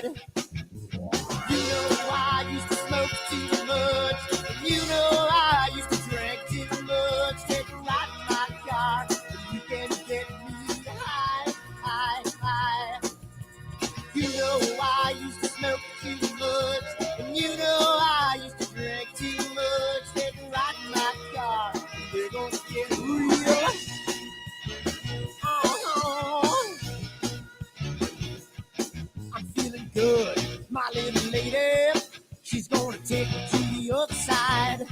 You know I used to smoke too much. You know I used to drink too much. Take a ride in my car. You can get me high, high, high. You know I used to smoke too much. And you know I used to drink too much. Take a ride in my car. We're gonna get real. I'm feeling good. My little lady, she's gonna take me to the other side.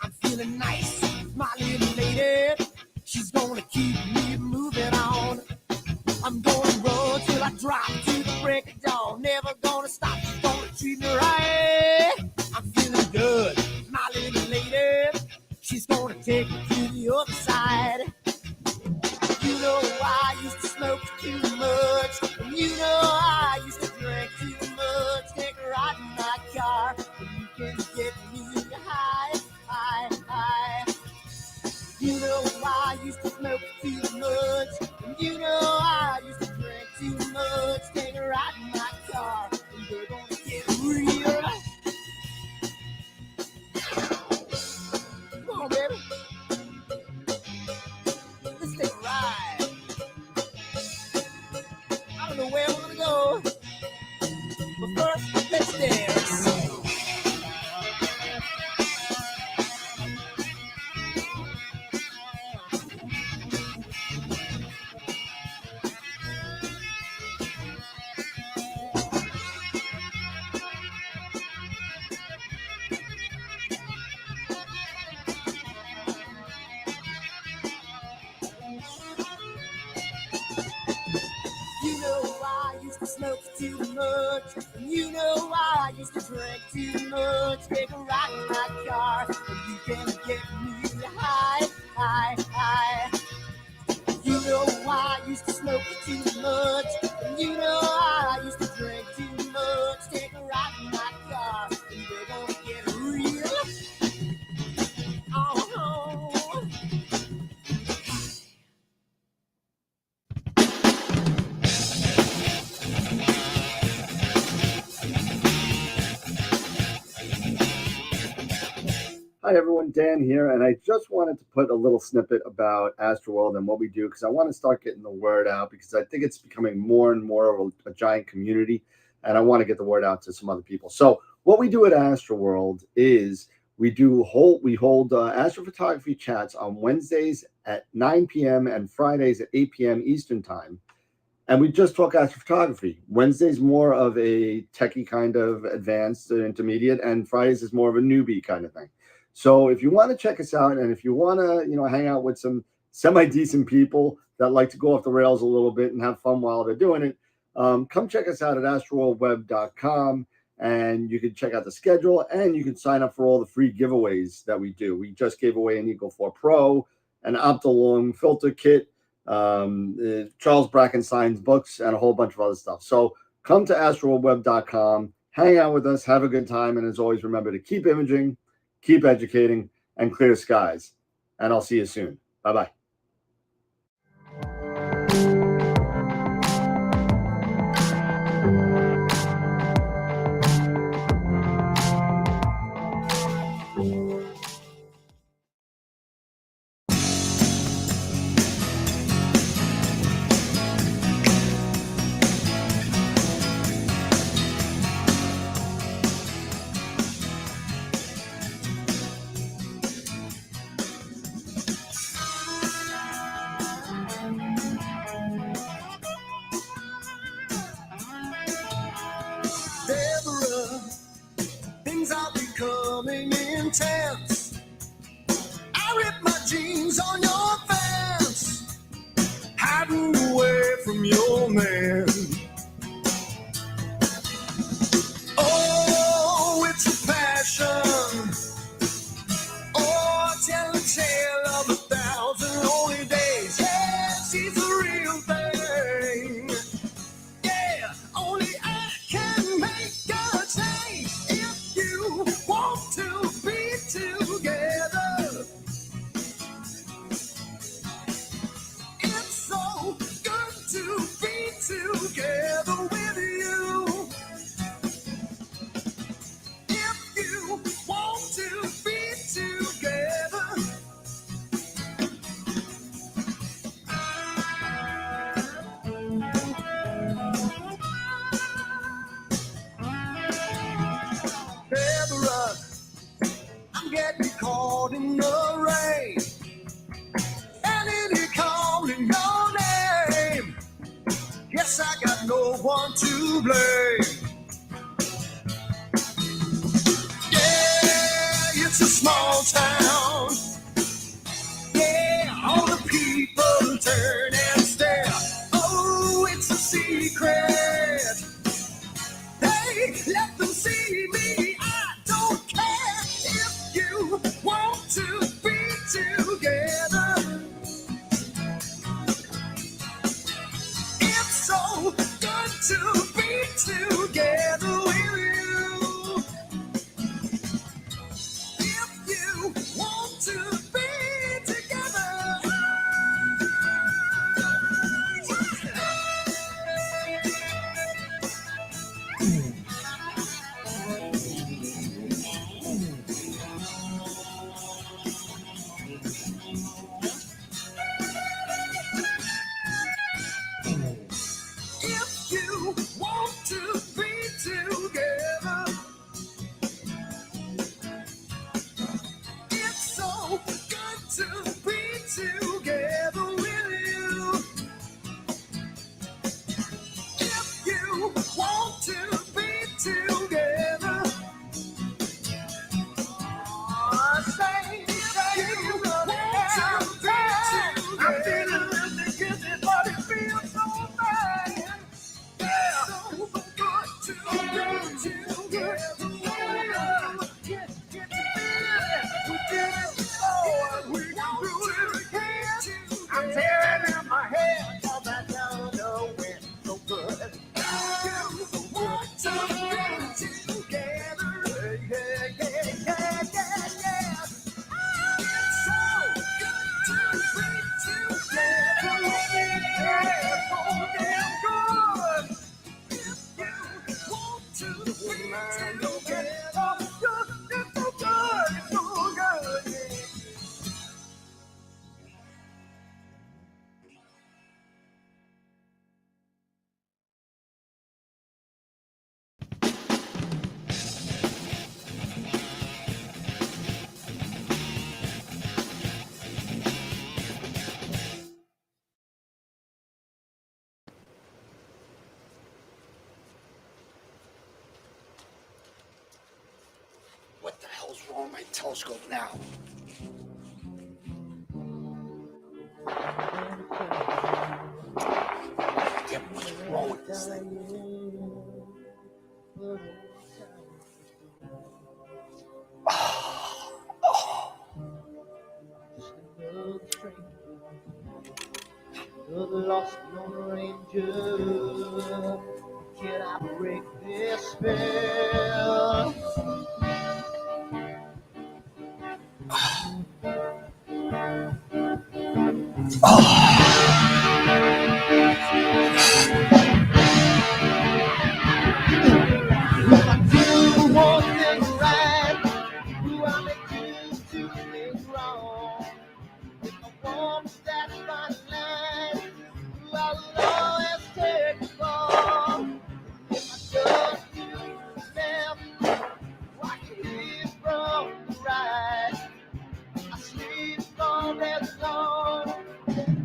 I'm feeling nice. My little lady, she's gonna keep me moving on. I'm gonna run till I drop to the break of dawn. Never gonna stop. She's gonna treat me right. I'm feeling good. My little lady, she's gonna take me to the other side. You know I used to smoke too much. And you know I used to drink too much. Take a ride in my car. And you can get me high, high, high. You know I used to smoke too much. And you know I used to drink too much. Take a ride in my car. And we're gonna get real. Come on, baby. Let's take a ride. I don't know where we're gonna go, but first, let's dance. You know I used to smoke too much. And you know I used to drink too much. Take a ride in my car, and you can get me high, high, high. You know I used to smoke too much. And you know I used to drink too much. Take a ride in my car, and we're gonna get real. Oh. Hi everyone, Dan here, and I just wanted to put a little snippet about AstroWorld and what we do because I want to start getting the word out because I think it's becoming more and more of a giant community, and I want to get the word out to some other people. So what we do at AstroWorld is we hold astrophotography chats on Wednesdays at 9 p.m. and Fridays at 8 p.m. Eastern Time. And we just talk astrophotography. Wednesday's more of a techie kind of advanced intermediate, and Fridays is more of a newbie kind of thing. So if you want to check us out, and if you want to, hang out with some semi-decent people that like to go off the rails a little bit and have fun while they're doing it, come check us out at astroworldweb.com, and you can check out the schedule, and you can sign up for all the free giveaways that we do. We just gave away an Eagle 4 Pro, an Optilong filter kit, Charles Brackenstein's books, and a whole bunch of other stuff. So come to astroworldweb.com, hang out with us, have a good time, and as always, remember to keep imaging, keep educating, and clear skies. And I'll see you soon. Bye-bye. Deborah, things are becoming intense. I ripped my jeans on your fence, hiding away from your man. Oh, it's a passion. Oh, tell a tale of 1,000 lonely days. Yeah, she's a real thing. Yeah, only I can make a change if you want to be too. get me caught in the rain. And any calling your name. Guess I got no one to blame. Yeah, it's a small town. Yeah, all the people turn and stare. Oh, it's a secret. Hey, let them see me. I don't care if you want to be together. It's so good to be together with you. If you want to be together. If you want to be together, it's so good to be together with you. If you want to be together, say you want to be together. I'm feeling really guilty, but it feels so bad. Yeah, so good to be together. Get we did it before, we can do it again. I'm tearing out my hair, 'cause I don't know when so good. You want to be together. Yeah. It's so good to be together. Yeah, so damn good. If you want to be together, it's so good, it's so good, yeah. What the hell's wrong with my telescope now? Damn, what's wrong with this thing? The lost Lone Ranger, can I break this spell? Do one thing right, do I make two things wrong? If I want that fine line, I'll always take the fall. If I just do left, watch it from the right. I sleep all day long,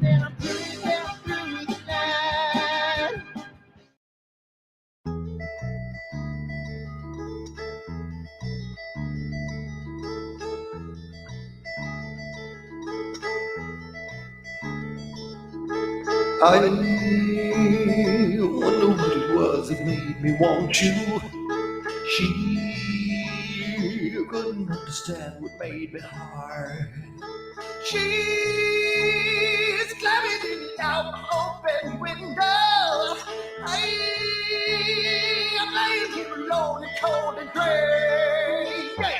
then I'm breathing through the night. I wonder what it was that made me want you. She couldn't understand what made me hard. She's climbing out my open window. I'm laying here alone and cold and gray. Yeah.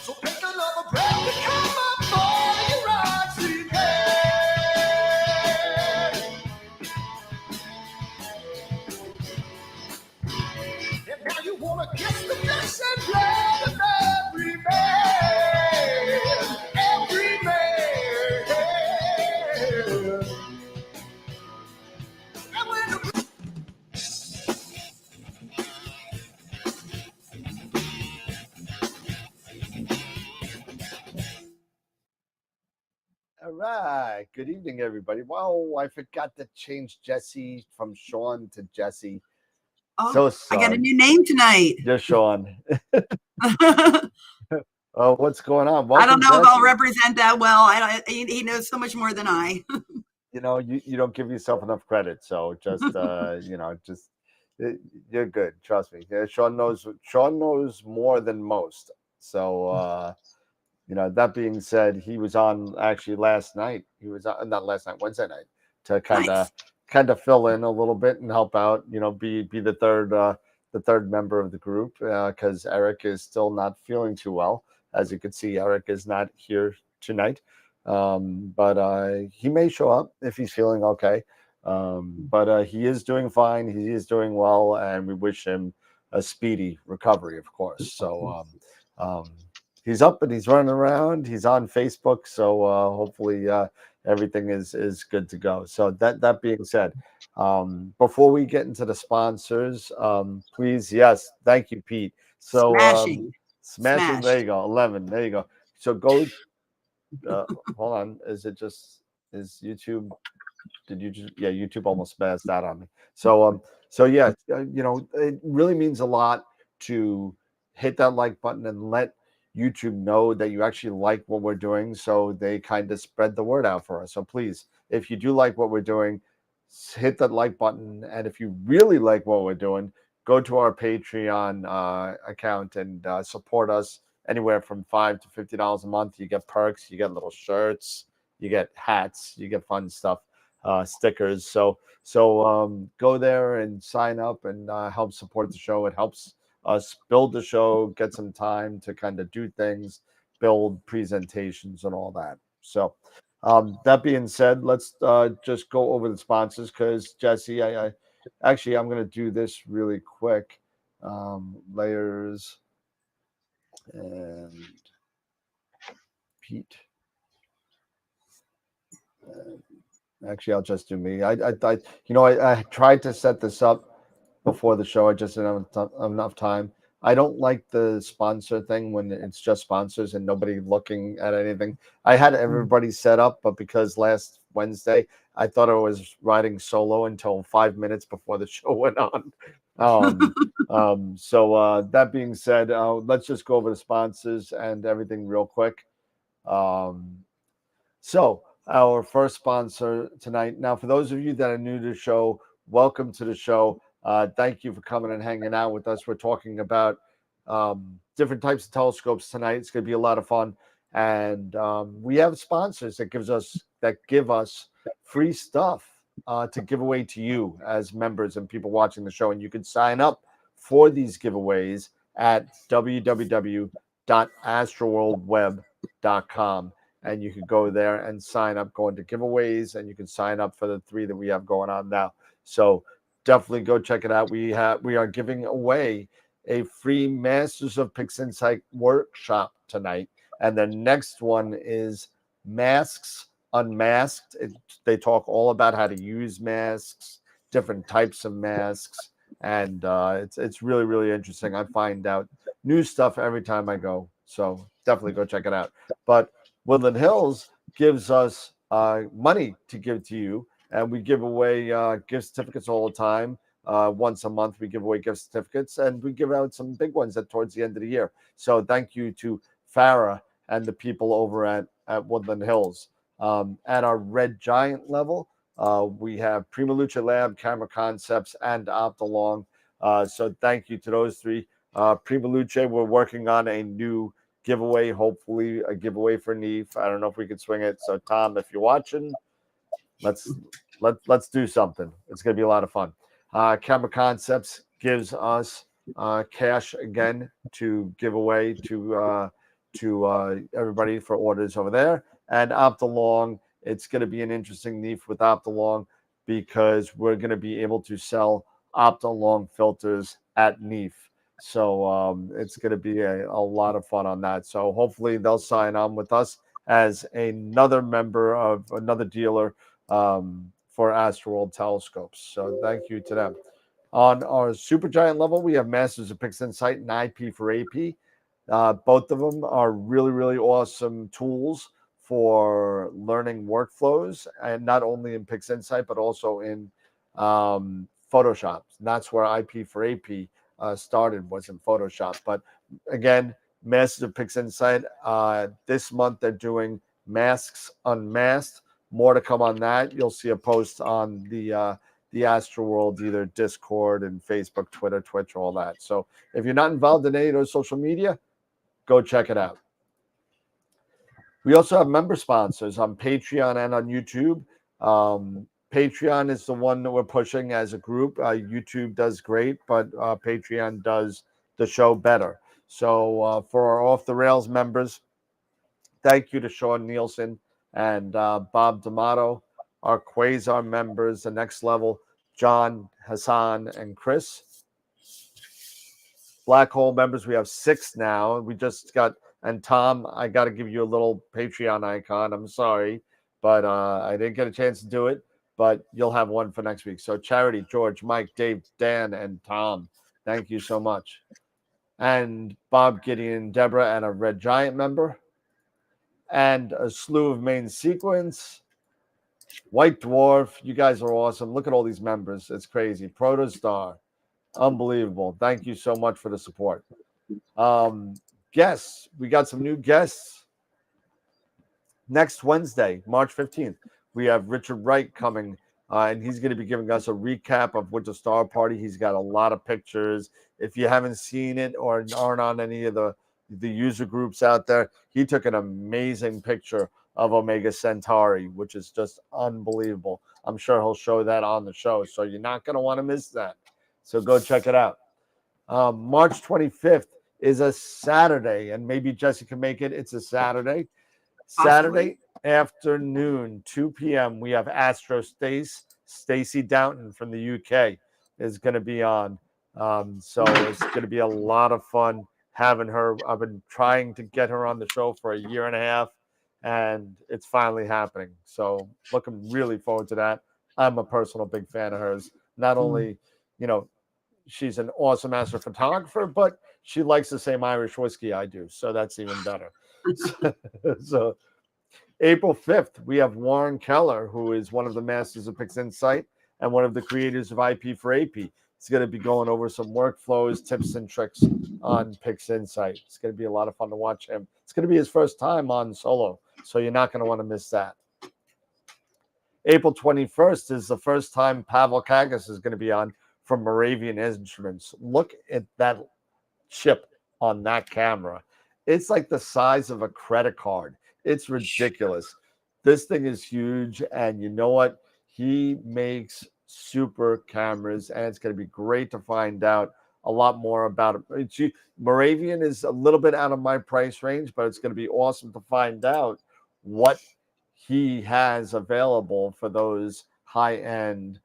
So take another breath and come up for your oxygen. And now you wanna kiss the flesh and blood of every man. Every man. And when the All right. Good evening, everybody. Wow, I forgot to change Jesse from Sean to Jesse. Oh, So I got a sorry. new name tonight. You're Sean. Oh, what's going on? I Welcome, don't know if I'll Jesse. represent that well. He knows so much more than I. You know, you don't give yourself enough credit, so just you're good. Trust me. Yeah, Sean knows more than most. So that being said, he was on actually last night. He was on, not last night, Wednesday night, to Nice. kind of fill in a little bit and help out. Be the third member of the group because Eric is still not feeling too well. As you can see, Eric is not here tonight, but he may show up if he's feeling okay. But he is doing fine. He is doing well, and we wish him a speedy recovery, of course. So. He's up and he's running around. He's on Facebook, so hopefully everything is good to go. So that being said, before we get into the sponsors, please, yes, thank you, Pete. So Smashing. smashing. There Smashed. you go, 11. There you go. So go. Hold on. Is YouTube? Did you just? Yeah, YouTube almost smashed out on me. So yeah, it really means a lot to hit that like button and let YouTube know that you actually like what we're doing, so they kind of spread the word out for us. So please, if you do like what we're doing, hit that like button, and if you really like what we're doing, go to our Patreon account and support us anywhere from $5 to $50 a month. You get perks, you get little shirts, you get hats, you get fun stuff, stickers. So go there and sign up and help support the show. It helps us build the show, get some time to kind of do things, build presentations and all that. So that being said, let's just go over the sponsors because Jesse, I actually I'm going to do this really quick. Layers and Pete. Actually, I'll just do me. I tried to set this up before the show. I just didn't have enough time. I don't like the sponsor thing when it's just sponsors and nobody looking at anything. I had everybody set up, but because last Wednesday I thought I was riding solo until 5 minutes before the show went on. So that being said, let's just go over the sponsors and everything real quick. So our first sponsor tonight. Now, for those of you that are new to the show, welcome to the show. Thank you for coming and hanging out with us. We're talking about different types of telescopes tonight. It's going to be a lot of fun, and we have sponsors that give us free stuff to give away to you as members and people watching the show. And you can sign up for these giveaways at www.astroworldweb.com. And you can go there and sign up, go into giveaways, and you can sign up for the 3 that we have going on now. So definitely go check it out. We are giving away a free Masters of PixInsight workshop tonight, and the next one is Masks Unmasked. They talk all about how to use masks, different types of masks, and it's really, really interesting. I find out new stuff every time I go, so definitely go check it out. But Woodland Hills gives us money to give to you, and we give away gift certificates all the time. Once a month, we give away gift certificates, and we give out some big ones towards the end of the year. So thank you to Farah and the people over at Woodland Hills. At our Red Giant level, we have Primaluce Lab, Camera Concepts, and Optolong. So thank you to those 3. Primaluce, we're working on a new giveaway, hopefully a giveaway for Neve. I don't know if we can swing it. So Tom, if you're watching, let's do something. It's going to be a lot of fun. Camera Concepts gives us cash again to give away to everybody for orders over there. And Optolong, it's going to be an interesting Neve with Optolong because we're going to be able to sell Optolong filters at Neve. So it's going to be a lot of fun on that. So hopefully they'll sign on with us as another member of another dealer for AstroWorld Telescopes. So thank you to them. On our Supergiant level, we have Masters of PixInsight and IP for AP. Both of them are really, really awesome tools for learning workflows, and not only in PixInsight, but also in Photoshop. And that's where IP for AP started, was in Photoshop. But again, Masters of PixInsight, this month they're doing Masks Unmasked. More to come on that. You'll see a post on the AstroWorld, either Discord and Facebook, Twitter, Twitch, all that. So if you're not involved in any of those social media, go check it out. We also have member sponsors on Patreon and on YouTube. Patreon is the one that we're pushing as a group. YouTube does great, but Patreon does the show better. So for our Off the Rails members, thank you to Sean Nielsen and Bob D'Amato. Our Quasar members, the next level, John, Hassan, and Chris. Black Hole members, we have 6 now. We just got, and Tom, I got to give you a little Patreon icon. I'm sorry, but I didn't get a chance to do it, but you'll have one for next week. So Charity, George, Mike, Dave, Dan, and Tom, thank you so much. And Bob, Gideon, Deborah, and a Red Giant member. And a slew of main sequence. White Dwarf, you guys are awesome. Look at all these members. It's crazy. Protostar, unbelievable. Thank you so much for the support. Guests, we got some new guests. Next Wednesday, March 15th, we have Richard Wright coming, and he's going to be giving us a recap of Winter Star Party. He's got a lot of pictures. If you haven't seen it or aren't on any of the user groups out there, he took an amazing picture of Omega Centauri, which is just unbelievable. I'm sure he'll show that on the show, so you're not going to want to miss that. So go check it out. March 25th is a Saturday, and maybe Jesse can make it. It's a Saturday. Saturday afternoon, 2 p.m., we have Astro Stacey Downton from the UK is going to be on. So it's going to be a lot of fun having her. I've been trying to get her on the show for a year and a half, and it's finally happening. So looking really forward to that. I'm a personal big fan of hers. Not only, she's an awesome astrophotographer, but she likes the same Irish whiskey I do. So that's even better. So April 5th, we have Warren Keller, who is one of the masters of PixInsight and one of the creators of IP for AP. He's going to be going over some workflows, tips, and tricks on PixInsight. It's going to be a lot of fun to watch him. It's going to be his first time on solo, so you're not going to want to miss that. April 21st is the first time Pavel Kagas is going to be on from Moravian Instruments. Look at that chip on that camera. It's like the size of a credit card. It's ridiculous. This thing is huge, and you know what? He makes super cameras, and it's going to be great to find out a lot more about it. Moravian is a little bit out of my price range, but it's going to be awesome to find out what he has available for those high-end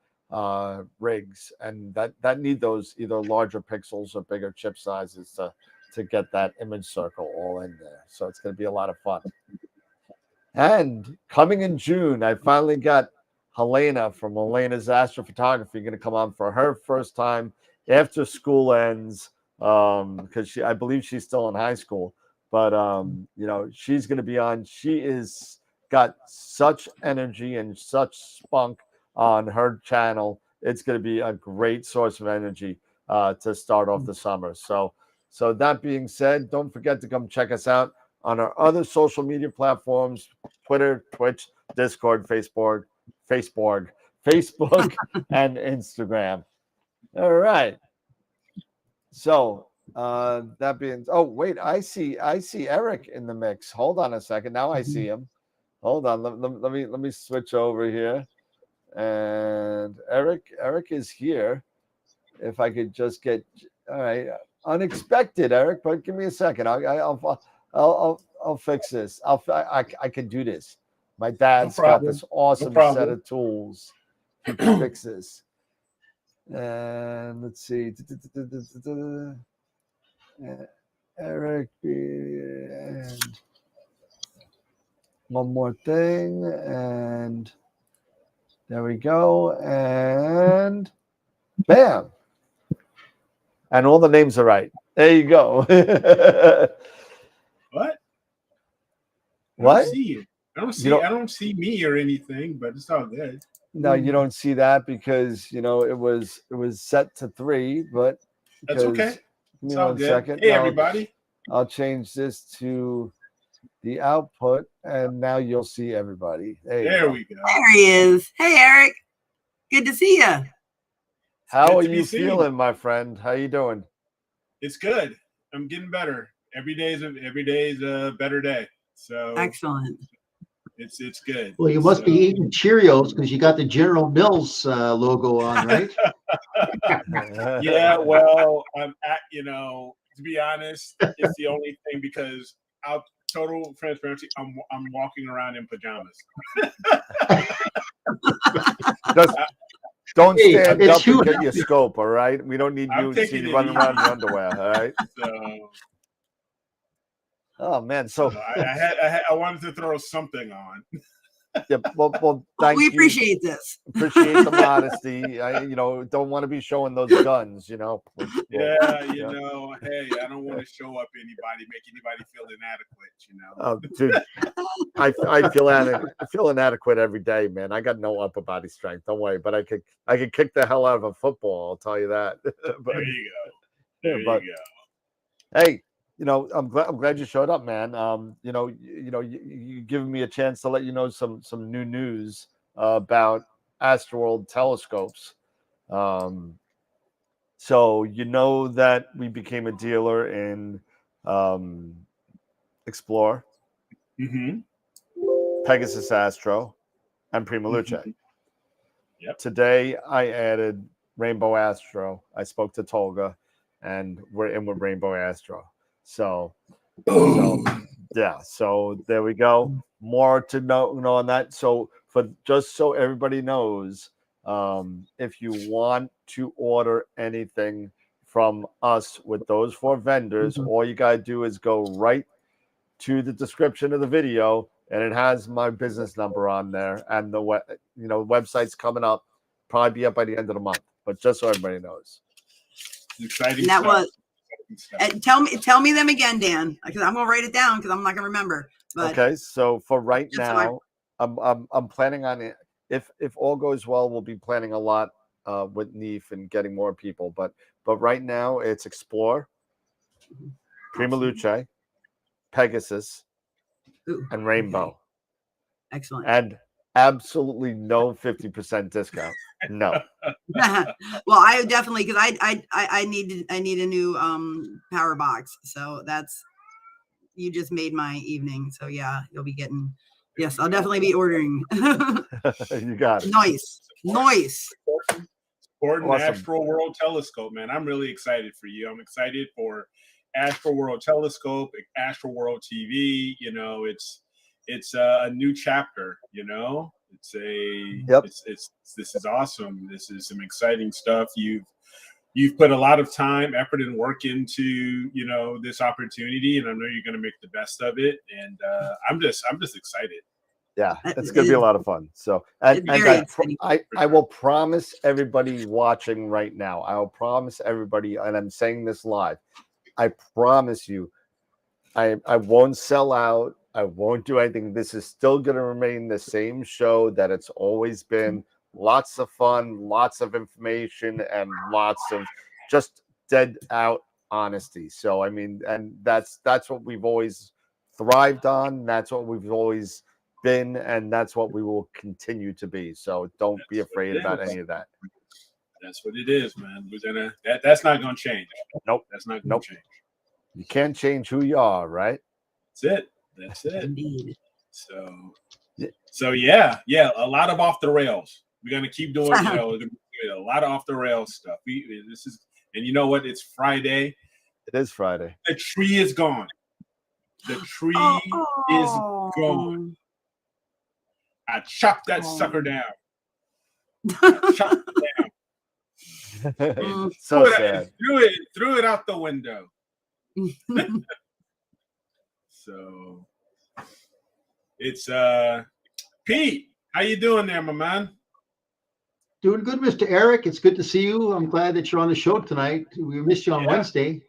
rigs, and that need those either larger pixels or bigger chip sizes to get that image circle all in there. So it's going to be a lot of fun. And coming in June, I finally got Helena from Helena's Astrophotography going to come on for her first time after school ends, because I believe she's still in high school. But she's going to be on. She is got such energy and such spunk on her channel. It's going to be a great source of energy to start off the summer. So that being said, don't forget to come check us out on our other social media platforms: Twitter, Twitch, Discord, Facebook, and Instagram. All right. So that being, wait, I see Eric in the mix. Hold on a second. Now I see him. Hold on. Let me switch over here. And Eric is here. If I could just get, all right, unexpected, Eric, but give me a second. I'll fix this. I can do this. My dad's got this awesome set of tools. He can fix this. And let's see. Eric, and one more thing, and there we go, and bam. And all the names are right. There you go. What? What? See you. I don't see me or anything, but it's all good. No, you don't see that because it was set to 3, but That's okay. Give It's me all one good. second. Hey, No, everybody. I'll change this to the output, and now you'll see everybody. There we go. There he is. Hey, Eric. Good to see you. How are you feeling, my friend? How you doing? It's good. I'm getting better. Every day is a better day. So excellent. It's good. Well, you must be eating Cheerios because you got the General Mills logo on, right? Yeah, well, to be honest, it's the only thing because total transparency, I'm walking around in pajamas. Don't stand up and get your scope, all right? We don't need you to see you running around in underwear, all right? Oh man, so I wanted to throw something on. Yeah, well, thank we you. appreciate this. Appreciate the modesty. Don't want to be showing those guns, Hey, I don't want to show up make anybody feel inadequate, dude, I feel inadequate every day, man. I got no upper body strength. Don't worry, but I could kick the hell out of a football. I'll tell you that. But, there you go. There you go. Hey, I'm glad you showed up, man. You giving me a chance to let you know some new news about AstroWorld Telescopes. So that we became a dealer in Explore, Pegasus Astro, and Primaluce. Yep. Today I added Rainbow Astro. I spoke to Tolga, and we're in with Rainbow Astro. So there we go. More to know on that. So just so everybody knows, if you want to order anything from us with those 4 vendors, all you gotta do is go right to the description of the video, and it has my business number on there, and the website's coming up, probably be up by the end of the month. But just so everybody knows, exciting. That was. Tell me them again, Dan, because I'm gonna write it down because I'm not gonna remember. But okay, so for right now, I'm planning on it. If all goes well, we'll be planning a lot with Neef and getting more people. But right now, it's Explore, Primaluce, Pegasus, and Rainbow. Okay. Excellent. And absolutely no 50% discount. No. Well, I definitely, because I need a new power box. So you just made my evening. So yeah, you'll be getting. Yes, I'll definitely be ordering. You got it. Nice. Supporting AstroWorld Telescope, man. I'm really excited for you. I'm excited for AstroWorld Telescope, AstroWorld TV. It's a new chapter. This is awesome. This is some exciting stuff. You've put a lot of time, effort, and work into this opportunity, and I know you're going to make the best of it. And I'm just excited. Yeah, it's going to be a lot of fun. So, and I will promise everybody watching right now, I will promise everybody, and I'm saying this live, I promise you, I won't sell out. I won't do anything. This is still going to remain the same show that it's always been. Lots of fun, lots of information, and lots of just dead out honesty. So, I mean, and that's what we've always thrived on. That's what we've always been, and that's what we will continue to be. So don't be afraid about any of that. That's what it is, man. That's not going to change. Nope. That's not going to change. You can't change who you are, right? That's it. Indeed. So yeah, a lot of off the rails. We're gonna keep doing, a lot of off the rails stuff. And you know what? It's Friday. It is Friday. The tree is gone. The tree is gone. I chopped that sucker down. Chopped it down. So sad. Threw it out the window. So it's Pete. How you doing there, my man? Doing good, Mr. Eric. It's good to see you. I'm glad that you're on the show tonight. We missed you on Wednesday.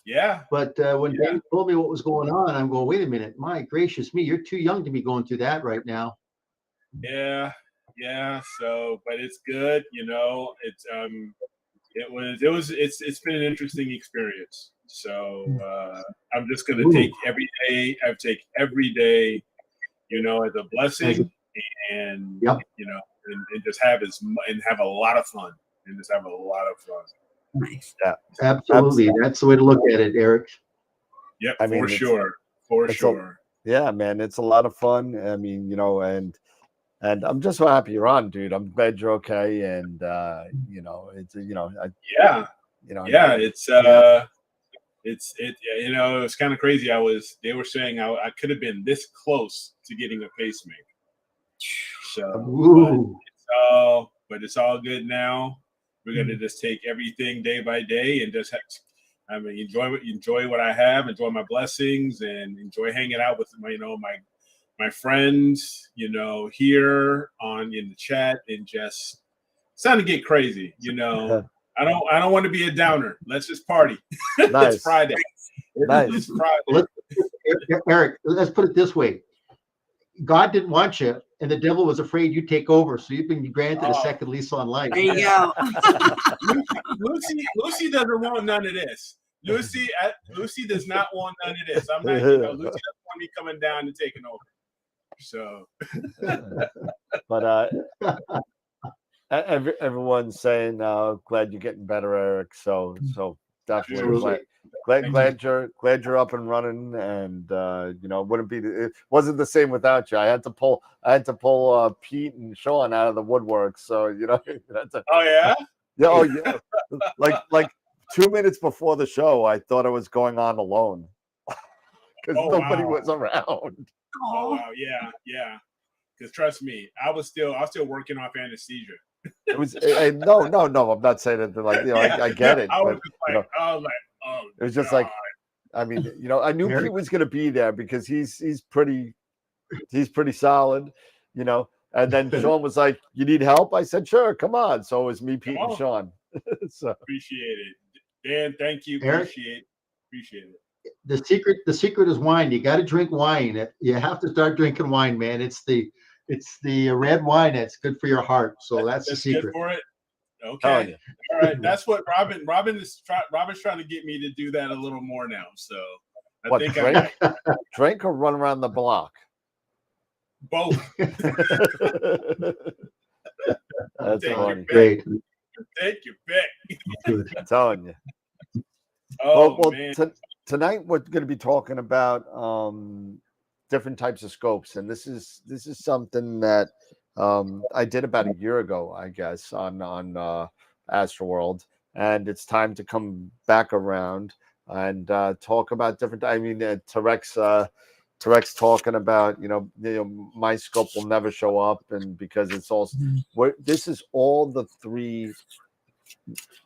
Yeah. But when Dan told me what was going on, I'm going, wait a minute, my gracious me, you're too young to be going through that right now. Yeah. So, but it's good. It's it's been an interesting experience. So I'm just gonna take every day. I take every day, as a blessing, and and just have have a lot of fun, and just have a lot of fun. Nice. Yeah, Absolutely. That's the way to look at it, Eric. Yep, I mean, for sure. For sure. Yeah, man, it's a lot of fun. I mean, and I'm just so happy you're on, dude. I'm glad you're okay, and it's Yeah. It's kind of crazy. They were saying I could have been this close to getting a pacemaker. So, but it's all good now. We're gonna just take everything day by day and just enjoy what I have, enjoy my blessings, and enjoy hanging out with my friends, here in the chat, and just it's time to get crazy, I don't want to be a downer. Let's just party. Nice. It's Friday. Nice. It's Friday. Eric, let's put it this way. God didn't want you, and the devil was afraid you'd take over. So you've been granted a second lease on life. There you go. Lucy doesn't want none of this. Lucy does not want none of this. I'm not. Lucy doesn't want me coming down and taking over. So, but everyone's saying glad you're getting better, Eric. So definitely glad you're up and running, and it wasn't the same without you. I had to pull Pete and Sean out of the woodwork. So oh yeah. Yeah, oh yeah. like 2 minutes before the show, I thought I was going on alone because nobody was around. Oh wow, yeah. Because trust me, I was still working off anesthesia. It was no. I'm not saying it I get it. I was but, it was just God. like, I mean, I knew Pete was going to be there because he's pretty solid, And then Sean was like, "You need help?" I said, "Sure, come on." So it was me, Pete, and Sean. So appreciate it, Dan. Thank you. Eric? Appreciate it. The secret is wine. You got to drink wine. You have to start drinking wine, man. It's the red wine that's good for your heart. So that's the secret. Good for it. Okay. All right. That's what Robin's trying to get me to do that a little more now. So I think drink or run around the block? Both. That's funny. Great. Take your pick. I'm telling you. Oh, well man. Tonight we're going to be talking about different types of scopes, and this is something that I did about a year ago, I guess, on AstroWorld, and it's time to come back around and talk about different. I mean, Tarek's talking about my scope will never show up, and because it's also this is all the three,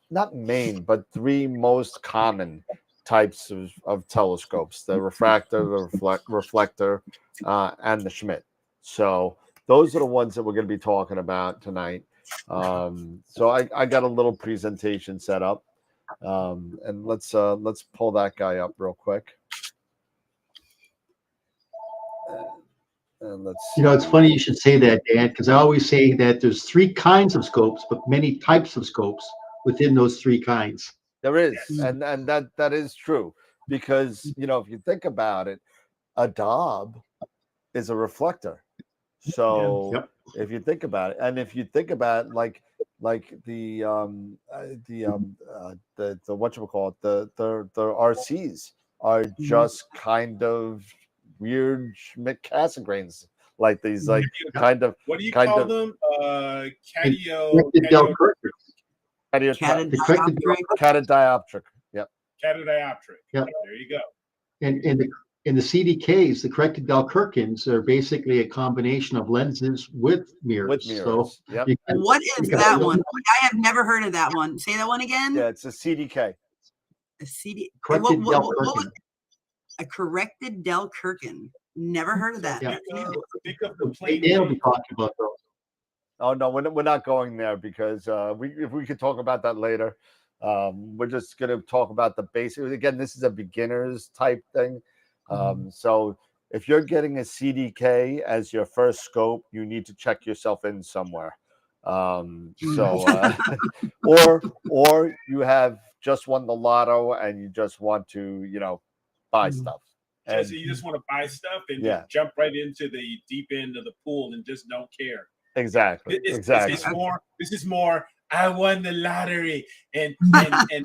not main, but three most common types of telescopes: the refractor, the reflector, and the Schmidt. So those are the ones that we're going to be talking about tonight. So I got a little presentation set up, and let's pull that guy up real quick. And let's. It's funny you should say that, Dan, because I always say that there's three kinds of scopes, but many types of scopes within those three kinds. There is, and that is true, because if you think about it, a Dob is a reflector. So if you think about it, and if you think about it, like the whatchamacallit, the RCs are just kind of weird Schmidt Cassegrains, like these, like kind of. What do you call them? Catadioptric. Yep. Catadioptric. Yep. There you go. And in the CDKs, the corrected Dalkirkins are basically a combination of lenses with mirrors. So yep. What is that one? I have never heard of that one. Say that one again. Yeah, it's a CDK. A CD. Corrected a corrected Dalkirkin. Never heard of that. Yeah. Think of the plane. They'll be talking about those. Oh no, we're not going there because if we could talk about that later. We're just going to talk about the basics. Again, this is a beginner's type thing. So if you're getting a CDK as your first scope, you need to check yourself in somewhere. Or you have just won the lotto and you just want to, buy stuff. So you just want to buy stuff and just jump right into the deep end of the pool and just don't care. Exactly. This is more. I won the lottery and I'm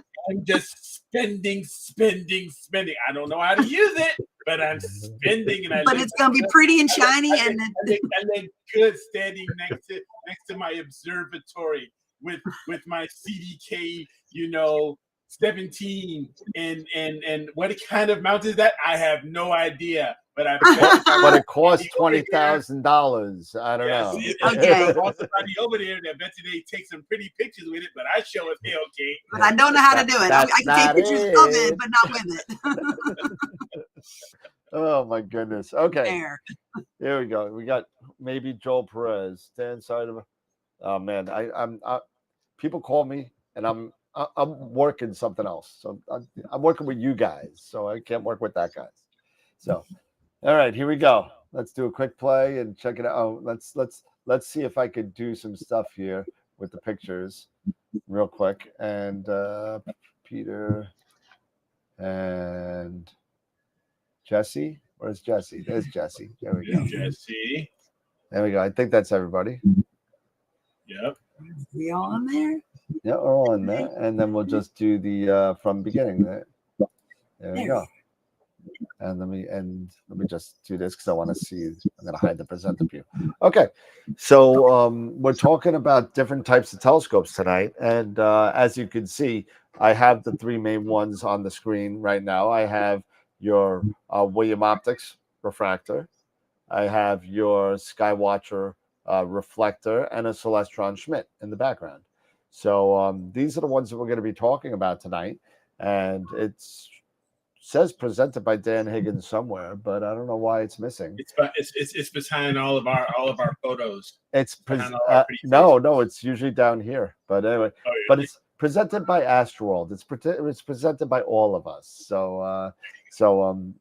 just spending. I don't know how to use it, but I'm spending. But it's gonna be pretty and shiny, and I look good standing next to my observatory with my CDK, 17 and what kind of mount is that? I have no idea, but but it costs $20,000. I don't know. Okay. Somebody over there that bet they take some pretty pictures with it, but I show it okay. But I don't know how to do it. I can take pictures of it, but not with it. Oh my goodness. Okay. There. Here we go. We got maybe Joel Perez. Stand side of. Oh man, I'm people call me and I'm working something else. So I'm working with you guys. So I can't work with that guys. So, all right, here we go. Let's do a quick play and check it out. Oh, let's see if I could do some stuff here with the pictures real quick. And Peter and Jesse. Where's Jesse? There's Jesse. There we go. Jesse. There we go. I think that's everybody. Yep. We all on there? Yeah, we're all in there. And then we'll just do the from beginning. There we go. And let me just do this because I want to see. I'm going to hide the presenter view. Okay, so we're talking about different types of telescopes tonight, and as you can see, I have the three main ones on the screen right now. I have your William Optics refractor. I have your Skywatcher reflector and a Celestron Schmidt in the background. So these are the ones that we're going to be talking about tonight, and it's says presented by Dan Higgins somewhere, but I don't know why it's missing. It's behind all of our photos. It's no, it's usually down here. But anyway, but it's presented by AstroWorld. It's presented by all of us. So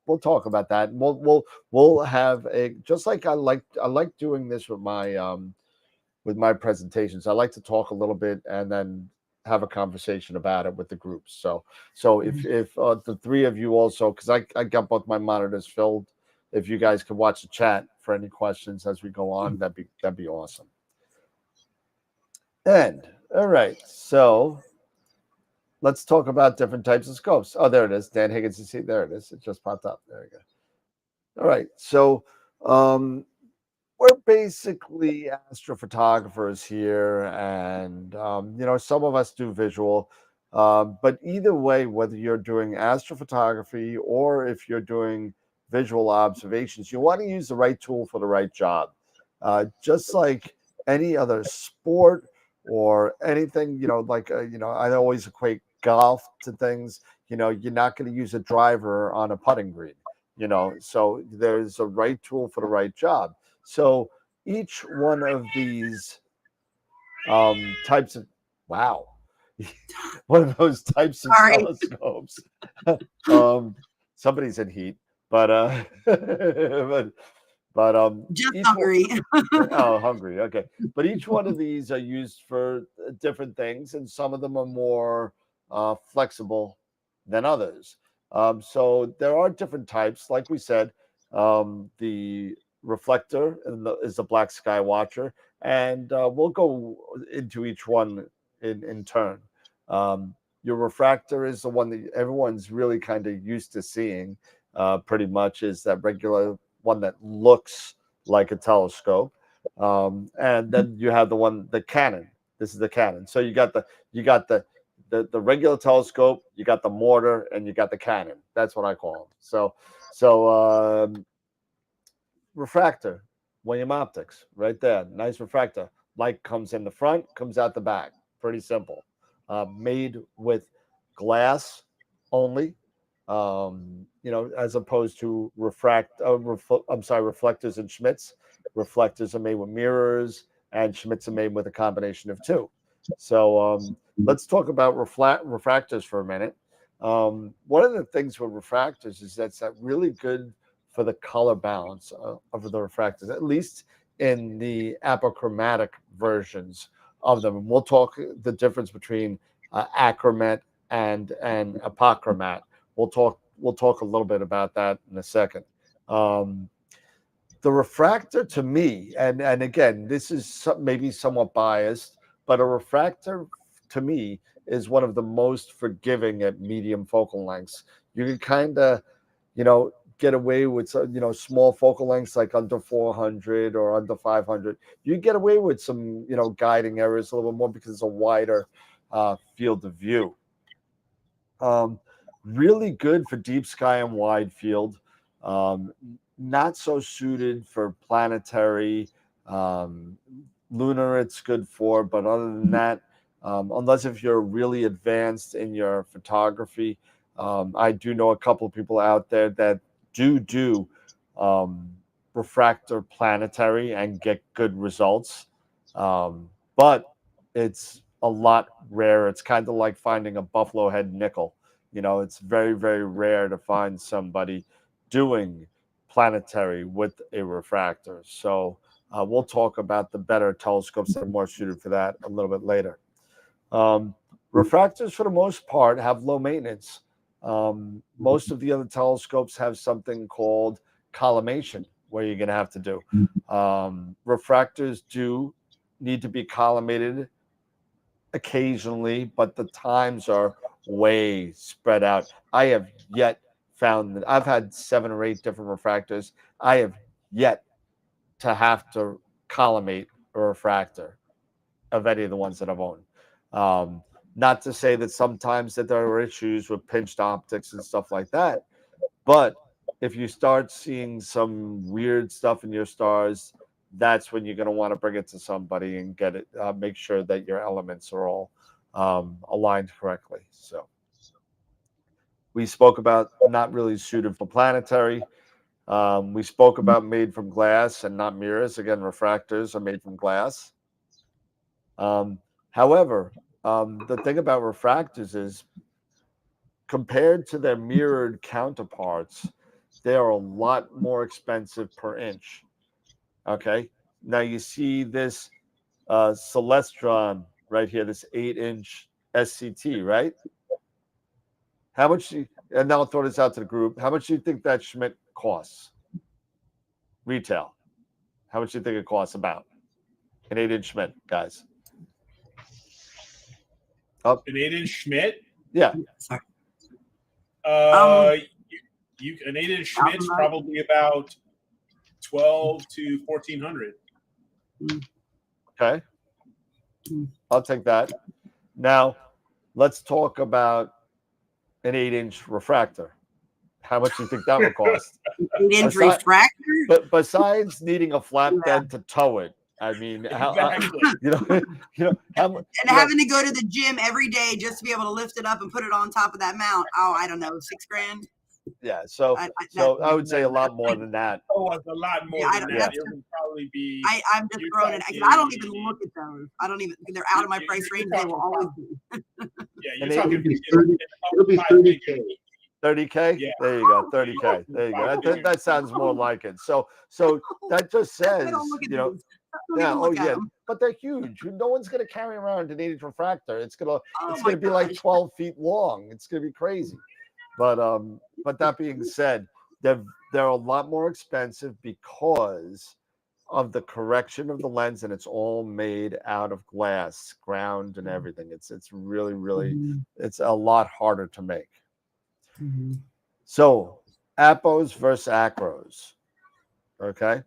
we'll talk about that. We'll have a just like I like doing this with my presentations. I like to talk a little bit and then have a conversation about it with the groups. So if the three of you also, because I got both my monitors filled, if you guys could watch the chat for any questions as we go on, that'd be awesome. And all right, so let's talk about different types of scopes. Oh, there it is. Dan Higgins, you see, there it is. It just popped up. There we go. All right, so we're basically astrophotographers here, and some of us do visual, but either way, whether you're doing astrophotography or if you're doing visual observations, you want to use the right tool for the right job. Just like any other sport or anything, I always equate golf to things. You're not going to use a driver on a putting green. So there's a right tool for the right job. So each one of these types of one of those types of telescopes. Somebody's in heat, but just hungry. Hungry. Okay, but each one of these are used for different things, and some of them are more flexible than others. So there are different types. Like we said, the reflector is the black Skywatcher, and we'll go into each one in turn. Your refractor is the one that everyone's really kind of used to seeing, pretty much, is that regular one that looks like a telescope. And then you have the Canon. This is the Canon. So you got the regular telescope, you got the mortar, and you got the Canon. That's what I call them. So refractor, William Optics, right there. Nice refractor. Light comes in the front, comes out the back. Pretty simple. Made with glass only, as opposed to reflectors and Schmidts. Reflectors are made with mirrors, and Schmidts are made with a combination of two. So let's talk about refractors for a minute. One of the things with refractors is that's really good for the color balance of the refractors, at least in the apochromatic versions of them. And we'll talk the difference between achromat and apochromat. We'll talk a little bit about that in a second. The refractor, to me, and again, this is maybe somewhat biased, but a refractor to me is one of the most forgiving at medium focal lengths. You can kind of, get away with small focal lengths like under 400 or under 500. You get away with some guiding errors a little bit more because it's a wider field of view. Really good for deep sky and wide field. Not so suited for planetary. Lunar it's good for, but other than that, unless if you're really advanced in your photography, I do know a couple of people out there that do refractor planetary and get good results, but it's a lot rare. It's kind of like finding a buffalo head nickel. It's very, very rare to find somebody doing planetary with a refractor. So we'll talk about the better telescopes that are more suited for that a little bit later. Refractors, for the most part, have low maintenance. Most of the other telescopes have something called collimation, where you're going to have to do. Refractors do need to be collimated occasionally, but the times are way spread out. I have yet found that I've had 7 or 8 different refractors. I have yet to have to collimate a refractor of any of the ones that I've owned. Not to say that sometimes that there are issues with pinched optics and stuff like that, but if you start seeing some weird stuff in your stars, that's when you're going to want to bring it to somebody and get it, make sure that your elements are all aligned correctly. So we spoke about not really suited for planetary. We spoke about made from glass and not mirrors. Again, refractors are made from glass. However, the thing about refractors is compared to their mirrored counterparts, they are a lot more expensive per inch. Okay. Now you see this Celestron right here, this 8-inch SCT, right? How much? And now I'll throw this out to the group. How much do you think that Schmidt costs? Retail. How much do you think it costs about an 8-inch Schmidt, guys? An 8-inch Schmidt? Yeah. An 8-inch Schmidt's probably about 12 to 1400. Okay. I'll take that. Now, let's talk about an 8-inch refractor. How much do you think that would cost? 8-inch refractor? But besides needing a flatbed to tow it, I mean, Exactly. Having to go to the gym every day just to be able to lift it up and put it on top of that mount. Oh, I don't know, $6,000. Yeah, so I would say a lot more than that. Oh, it's a lot more than that. It would probably be. I'm just throwing it. I don't even look at those. I don't even. They're out of my price range. They will always be. Yeah, you're talking. It'll be 30K. 30K? Yeah. There you go. 30K. There you go. That sounds more like it. So that just says, but they're huge. No one's going to carry around an 8-inch refractor. It's going to be like 12 feet long. It's going to be crazy. But that being said, they're a lot more expensive because of the correction of the lens, and it's all made out of glass, ground, and everything. It's really, really, it's a lot harder to make. Mm-hmm. So, apos versus acros. Okay.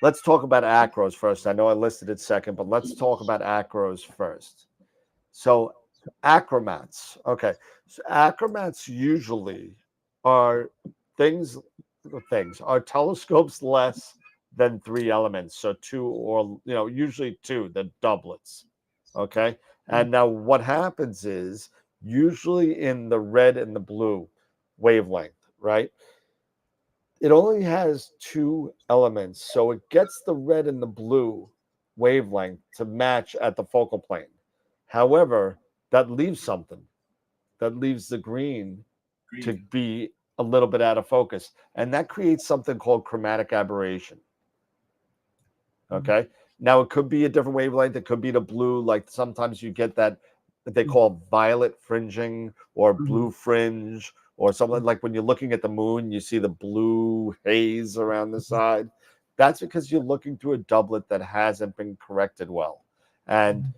Let's talk about acros first. I know I listed it second, but let's talk about acros first. So, achromats. Okay. So, achromats usually are are telescopes less than 3 elements. So, 2 or, usually 2, the doublets. Okay. And now what happens is, usually in the red and the blue wavelength, right? It only has 2 elements. So it gets the red and the blue wavelength to match at the focal plane. However, that leaves something. That leaves the green to be a little bit out of focus. And that creates something called chromatic aberration. Okay. Now it could be a different wavelength. It could be the blue. Like sometimes you get that they call violet fringing or blue fringe or something, like when you're looking at the moon, you see the blue haze around the side. That's because you're looking through a doublet that hasn't been corrected well. And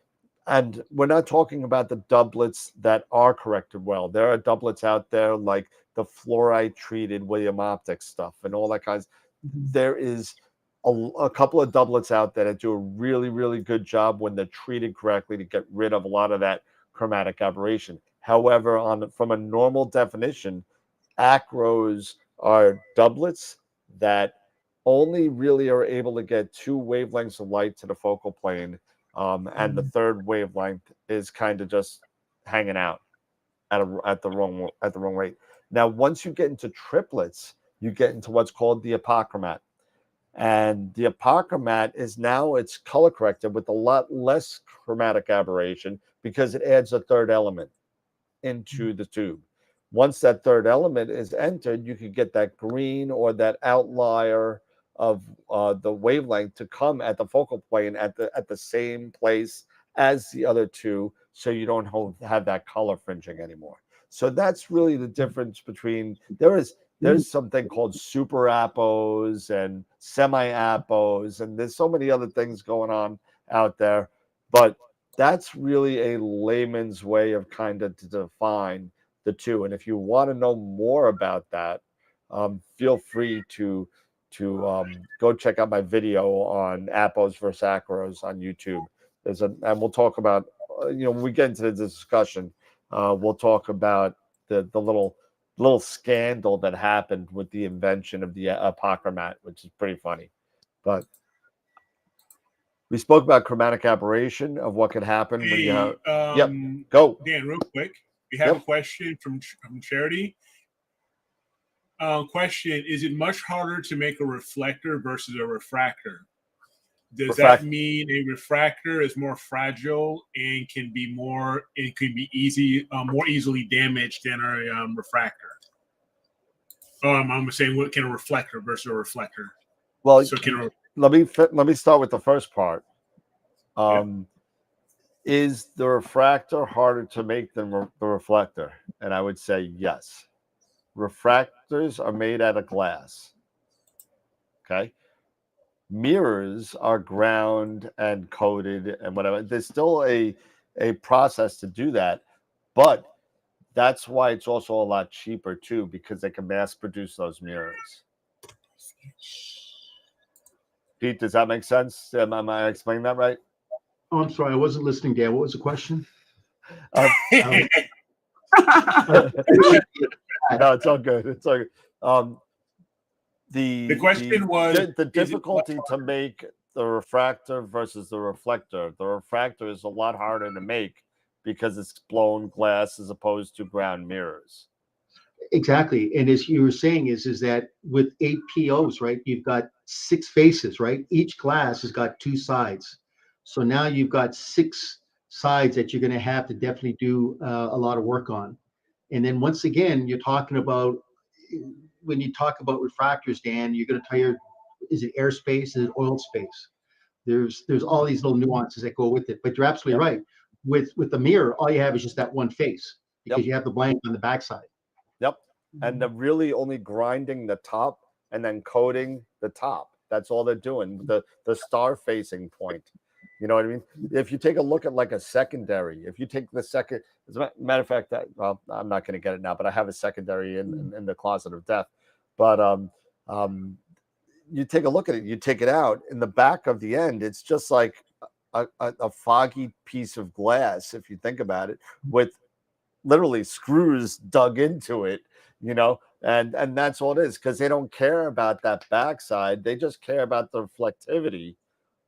we're not talking about the doublets that are corrected well. There are doublets out there like the fluoride treated William Optics stuff and all that kinds. There is a couple of doublets out there that do a really, really good job when they're treated correctly to get rid of a lot of that chromatic aberration. However, from a normal definition, acros are doublets that only really are able to get 2 wavelengths of light to the focal plane, and the third wavelength is kind of just hanging out at the wrong rate. Now, once you get into triplets, you get into what's called the apochromat. And the apochromat is now it's color corrected with a lot less chromatic aberration because it adds a third element into the tube. Once that third element is entered, you can get that green or that outlier of the wavelength to come at the focal plane at the same place as the other two, so you don't have that color fringing anymore. So that's really the difference between there's something called super apos and semi apos, and there's so many other things going on out there, but that's really a layman's way of kind of to define the two. And if you want to know more about that, feel free to go check out my video on apos versus acros on YouTube. And we'll talk about when we get into the discussion, we'll talk about the little scandal that happened with the invention of the apochromat, which is pretty funny. But we spoke about chromatic aberration of what could happen when you have. Go. Dan, real quick. We have a question from Charity. Question: is it much harder to make a reflector versus a refractor? Does that mean a refractor is more fragile and can be more easily damaged than a refractor? I'm saying, what can a reflector versus a reflector? Well, let me start with the first part. Is the refractor harder to make than the reflector? And I would say yes. Refractors are made out of glass. Okay. Mirrors are ground and coated and whatever. There's still a process to do that, but that's why it's also a lot cheaper too, because they can mass produce those mirrors. Pete, does that make sense? Am I explaining that right? Oh, I'm sorry, I wasn't listening, Dan. What was the question? No, it's all good. It's all good. The question was the difficulty to make the refractor versus the reflector. The refractor is a lot harder to make because it's blown glass as opposed to ground mirrors. Exactly. And as you were saying is that with 8 POs, right, you've got 6 faces, right? Each glass has got 2 sides. So now you've got 6 sides that you're going to have to definitely do a lot of work on. And then once again, you're talking about, when you talk about refractors, Dan, you're going to tell is it airspace, is it oil space? There's all these little nuances that go with it. But you're absolutely right. With the mirror, all you have is just that one face because you have the blank on the backside. Yep. And they're really only grinding the top and then coating the top. That's all they're doing. The star facing point. You know what I mean? If you take a look at like a secondary, if you take the second, as a matter of fact, well, I'm not going to get it now, but I have a secondary in the closet of death. But you take a look at it, you take it out in the back of the end. It's just like a foggy piece of glass, if you think about it, with literally screws dug into it, and that's all it is, because they don't care about that backside. They just care about the reflectivity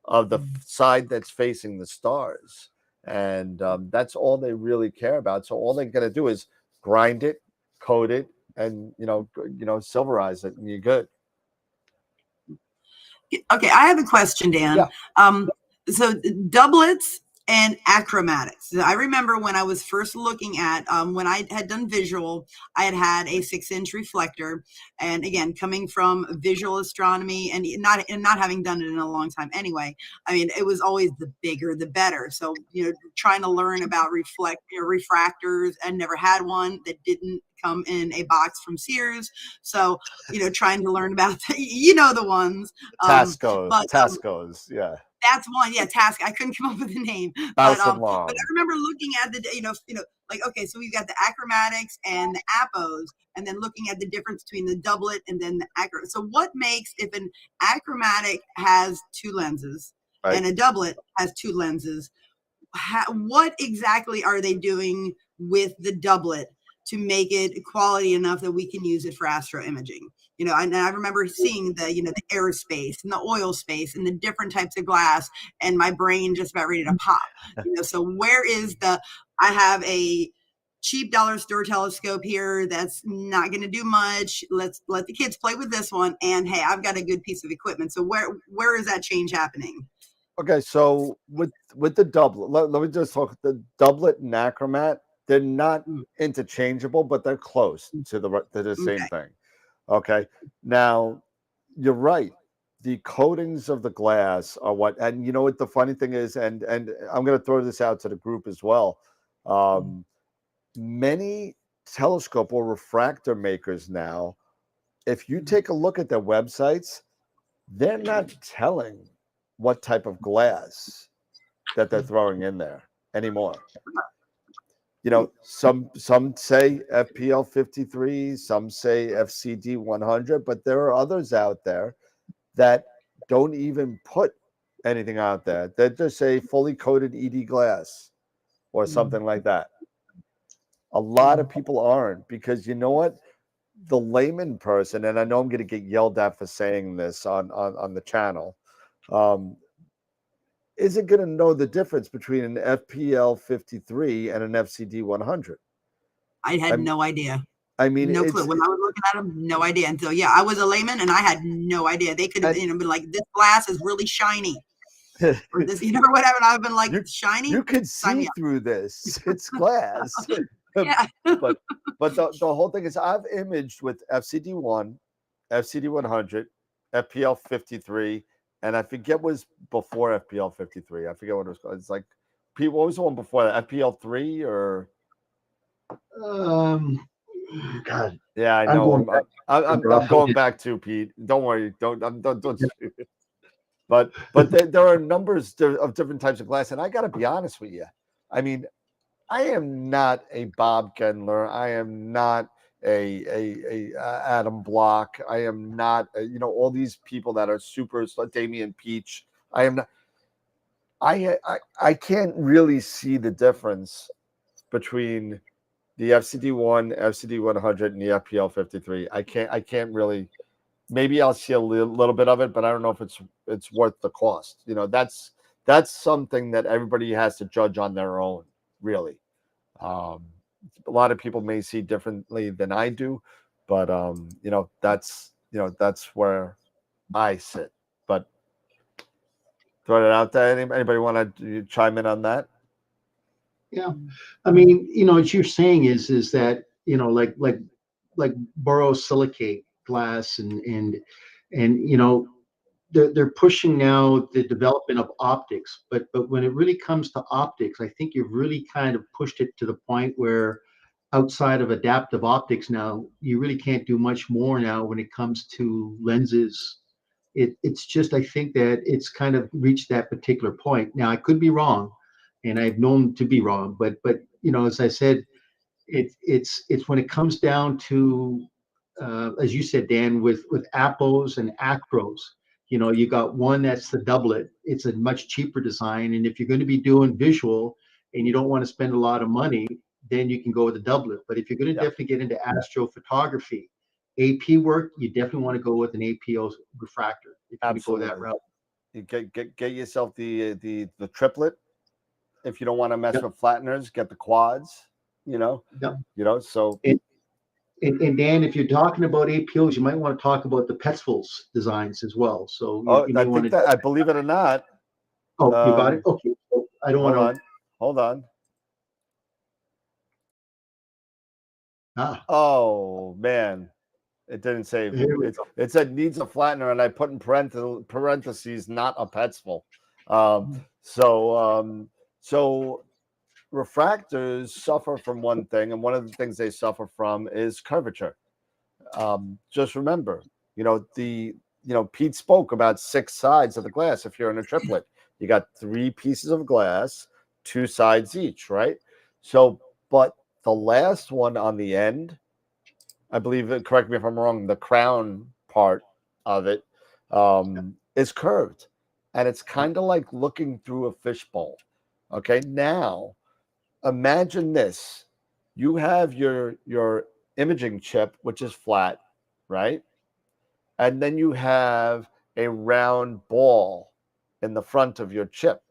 of the side that's facing the stars. And that's all they really care about. So all they're going to do is grind it, coat it, and, silverize it, and you're good. Okay, I have a question, Dan. So doublets and achromatics. So I remember when I was first looking at, when I had done visual, I had a 6-inch reflector. And again, coming from visual astronomy and not having done it in a long time anyway, I mean, it was always the bigger, the better. So, trying to learn about refractors, and never had one that didn't come in a box from Sears. So, trying to learn about, the ones. Tascos, yeah. That's one, yeah. Task. I couldn't come up with a name, but I remember looking at the, like, okay, so we've got the achromatics and the apos, and then looking at the difference between the doublet and then the acro. So, what makes if an achromatic has 2 lenses and a doublet has 2 lenses? What exactly are they doing with the doublet to make it quality enough that we can use it for astro imaging? And I remember seeing the aerospace and the oil space and the different types of glass, and my brain just about ready to pop. So where is I have a cheap dollar store telescope here that's not going to do much. Let's let the kids play with this one. And hey, I've got a good piece of equipment. So where is that change happening? Okay, so with the doublet, let me just talk. The doublet and achromat, they're not interchangeable, but they're close to the same thing. Okay, now you're right. The coatings of the glass are what, and you know what the funny thing is, and I'm going to throw this out to the group as well. Many telescope or refractor makers now, if you take a look at their websites, they're not telling what type of glass that they're throwing in there anymore. Some say FPL 53, some say FCD 100, but there are others out there that don't even put anything out there. They just say fully coated ED glass or something like that. A lot of people aren't, because you know what? The layman person, and I know I'm going to get yelled at for saying this on the channel, isn't going to know the difference between an FPL 53 and an FCD 100. I had no idea. I mean, no clue. When I was looking at them, no idea. And so, yeah, I was a layman and I had no idea. They could have been like, this glass is really shiny. Or this, or whatever. And I've been like, shiny? You could see through this. It's glass. Yeah. but the whole thing is, I've imaged with FCD 1, FCD 100, FPL 53, and I forget what was before FPL 53. I forget what it was called. It's like, what was the one before that? FPL 3 or? God. Yeah, I know. I'm going back to Pete. Don't worry. Don't. But there are numbers of different types of glass, and I got to be honest with you. I mean, I am not a Bob Gendler. I am not a Adam Block. I am not all these people that are super, like Damian Peach. I am not. I can't really see the difference between the FCD1, FCD 100, and the FPL 53. I can't really. Maybe I'll see a little bit of it, but I don't know if it's worth the cost. That's something that everybody has to judge on their own, really. A lot of people may see differently than I do, but that's where I sit. But throw it out there. Anybody want to chime in on that? Yeah, I mean, what you're saying is that like borosilicate glass and they're pushing now the development of optics, but when it really comes to optics, I think you've really kind of pushed it to the point where outside of adaptive optics now, you really can't do much more now when it comes to lenses. It's just, I think that it's kind of reached that particular point. Now I could be wrong, and I've known to be wrong, but as I said, it's when it comes down to as you said, Dan, with apos and acros, you got one that's the doublet. It's a much cheaper design, and if you're going to be doing visual and you don't want to spend a lot of money, then you can go with a doublet. But if you're going to definitely get into astrophotography, AP work, you definitely want to go with an APO refractor if you go that route. You get yourself the triplet. If you don't want to mess with flatteners, get the quads. So. And Dan, if you're talking about APOs, you might want to talk about the Petzvals designs as well. So I believe it or not, Oh, you got it? Okay. So I don't Hold want on. Hold on. to. Oh man, it didn't save. Here we go. It said needs a flattener, and I put in parentheses not a Petzl. So refractors suffer from one thing, and one of the things they suffer from is curvature. Just remember, Pete spoke about 6 sides of the glass. If you're in a triplet, you got 3 pieces of glass, 2 sides each, right? So, but the last one on the end, I believe, correct me if I'm wrong, the crown part of it is curved, and it's kind of like looking through a fishbowl. Okay, now imagine this: you have your imaging chip, which is flat, right? And then you have a round ball in the front of your chip.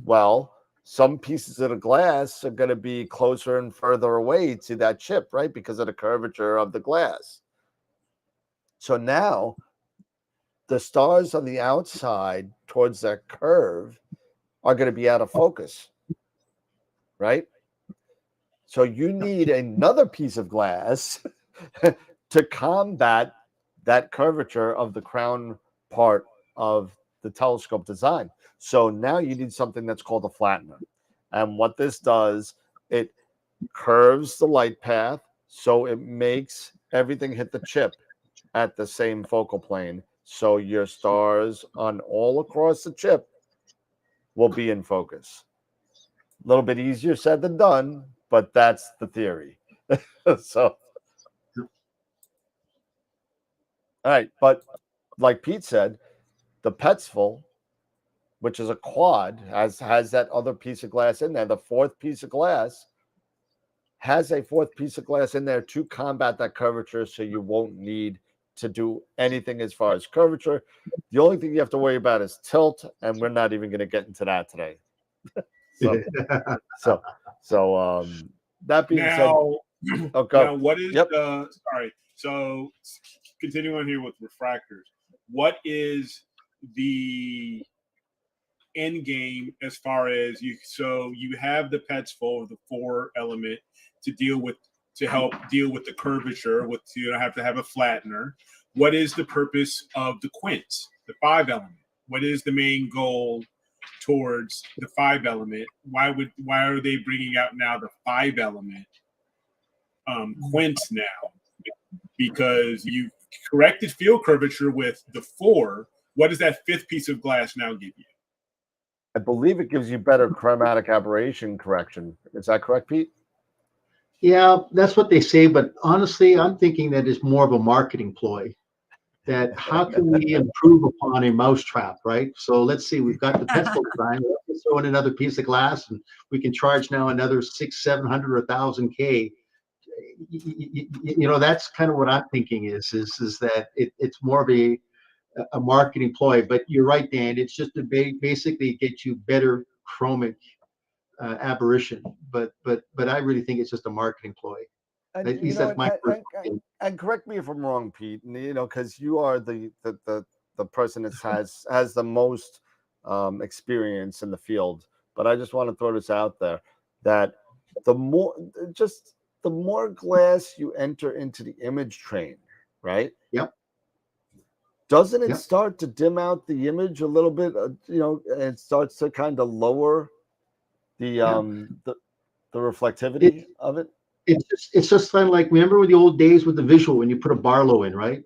Well, some pieces of the glass are going to be closer and further away to that chip, right? Because of the curvature of the glass. So now the stars on the outside towards that curve are going to be out of focus, right? So you need another piece of glass to combat that curvature of the crown part of the telescope design. So now you need something that's called a flattener. And what this does, it curves the light path so it makes everything hit the chip at the same focal plane. So your stars on all across the chip will be in focus. A little bit easier said than done, but that's the theory. So, all right. But like Pete said, the Petzl, which is a quad, has that other piece of glass in there. The 4th piece of glass has a 4th piece of glass in there to combat that curvature, so you won't need to do anything as far as curvature. The only thing you have to worry about is tilt, and we're not even going to get into that today. So that being said, now what is sorry? So continuing on here with refractors, what is the end game as far as you? So you have the Petzl, the 4 element to help deal with the curvature. You don't have to have a flattener. What is the purpose of the quints, the 5 element? What is the main goal towards the 5 element? Why are they bringing out now the 5 element quints now? Because you corrected field curvature with the 4. What does that 5th piece of glass now give you? I believe it gives you better chromatic aberration correction. Is that correct, Pete? Yeah, that's what they say. But honestly, I'm thinking that it's more of a marketing ploy. That how can we improve upon a mousetrap, right? So let's see, we've got the Petzl design. Let's throw in another piece of glass, and we can charge now another 600, 700, or 1,000 K. That's kind of what I'm thinking is that it's more of a marketing ploy. But you're right, Dan. It's just to basically get you better chromic aberration. But I really think it's just a marketing ploy. At least that's my personal opinion. And correct me if I'm wrong, Pete. Because you are the person that has the most experience in the field. But I just want to throw this out there that the more glass you enter into the image train, right? Yep. Doesn't it start to dim out the image a little bit? And it starts to kind of lower the reflectivity of it. It's just kind of like, remember the old days with the visual when you put a Barlow in, right?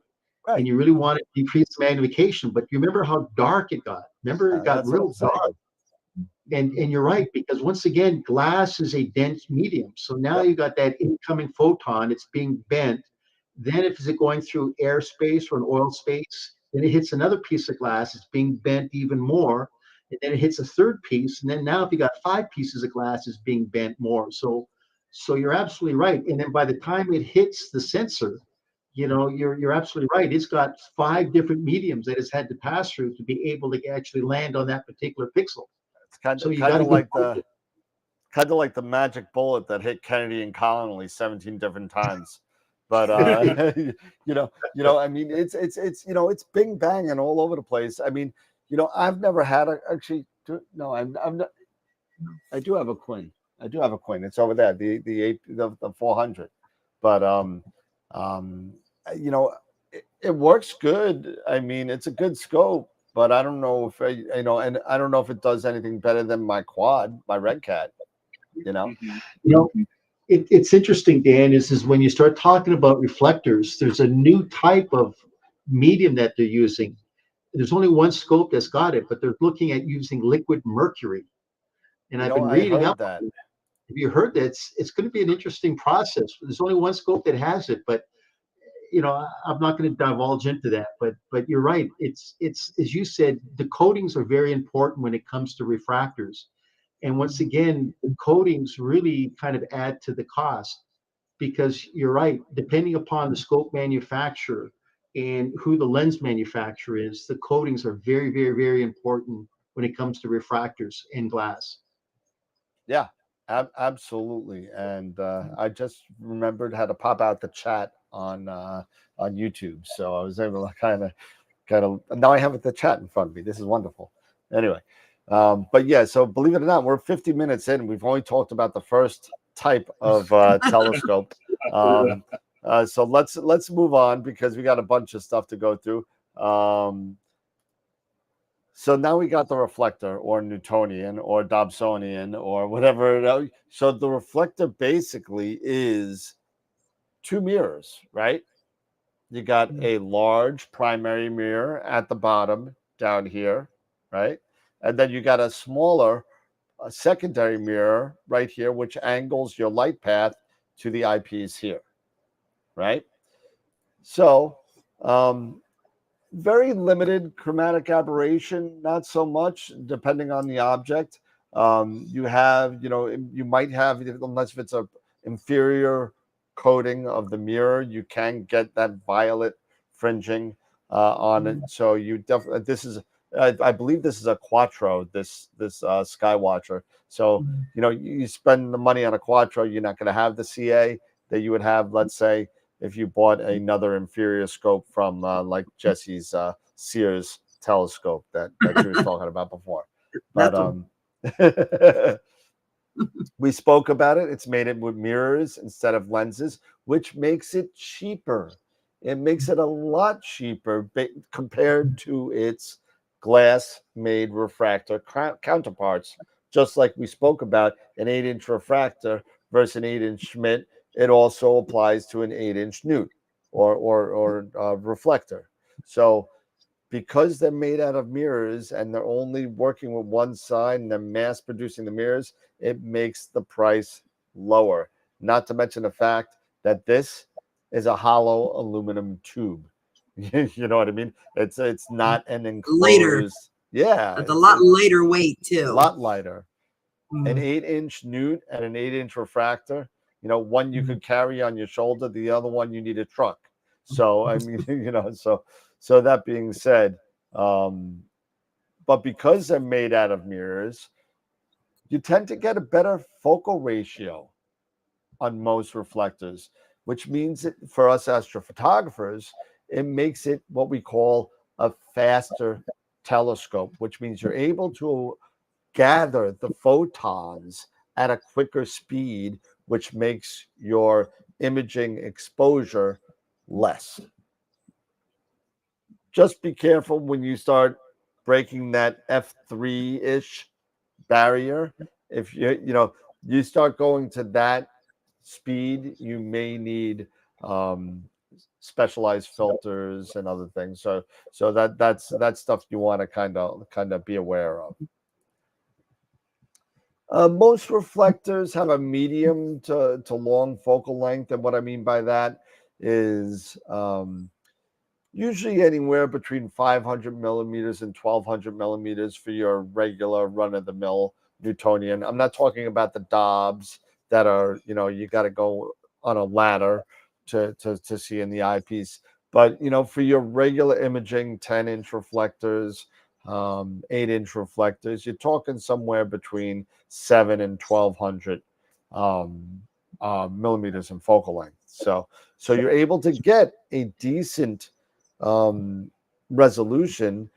Right. And you really wanted to decrease the magnification, but you remember how dark it got. Remember, it got real dark. And you're right, because once again, glass is a dense medium. So now you got that incoming photon, it's being bent. Then if it's going through airspace or an oil space, then it hits another piece of glass, it's being bent even more. And then it hits a 3rd piece. And then now if you got 5 pieces of glass, it's being bent more. So you're absolutely right. And then by the time it hits the sensor, you're absolutely right. It's got 5 different mediums that it's had to pass through to be able to actually land on that particular pixel. It's kind of like the magic bullet that hit Kennedy and Connolly 17 different times. But I mean, it's bing bang and all over the place. I mean, I've never had No, I'm not. I do have a Quinn. I do have a Quinn. It's over there, the 400. But you know, it works good. I mean, it's a good scope, but I don't know if and I don't know if it does anything better than my quad, my Red Cat. You know. Mhm. You know, it's interesting, Dan, is when you start talking about reflectors, there's a new type of medium that they're using. There's only one scope that's got it, but they're looking at using liquid mercury. And You I've know, been I reading heard up. that. Have you heard that? It's going to be an interesting process. There's only one scope that has it, but I'm not going to divulge into that. But you're right. It's as you said, the coatings are very important when it comes to refractors. And once again, the coatings really kind of add to the cost because you're right. Depending upon the scope manufacturer and who the lens manufacturer is, the coatings are very, very, very important when it comes to refractors in glass. Yeah, absolutely. And I just remembered how to pop out the chat on YouTube, so I was able to kind of now I have the chat in front of me. This is wonderful. Anyway, but yeah, so believe it or not, we're 50 minutes in. We've only talked about the first type of telescope. So let's move on because we got a bunch of stuff to go through. So now we got the reflector or Newtonian or Dobsonian or whatever. So the reflector basically is two mirrors, right? You got a large primary mirror at the bottom down here, right? And then you got a smaller secondary mirror right here, which angles your light path to the eyepiece here, right? So very limited chromatic aberration, not so much, depending on the object. You have, you might have, unless if it's a inferior coating of the mirror, you can get that violet fringing on it. So you definitely, this is, I believe this is a Quattro, this Skywatcher. So, you spend the money on a Quattro, you're not going to have the CA that you would have, let's say, if you bought another inferior scope from like Jesse's Sears telescope that she was talking about before. But we spoke about it. It's made it with mirrors instead of lenses, which makes it cheaper. It makes it a lot cheaper compared to its glass-made refractor counterparts. Just like we spoke about an 8-inch refractor versus an 8-inch Schmidt, it also applies to an 8-inch Newt or reflector. So because they're made out of mirrors and they're only working with one side and they're mass producing the mirrors, it makes the price lower. Not to mention the fact that this is a hollow aluminum tube. You know what I mean? It's not an enclosed. Lighter. Yeah, It's a lot lighter weight too. A lot lighter. An 8-inch Newt and an 8-inch refractor. One you could carry on your shoulder, the other one you need a truck. So I mean, so that being said, but because they're made out of mirrors, you tend to get a better focal ratio on most reflectors, which means that for us astrophotographers, it makes it what we call a faster telescope, which means you're able to gather the photons at a quicker speed, which makes your imaging exposure less. Just be careful when you start breaking that F3-ish barrier. If you start going to that speed, you may need specialized filters and other things. So that's stuff you want to kind of be aware of. Most reflectors have a medium to long focal length, and what I mean by that is usually anywhere between 500 millimeters and 1200 millimeters for your regular run-of-the-mill Newtonian. I'm not talking about the Dobbs that are, you got to go on a ladder to see in the eyepiece. But, for your regular imaging 10-inch reflectors, 8-inch reflectors, you're talking somewhere between 7 and 1200 millimeters in focal length. So you're able to get a decent resolution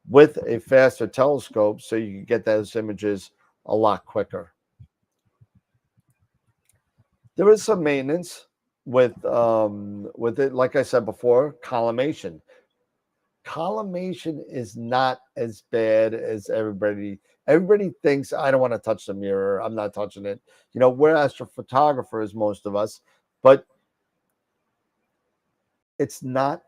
with a faster telescope so you can get those images a lot quicker. There is some maintenance with it. Like I said before, collimation. Collimation is not as bad as everybody thinks. I don't want to touch the mirror. I'm not touching it. You know, we're astrophotographers, most of us, but it's not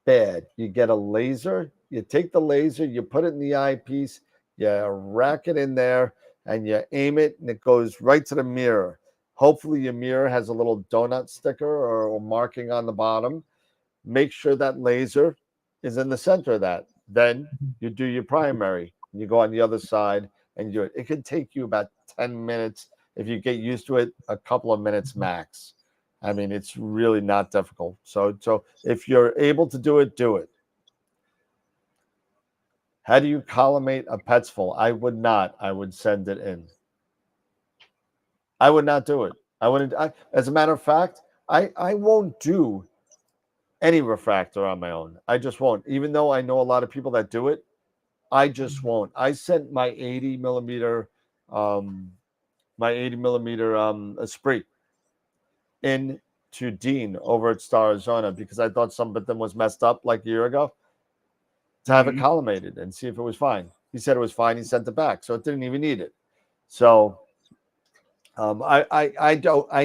bad. You get a laser, you take the laser, you put it in the eyepiece, you rack it in there, and you aim it, and it goes right to the mirror. Hopefully your mirror has a little donut sticker or marking on the bottom. Make sure that laser is in the center of that. Then you do your primary. You go on the other side and do it. It can take you about 10 minutes. If you get used to it, a couple of minutes max. I mean, it's really not difficult. So if you're able to do it, do it. How do you collimate a Petzl? I would not. I would send it in. I would not do it. I wouldn't. As a matter of fact, I won't do any refractor on my own. I just won't. Even though I know a lot of people that do it, I just won't. I sent my 80 millimeter Esprit in to Dean over at Star Arizona because I thought some of them was messed up like a year ago, to have it collimated and see if it was fine. He said it was fine. He sent it back, so it didn't even need it. So I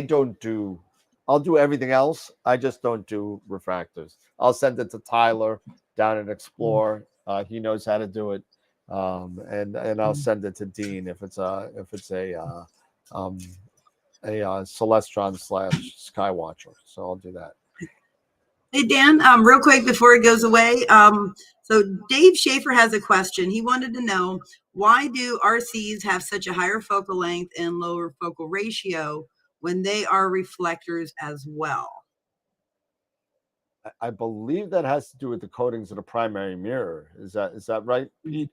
don't do. I'll do everything else. I just don't do refractors. I'll send it to Tyler down at Explore. He knows how to do it, and I'll send it to Dean if it's a Celestron / Skywatcher. So I'll do that. Hey, Dan, real quick before it goes away. So Dave Schaefer has a question. He wanted to know, why do RCs have such a higher focal length and lower focal ratio when they are reflectors as well? I believe that has to do with the coatings of the primary mirror. Is that right, Pete?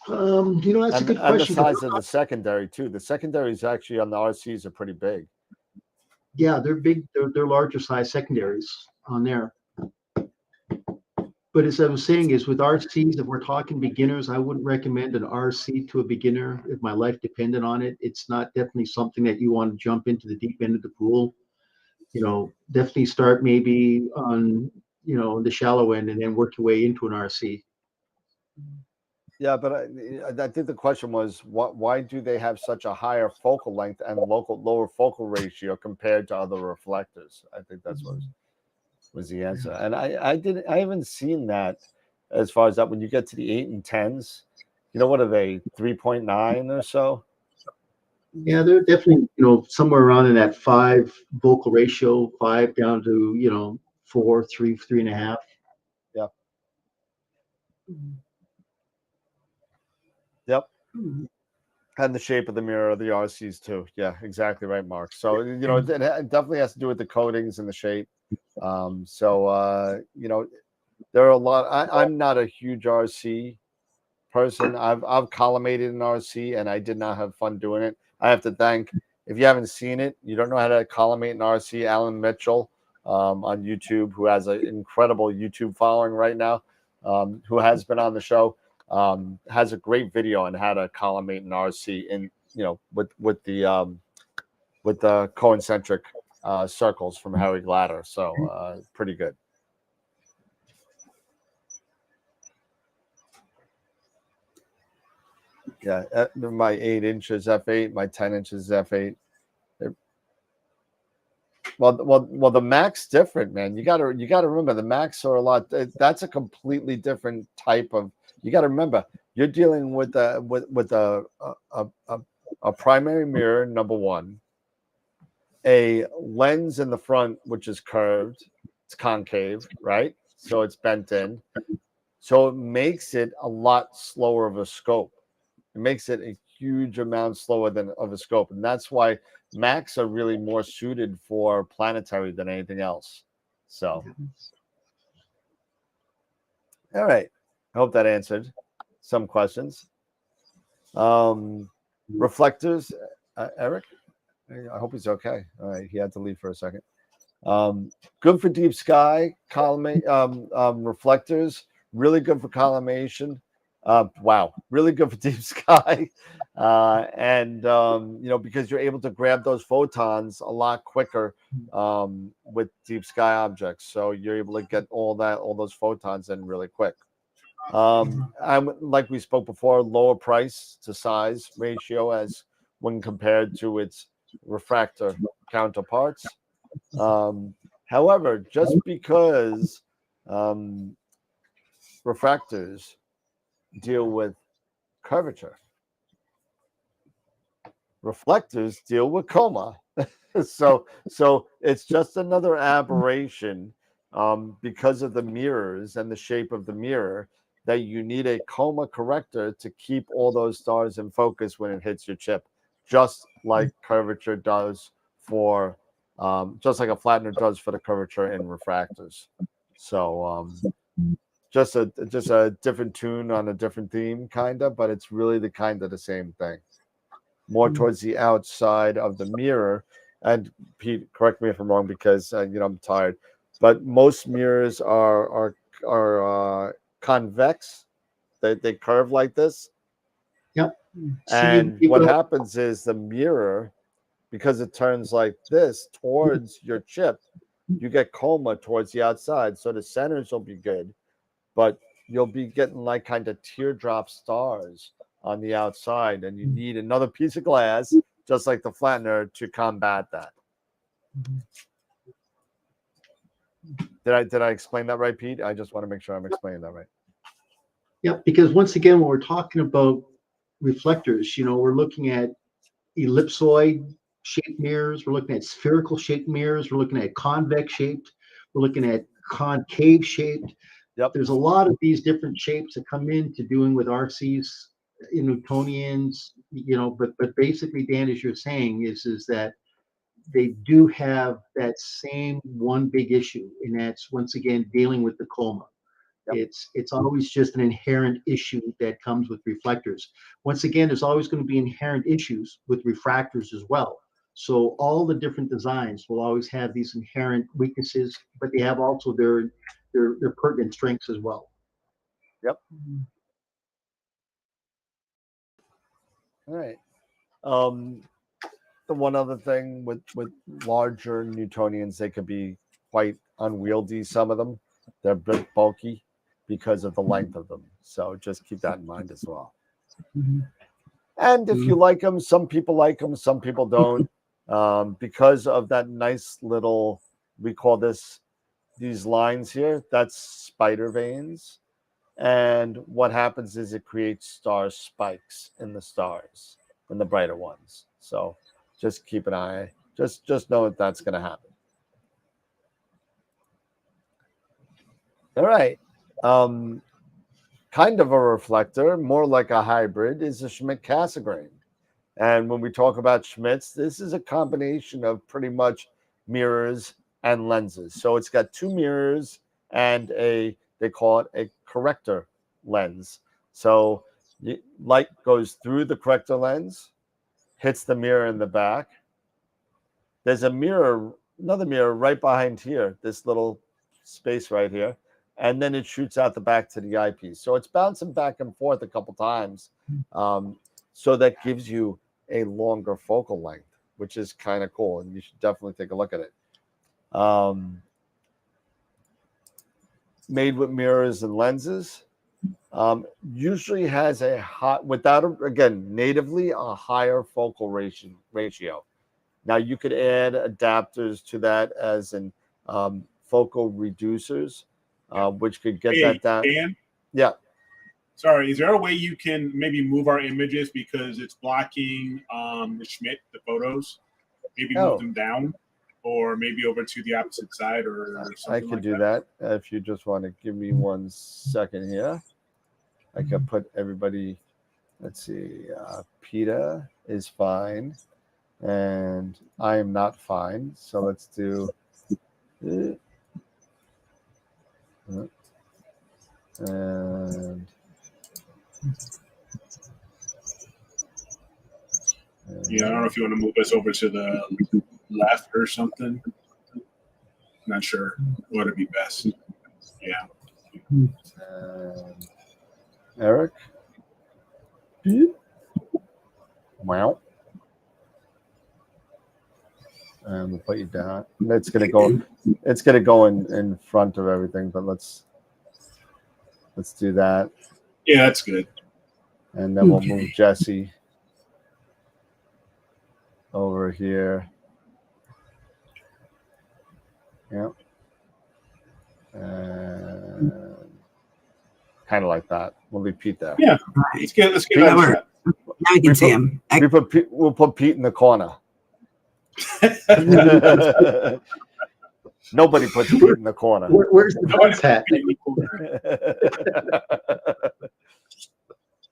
That's a good question. And the size of the secondary too. The secondaries actually on the RCs are pretty big. Yeah, they're big. They're larger size secondaries on there. But as I was saying, is with RCs, if we're talking beginners, I wouldn't recommend an RC to a beginner if my life depended on it. It's not definitely something that you want to jump into the deep end of the pool. Definitely start maybe on, the shallow end and then work your way into an RC. Yeah, but I think the question was, why do they have such a higher focal length and lower focal ratio compared to other reflectors? I think that's what was the answer. And I haven't seen that as far as that when you get to the 8 and 10s. What are they, 3.9 or so? Yeah, they're definitely, somewhere around in that 5 vocal ratio, 5 down to, 4, 3, 3.5. Yep. Yep. And the shape of the mirror of the RCs too. Yeah, exactly right, Mark. So, it definitely has to do with the coatings and the shape. There are a lot. I'm not a huge RC person. I've collimated an RC and I did not have fun doing it. I have to thank, if you haven't seen it, you don't know how to collimate an RC, Alan Mitchell on YouTube, who has an incredible YouTube following right now, who has been on the show, has a great video on how to collimate an RC in, with the concentric circles from Harry Glatter. So pretty good. Yeah, my 8 inches f8, my 10 inches f8. Well, the Max different, man. You gotta remember the Max are a lot. That's a completely different type of. You got to remember you're dealing with a primary mirror, number one, a lens in the front which is curved, it's concave, right? So it's bent in, so it makes it a lot slower of a scope. It makes it a huge amount slower than of a scope, and that's why Macs are really more suited for planetary than anything else. So, all right, I hope that answered some questions. Reflectors, Eric, I hope he's okay. All right, he had to leave for a second. Good for deep sky, column, reflectors really good for collimation. Wow, really good for deep sky. And because you're able to grab those photons a lot quicker with deep sky objects. So you're able to get all those photons in really quick. Like we spoke before, lower price to size ratio as when compared to its refractor counterparts. However, just because refractors deal with curvature, reflectors deal with coma. so it's just another aberration because of the mirrors and the shape of the mirror, that you need a coma corrector to keep all those stars in focus when it hits your chip, just like curvature does for just like a flattener does for the curvature in refractors. So just a different tune on a different theme, kind of, but it's really the kind of the same thing, more towards the outside of the mirror. And Pete, correct me if I'm wrong, because I'm tired, but most mirrors are convex. They curve like this. Yep. So And what happens is the mirror, because it turns like this towards your chip, you get coma towards the outside. So the centers will be good, but you'll be getting like kind of teardrop stars on the outside, and you need another piece of glass, just like the flattener, to combat that. Did I explain that right, Pete? I just want to make sure I'm explaining that right. Yeah, because once again, when we're talking about reflectors, we're looking at ellipsoid shaped mirrors, we're looking at spherical shaped mirrors, we're looking at convex shaped, we're looking at concave shaped. Yep. There's a lot of these different shapes that come into doing with RCs, Newtonians, but basically, Dan, as you're saying, is that they do have that same one big issue, and that's once again dealing with the coma. Yep. It's always just an inherent issue that comes with reflectors. Once again, there's always going to be inherent issues with refractors as well. So all the different designs will always have these inherent weaknesses, but they have also their pertinent strengths as well. Yep. All right. The one other thing with larger Newtonians, they could be quite unwieldy. Some of them, they're a bit bulky because of the length of them. So just keep that in mind as well. Mm-hmm. And if you like them, some people like them, some people don't, because of that nice little, we call these lines here, that's spider veins. And what happens is it creates star spikes in the stars, in the brighter ones. So just keep an eye. Just know that that's going to happen. All right. Kind of a reflector, more like a hybrid, is a Schmidt-Cassegrain. And when we talk about Schmidts, this is a combination of pretty much mirrors and lenses. So it's got two mirrors and they call it a corrector lens. So light goes through the corrector lens, hits the mirror in the back. There's another mirror right behind here, this little space right here. And then it shoots out the back to the eyepiece. So it's bouncing back and forth a couple times. So that gives you a longer focal length, which is kind of cool. And you should definitely take a look at it. Made with mirrors and lenses. Usually has natively a higher focal ratio. Now you could add adapters to that as in focal reducers, which could get that down. Dan? Yeah. Sorry, is there a way you can maybe move our images because it's blocking the Schmidt, the photos? Maybe move them down, or maybe over to the opposite side, or something. I could do that if you just want to give me 1 second here. I can put everybody. Let's see. PETA is fine, and I am not fine. So let's do. And yeah, I don't know if you want to move us over to the left or something. Not sure what would be best. Yeah. And Eric. Wow. And we'll put you down. It's gonna go. It's gonna go in front of everything. But let's do that. Yeah, that's good. And then we'll move Jesse over here. Yep. And kind of like that. We'll leave Pete there. Yeah. Let's get Yeah, another shot. Now we can see him. We'll put Pete in the corner. Nobody puts Pete in the corner. Where's the dunce hat?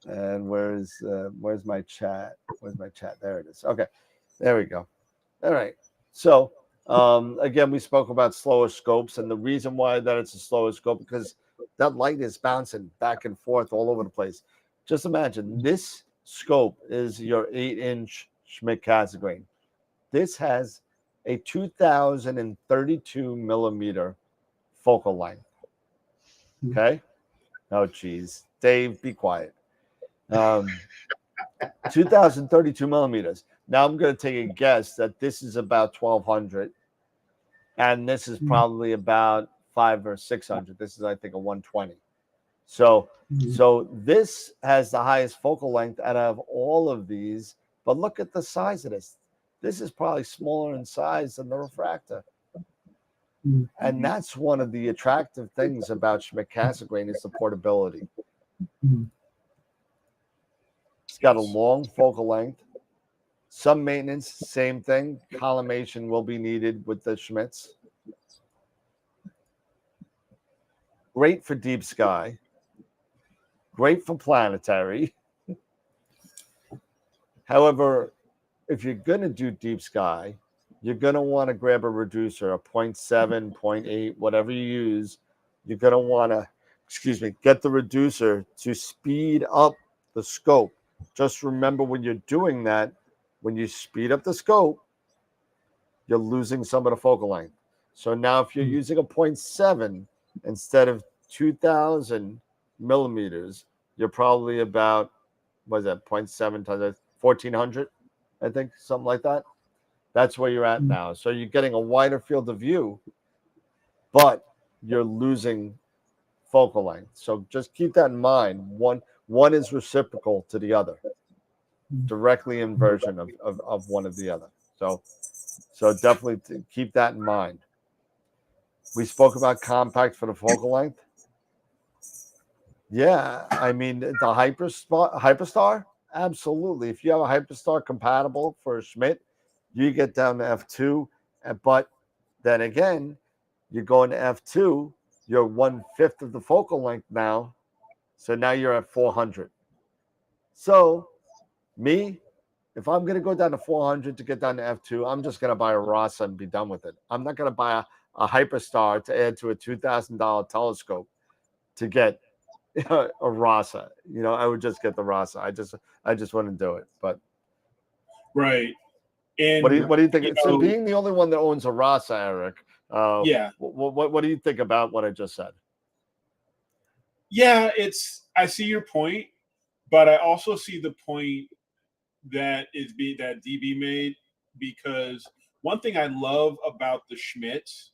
And where's my chat? Where's my chat? There it is. Okay, there we go. All right. So again, we spoke about slower scopes, and the reason why that it's a slower scope because that light is bouncing back and forth all over the place. Just imagine this scope is your 8-inch Schmidt-Cassegrain. This has a 2032 millimeter focal length. Okay. Oh, geez. Dave, be quiet. 2032 millimeters. Now I'm going to take a guess that this is about 1200 and this is probably about 500 or 600. This is, I think, a 120. So this has the highest focal length out of all of these, but look at the size of this. This is probably smaller in size than the refractor. And that's one of the attractive things about Schmidt-Cassegrain is the portability. It's got a long focal length. Some maintenance, same thing. Collimation will be needed with the Schmidts. Great for deep sky. Great for planetary. However, if you're going to do deep sky, you're going to want to grab a reducer, a 0.7, 0.8, whatever you use. You're going to want to, get the reducer to speed up the scope. Just remember when you're doing that, when you speed up the scope, you're losing some of the focal length. So now if you're using a 0.7 instead of 2000 millimeters, you're probably about, what is that, 0.7 times 1400, I think, something like that. That's where you're at now. So you're getting a wider field of view, but you're losing focal length. So just keep that in mind. One is reciprocal to the other, directly inversion of one of the other. So definitely keep that in mind. We spoke about compact for the focal length. Yeah, I mean, the Hyperstar, absolutely. If you have a Hyperstar compatible for a Schmidt, you get down to f2. But then again, you're going to f2, you're 1/5 of the focal length now. So now you're at 400. So me, if I'm going to go down to 400 to get down to f2, I'm just going to buy a Rasa and be done with it. I'm not going to buy a Hyperstar to add to a $2,000 telescope to get a Rasa. I would just get the Rasa. I just wouldn't do it. But right. And what do you think? So being the only one that owns a Rasa, Eric, yeah. What do you think about what I just said? Yeah, I see your point, but I also see the point that DB made, because one thing I love about the Schmidts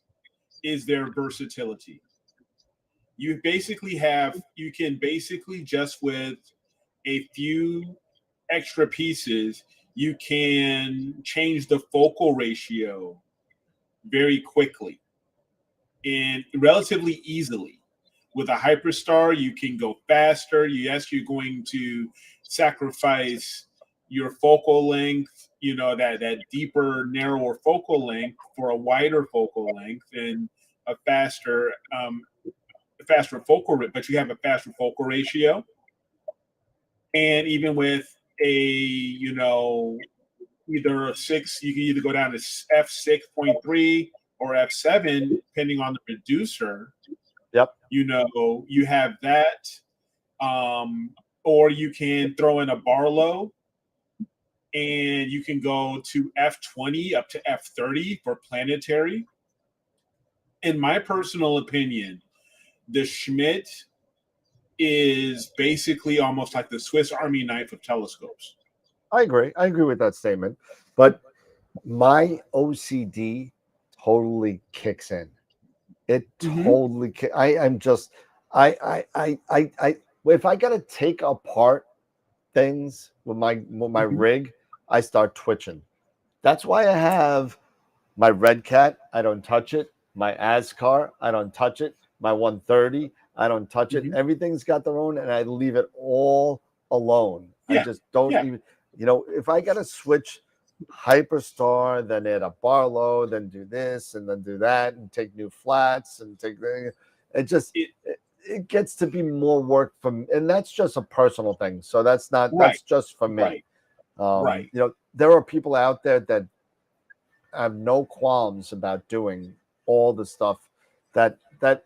is their versatility. You can basically just with a few extra pieces, you can change the focal ratio very quickly and relatively easily. With a Hyperstar, you can go faster. You're going to sacrifice your focal length, that deeper, narrower focal length for a wider focal length and a faster focal rate, but you have a faster focal ratio. And even with a, either a 6, you can either go down to f6.3 or f7, depending on the reducer. Yep. You have that, or you can throw in a Barlow, and you can go to f20 up to f30 for planetary. In my personal opinion, the Schmidt is basically almost like the Swiss Army knife of telescopes. I agree. I agree with that statement. But my OCD totally kicks in. It totally. I'm just. I. If I gotta take apart things with my rig, I start twitching. That's why I have my Red Cat. I don't touch it. My ASCAR. I don't touch it. My 130. I don't touch it. Everything's got their own, and I leave it all alone. I just don't even. If I gotta switch Hyperstar, then add a Barlow, then do this and then do that, and take new flats and take it just it gets to be more work from, and that's just a personal thing. So that's that's just for me. There are people out there that have no qualms about doing all the stuff that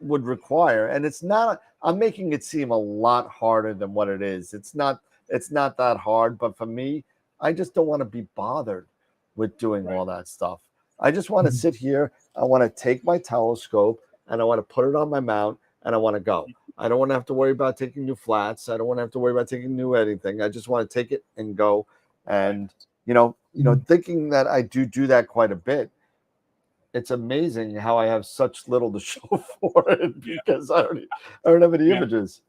would require, and it's not. I'm making it seem a lot harder than what it is. It's not that hard, but for me, I just don't want to be bothered with doing all that stuff. I just want to sit here. I want to take my telescope and I want to put it on my mount and I want to go. I don't want to have to worry about taking new flats. I don't want to have to worry about taking new anything. I just want to take it and go. And thinking that I do that quite a bit, it's amazing how I have such little to show for it because I don't have any images.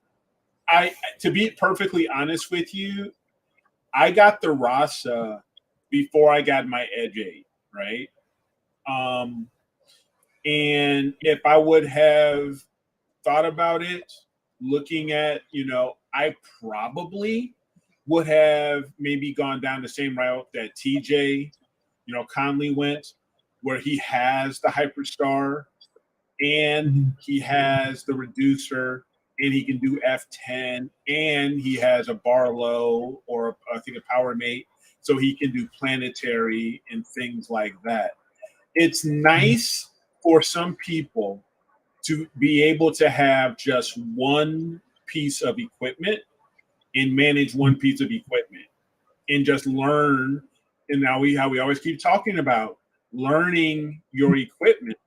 To be perfectly honest with you, I got the Rasa before I got my Edge 8, right? And if I would have thought about it, looking at, I probably would have maybe gone down the same route that TJ, Conley went, where he has the Hyperstar and he has the reducer and he can do F10 and he has a Barlow or I think a Power Mate, so he can do planetary and things like that. It's nice for some people to be able to have just one piece of equipment and manage one piece of equipment and just learn. And now how we always keep talking about learning your equipment,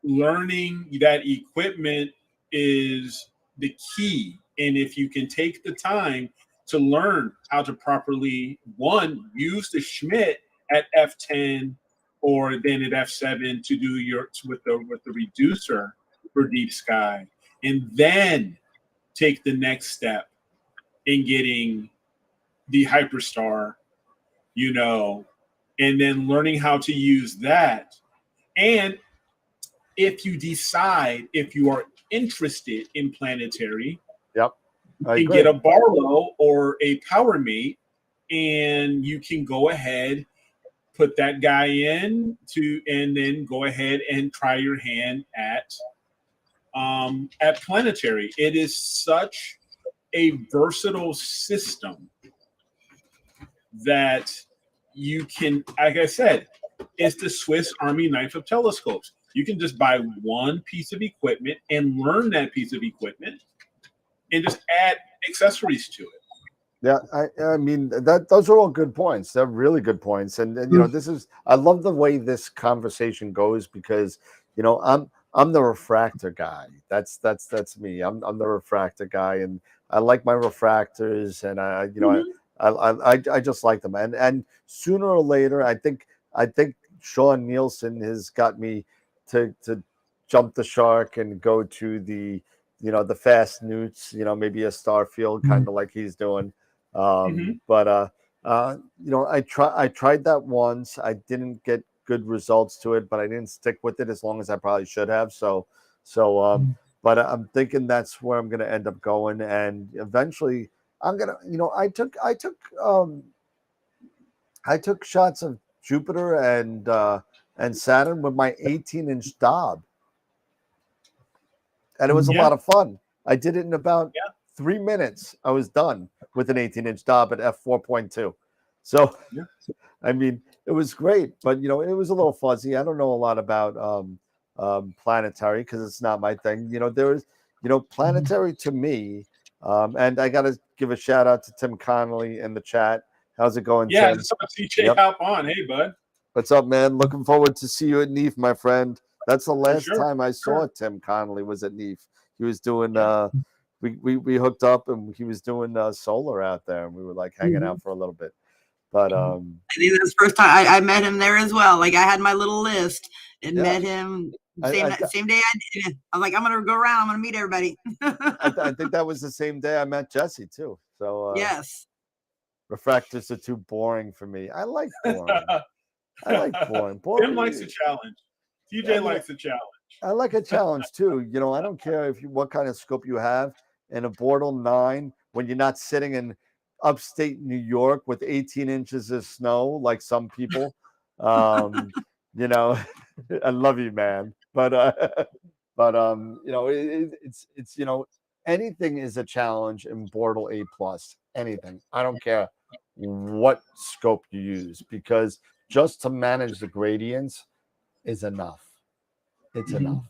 learning that equipment is the key. And if you can take the time to learn how to properly, use the Schmidt at F10 or then at F7 to do with the reducer for deep sky, and then take the next step in getting the Hyperstar, and then learning how to use that. And if you decide, if you are interested in planetary, you get a Barlow or a Power Mate, and you can go ahead, put that guy in and then go ahead and try your hand at planetary. It is such a versatile system that you can, like I said, it's the Swiss Army knife of telescopes. You can just buy one piece of equipment and learn that piece of equipment and just add accessories to it. Yeah, I mean those are all good points. They're really good points, and I love the way this conversation goes because I'm the refractor guy. That's me. I'm the refractor guy, and I like my refractors, and I just like them. And sooner or later, I think Sean Nielsen has got me to jump the shark and go to the fast newts. Maybe a Starfield kind of like he's doing. But I tried that once. I didn't get good results to it, but I didn't stick with it as long as I probably should have. But I'm thinking that's where I'm going to end up going, and eventually I'm gonna. I took shots of Jupiter and Saturn with my 18-inch Dob, and it was a lot of fun. I did it in about 3 minutes. I was done with an 18-inch Dob at f4.2. So, I mean, it was great, but it was a little fuzzy. I don't know a lot about planetary because it's not my thing. There is, planetary to me, and I got to give a shout out to Tim Connolly in the chat. How's it going, Tim? Tim? Just saw TJ hop on. Hey, bud. What's up, man? Looking forward to see you at NEAF, my friend. That's the last sure. time I saw Tim Connolly was at NEAF. He was doing we hooked up and he was doing solar out there, and we were like hanging out for a little bit. But I think that's the first time I met him there as well. Like I had my little list and Yeah. met him same day I did it. I'm like, I'm gonna go around. I'm gonna meet everybody. I think that was the same day I met Jesse too. So yes. Refractors are too boring for me. I like boring. I like boring. Tim likes a challenge. TJ likes a challenge. I like a challenge too. You know, I don't care what kind of scope you have. In a Bortle 9, when you're not sitting in upstate New York with 18 inches of snow like some people. You know, I love you, man. But you know, it's you know, anything is a challenge in Bortle A+. Anything. I don't care what scope you use, because just to manage the gradients is enough. It's enough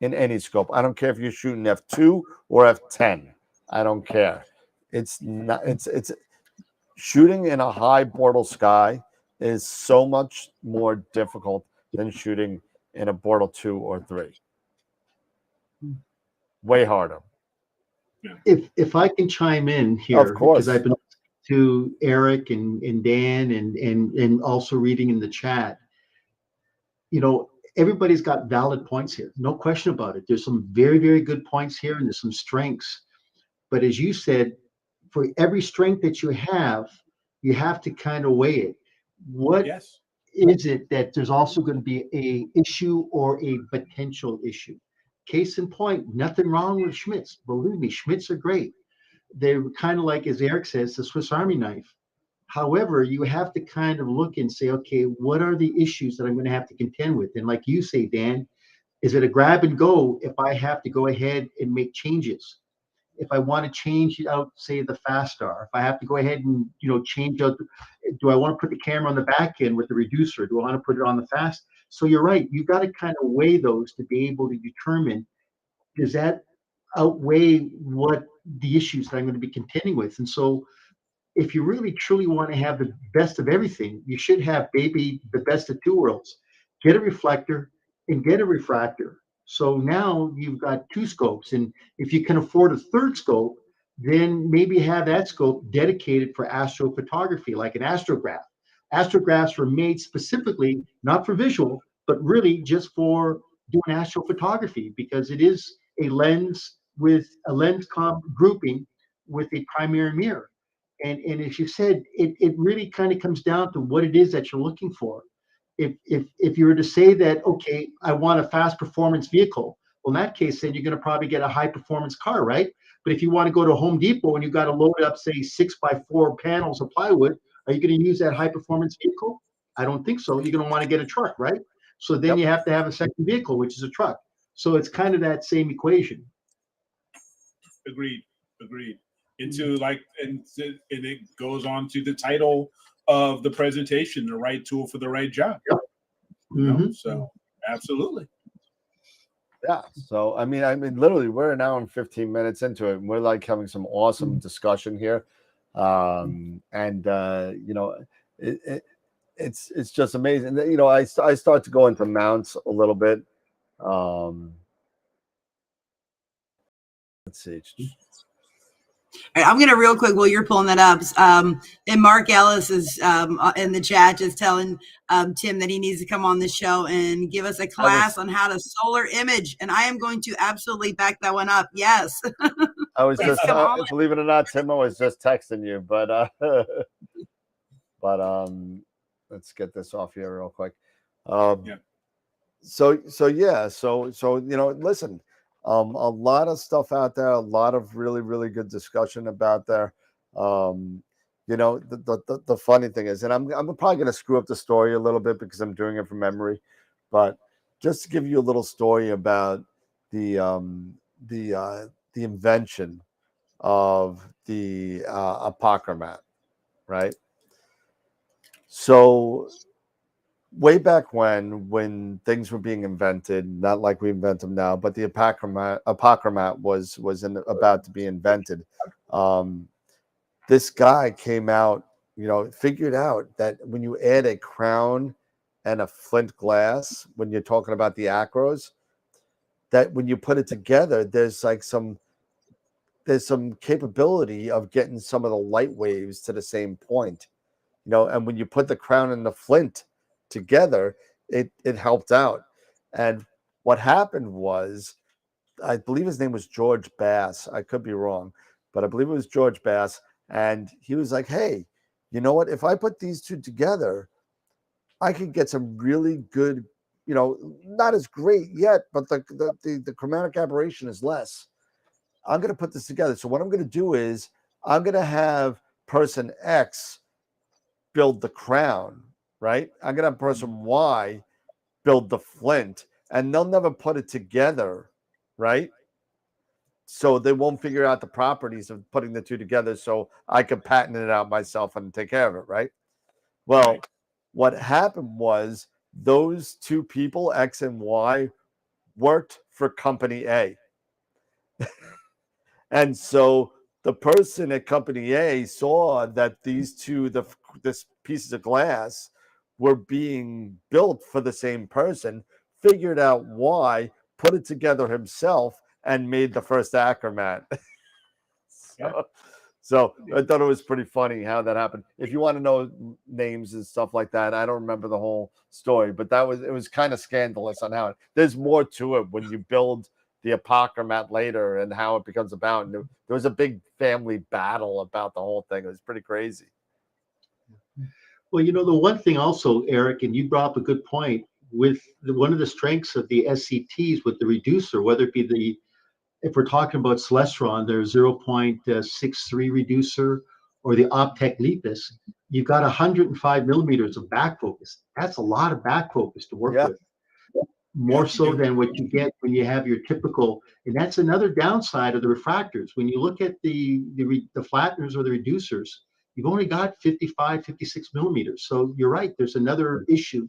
in any scope. I don't care if you're shooting f2 or f10. I don't care. It's not. It's shooting in a high Bortle sky is so much more difficult than shooting in a Bortle 2 or 3. Way harder. If I can chime in here, Of course. because I've been to Eric and Dan and also reading in the chat. You know, everybody's got valid points here. No question about it. There's some very, very good points here, and there's some strengths. But as you said, for every strength that you have to kind of weigh it. What is it that there's also going to be a issue or a potential issue? Case in point, nothing wrong with Schmitz. Believe me, Schmitz are great. They're kind of like, as Eric says, the Swiss Army knife. However, you have to kind of look and say, okay, what are the issues that I'm going to have to contend with? And like you say, Dan, is it a grab and go if I have to go ahead and make changes? If I want to change out, say, the fast star, if I have to go ahead and, you know, change out, do I want to put the camera on the back end with the reducer? Do I want to put it on the fast? So you're right. You've got to kind of weigh those to be able to determine, does that outweigh what the issues that I'm going to be contending with? And so if you really truly want to have the best of everything, you should have maybe the best of two worlds. Get a reflector and get a refractor. So now you've got two scopes. And if you can afford a third scope, then maybe have that scope dedicated for astrophotography, like an astrograph. Astrographs were made specifically, not for visual, but really just for doing astrophotography, because it is a lens with a lens grouping with a primary mirror. And as you said, it really kind of comes down to what it is that you're looking for. If you were to say that, okay, I want a fast performance vehicle, well, in that case, then you're going to probably get a high performance car, right? But if you want to go to Home Depot and you got to load up, say, 6x4 panels of plywood, are you going to use that high performance vehicle? I don't think so. You're going to want to get a truck, right? So then you have to have a second vehicle, which is a truck. So it's kind of that same equation. Agreed. Into like, and it goes on to the title of the presentation, the right tool for the right job. Yep. You know? So absolutely. Yeah. So I mean, literally, we're an hour and 15 minutes into it, and we're like having some awesome discussion here. You know, it's just amazing. You know, I start to go into mounts a little bit. Let's see. All right, I'm gonna real quick while you're pulling that up. And Mark Ellis is in the chat just telling Tim that he needs to come on the show and give us a class on how to solar image, and I am going to absolutely back that one up. Yes. I was just believe it or not, Tim, I was just texting you, but let's get this off here real quick. So you know, listen. A lot of stuff out there, a lot of really, really good discussion about there. You know, the funny thing is, and I'm probably going to screw up the story a little bit because I'm doing it from memory, but just to give you a little story about the invention of the apochromat, right? So way back when things were being invented, not like we invent them now, but the apochromat was about to be invented. This guy came out, you know, figured out that when you add a crown and a flint glass, when you're talking about the acros, that when you put it together, there's some capability of getting some of the light waves to the same point, and when you put the crown and the flint together, it helped out. And what happened was, I believe his name was George Bass. I could be wrong, but I believe it was George Bass. And he was like, hey, you know what? If I put these two together, I could get some really good, not as great yet, but the chromatic aberration is less. I'm going to put this together. So what I'm going to do is I'm going to have person X build the crown, right? I'm going to have person Y build the flint, and they'll never put it together, right? So they won't figure out the properties of putting the two together, so I can patent it out myself and take care of it, right? Well, what happened was those two people, X and Y, worked for company A. And so the person at company A saw that these two, this pieces of glass, were being built for the same person, figured out why, put it together himself, and made the first Acromat. So I thought it was pretty funny how that happened. If you want to know names and stuff like that, I don't remember the whole story, but it was kind of scandalous on how there's more to it when you build the Apochromat later and how it becomes about. And there was a big family battle about the whole thing. It was pretty crazy. Well, the one thing also, Eric, and you brought up a good point with one of the strengths of the SCTs with the reducer, whether it be if we're talking about Celestron, their 0.63 reducer, or the Optec Lepus, you've got 105 millimeters of back focus. That's a lot of back focus to work with. More so than what you get when you have your typical, and that's another downside of the refractors. When you look at the flatteners or the reducers, you've only got 55, 56 millimeters. So you're right. There's another issue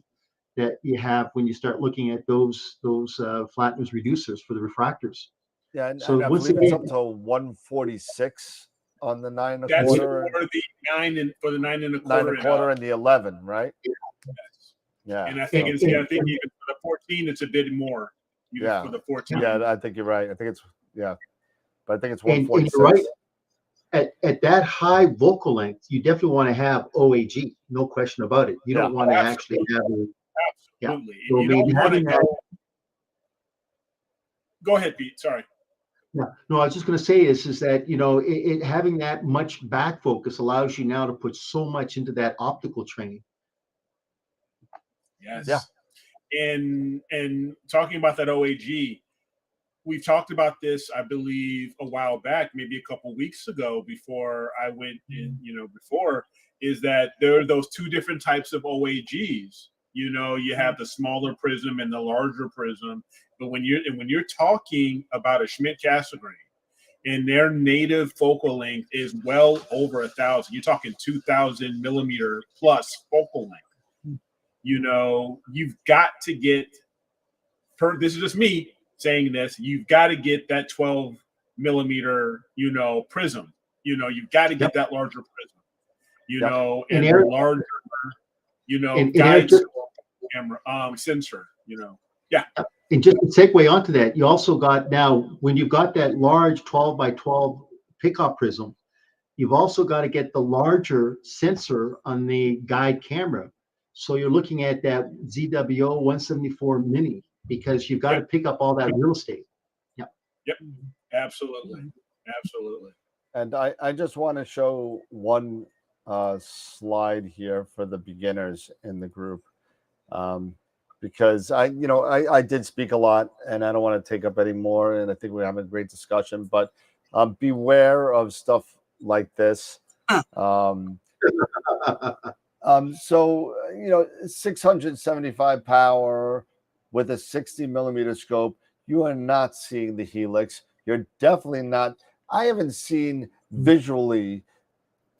that you have when you start looking at those flatteners reducers for the refractors. Yeah, and I believe it's up to 146 on the 9 1/4. That's for the 9 and for the 9 1/4 and the 11, right? Yes. Yeah, and I think even for the 14, it's a bit more. For the 14. Yeah, I think you're right. I think it's but I think it's 146. And you're right. At that high vocal length, you definitely want to have OAG, no question about it. You don't want to actually have it. Absolutely. Yeah. So you don't want to that. Go ahead, Pete. Sorry. Yeah. No, I was just going to say is that it having that much back focus allows you now to put so much into that optical training. Yes. Yeah. And talking about that OAG, we've talked about this, I believe, a while back, maybe a couple weeks ago before I went in, is that there are those two different types of OAGs. You have the smaller prism and the larger prism. But when you're talking about a Schmidt-Cassegrain and their native focal length is well over 1,000, you're talking 2,000 millimeter plus focal length. You've got to get, this is just me saying this, you've got to get that 12 millimeter, prism. You've got to get that larger prism, and the larger, guide camera, sensor, Yeah. And just to segue onto that, you also got now, when you've got that large 12 by 12 pickup prism, you've also got to get the larger sensor on the guide camera. So you're looking at that ZWO 174 mini because you've got to pick up all that real estate. Yep. Absolutely. And I just want to show one slide here for the beginners in the group. Because I did speak a lot and I don't want to take up any more. And I think we're having a great discussion, but beware of stuff like this. So, 675 power with a 60 millimeter scope, you are not seeing the helix. You're definitely not. I haven't seen visually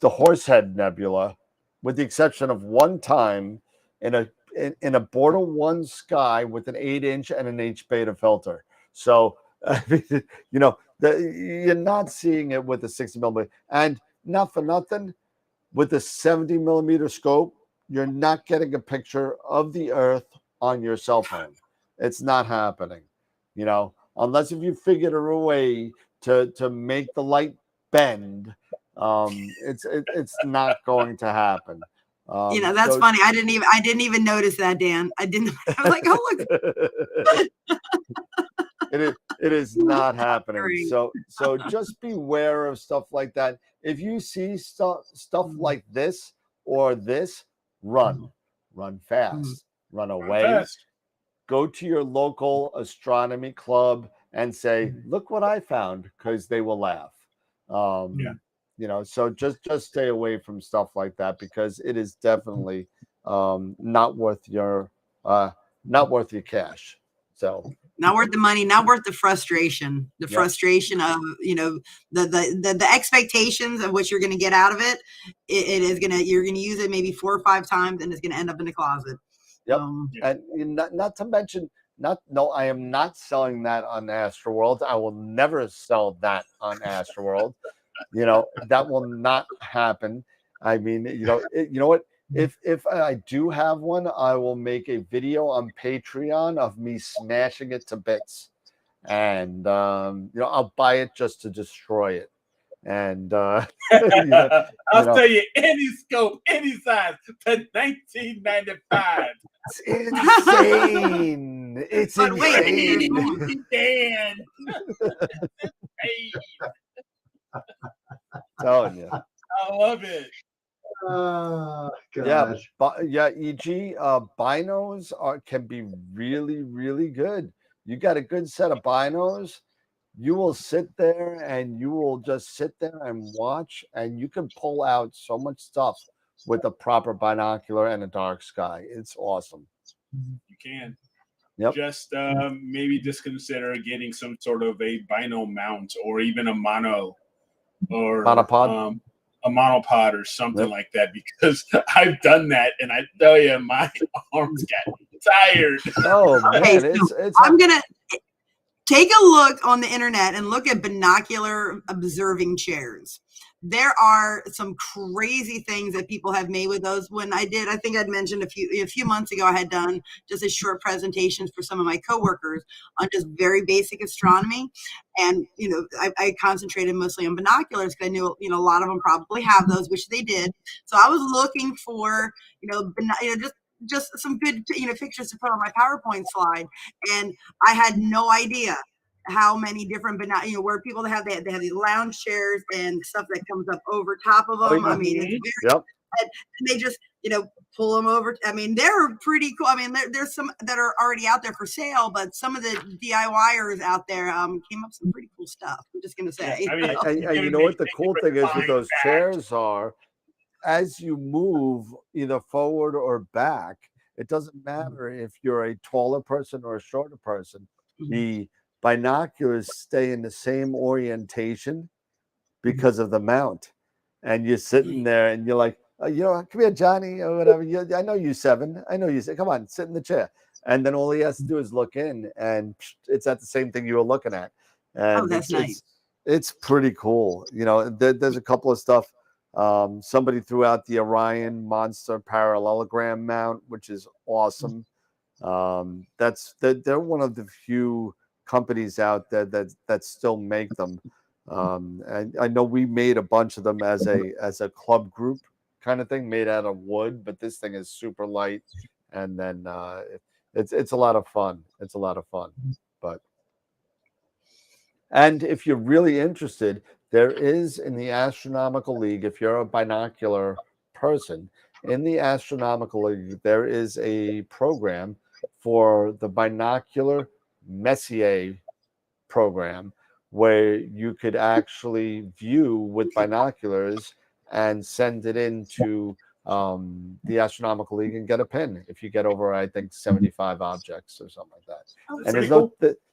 the Horsehead Nebula, with the exception of one time in a Border 1 sky with an 8-inch and an H beta filter. So, you're not seeing it with a 60 millimeter. And not for nothing, with a 70 millimeter scope, you're not getting a picture of the Earth on your cell phone. It's not happening, you know, unless if you figured a way to make the light bend. It's not going to happen. You know, that's funny. I didn't even notice that, Dan. I didn't. I was like, oh look. It is not happening. Great. So just beware of stuff like that. If you see stuff like this or this, run fast, run away. Fast. Go to your local astronomy club and say, "Look what I found," because they will laugh. Yeah. You know, so just stay away from stuff like that because it is definitely not worth your cash. So not worth the money, not worth the frustration. The Yep. frustration of, you know, the expectations of what you're going to get out of it. It is gonna, you're going to use it maybe 4 or 5 times, and it's going to end up in the closet. Yep. And not to mention, I am not selling that on AstroWorld. I will never sell that on AstroWorld. You know, that will not happen. I mean, you know what? If I do have one, I will make a video on Patreon of me smashing it to bits, and you know, I'll buy it just to destroy it. And I'll tell you, any scope, any size, for $19.95. It's insane. It's But wait, insane. Dan. Telling you. I love it. Gosh. EG binos can be really, really good. You got a good set of binos, you will sit there and you will just sit there and watch, and you can pull out so much stuff with a proper binocular and a dark sky. It's awesome. You can. Yep. Just maybe just consider getting some sort of a bino mount, or even a monopod, a monopod or something like that, because I've done that, and I tell you, my arms got tired. Oh man, Okay, it's I'm gonna take a look on the internet and look at binocular observing chairs. There are some crazy things that people have made with those. When I think I'd mentioned a few months ago, I had done just a short presentations for some of my coworkers on just very basic astronomy. And, you know, I concentrated mostly on binoculars because I knew, you know, a lot of them probably have those, which they did. So I was looking for, just some good, pictures to put on my PowerPoint slide. And I had no idea how many different, where people they have these lounge chairs and stuff that comes up over top of them. I mean, it's very, and they just, pull them over. I mean, they're pretty cool. I mean, there's some that are already out there for sale, but some of the DIYers out there came up with some pretty cool stuff. I'm just going to say. I mean, and you know what the cool thing is with those chairs are, as you move either forward or back, it doesn't matter if you're a taller person or a shorter person. The binoculars stay in the same orientation because of the mount. And you're sitting there and you're like, come here, Johnny, or whatever. I know you 7. I know you 6. Come on, sit in the chair. And then all he has to do is look in, and it's at the same thing you were looking at. And that's nice. It's pretty cool. There's a couple of stuff. Somebody threw out the Orion Monster parallelogram mount, which is awesome. They're one of the few companies out there that still make them. And I know we made a bunch of them as a club group kind of thing, made out of wood, but this thing is super light, and then it's a lot of fun. It's a lot of fun. And if you're really interested, there is in the Astronomical League, if you're a binocular person, in the Astronomical League, there is a program for the binocular Messier program, where you could actually view with binoculars and send it into the Astronomical League and get a pin if you get over, I think, 75 objects or something like that. And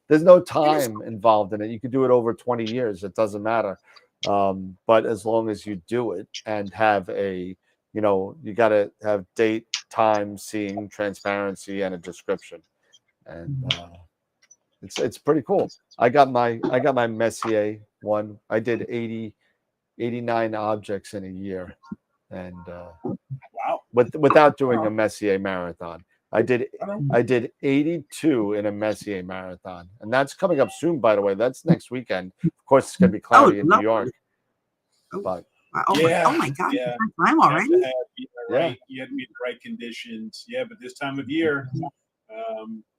there's no time involved in it. You could do it over 20 years. It doesn't matter. But as long as you do it and have you got to have date, time, seeing, transparency, and a description. And it's pretty cool. I got my Messier one. I did 89 objects in a year. And wow. without doing a Messier marathon. I did 82 in a Messier marathon, and that's coming up soon. By the way, that's next weekend. Of course, it's going to be cloudy in New York. But oh my God, yeah. time already. You had to be in the right conditions. Yeah, but this time of year,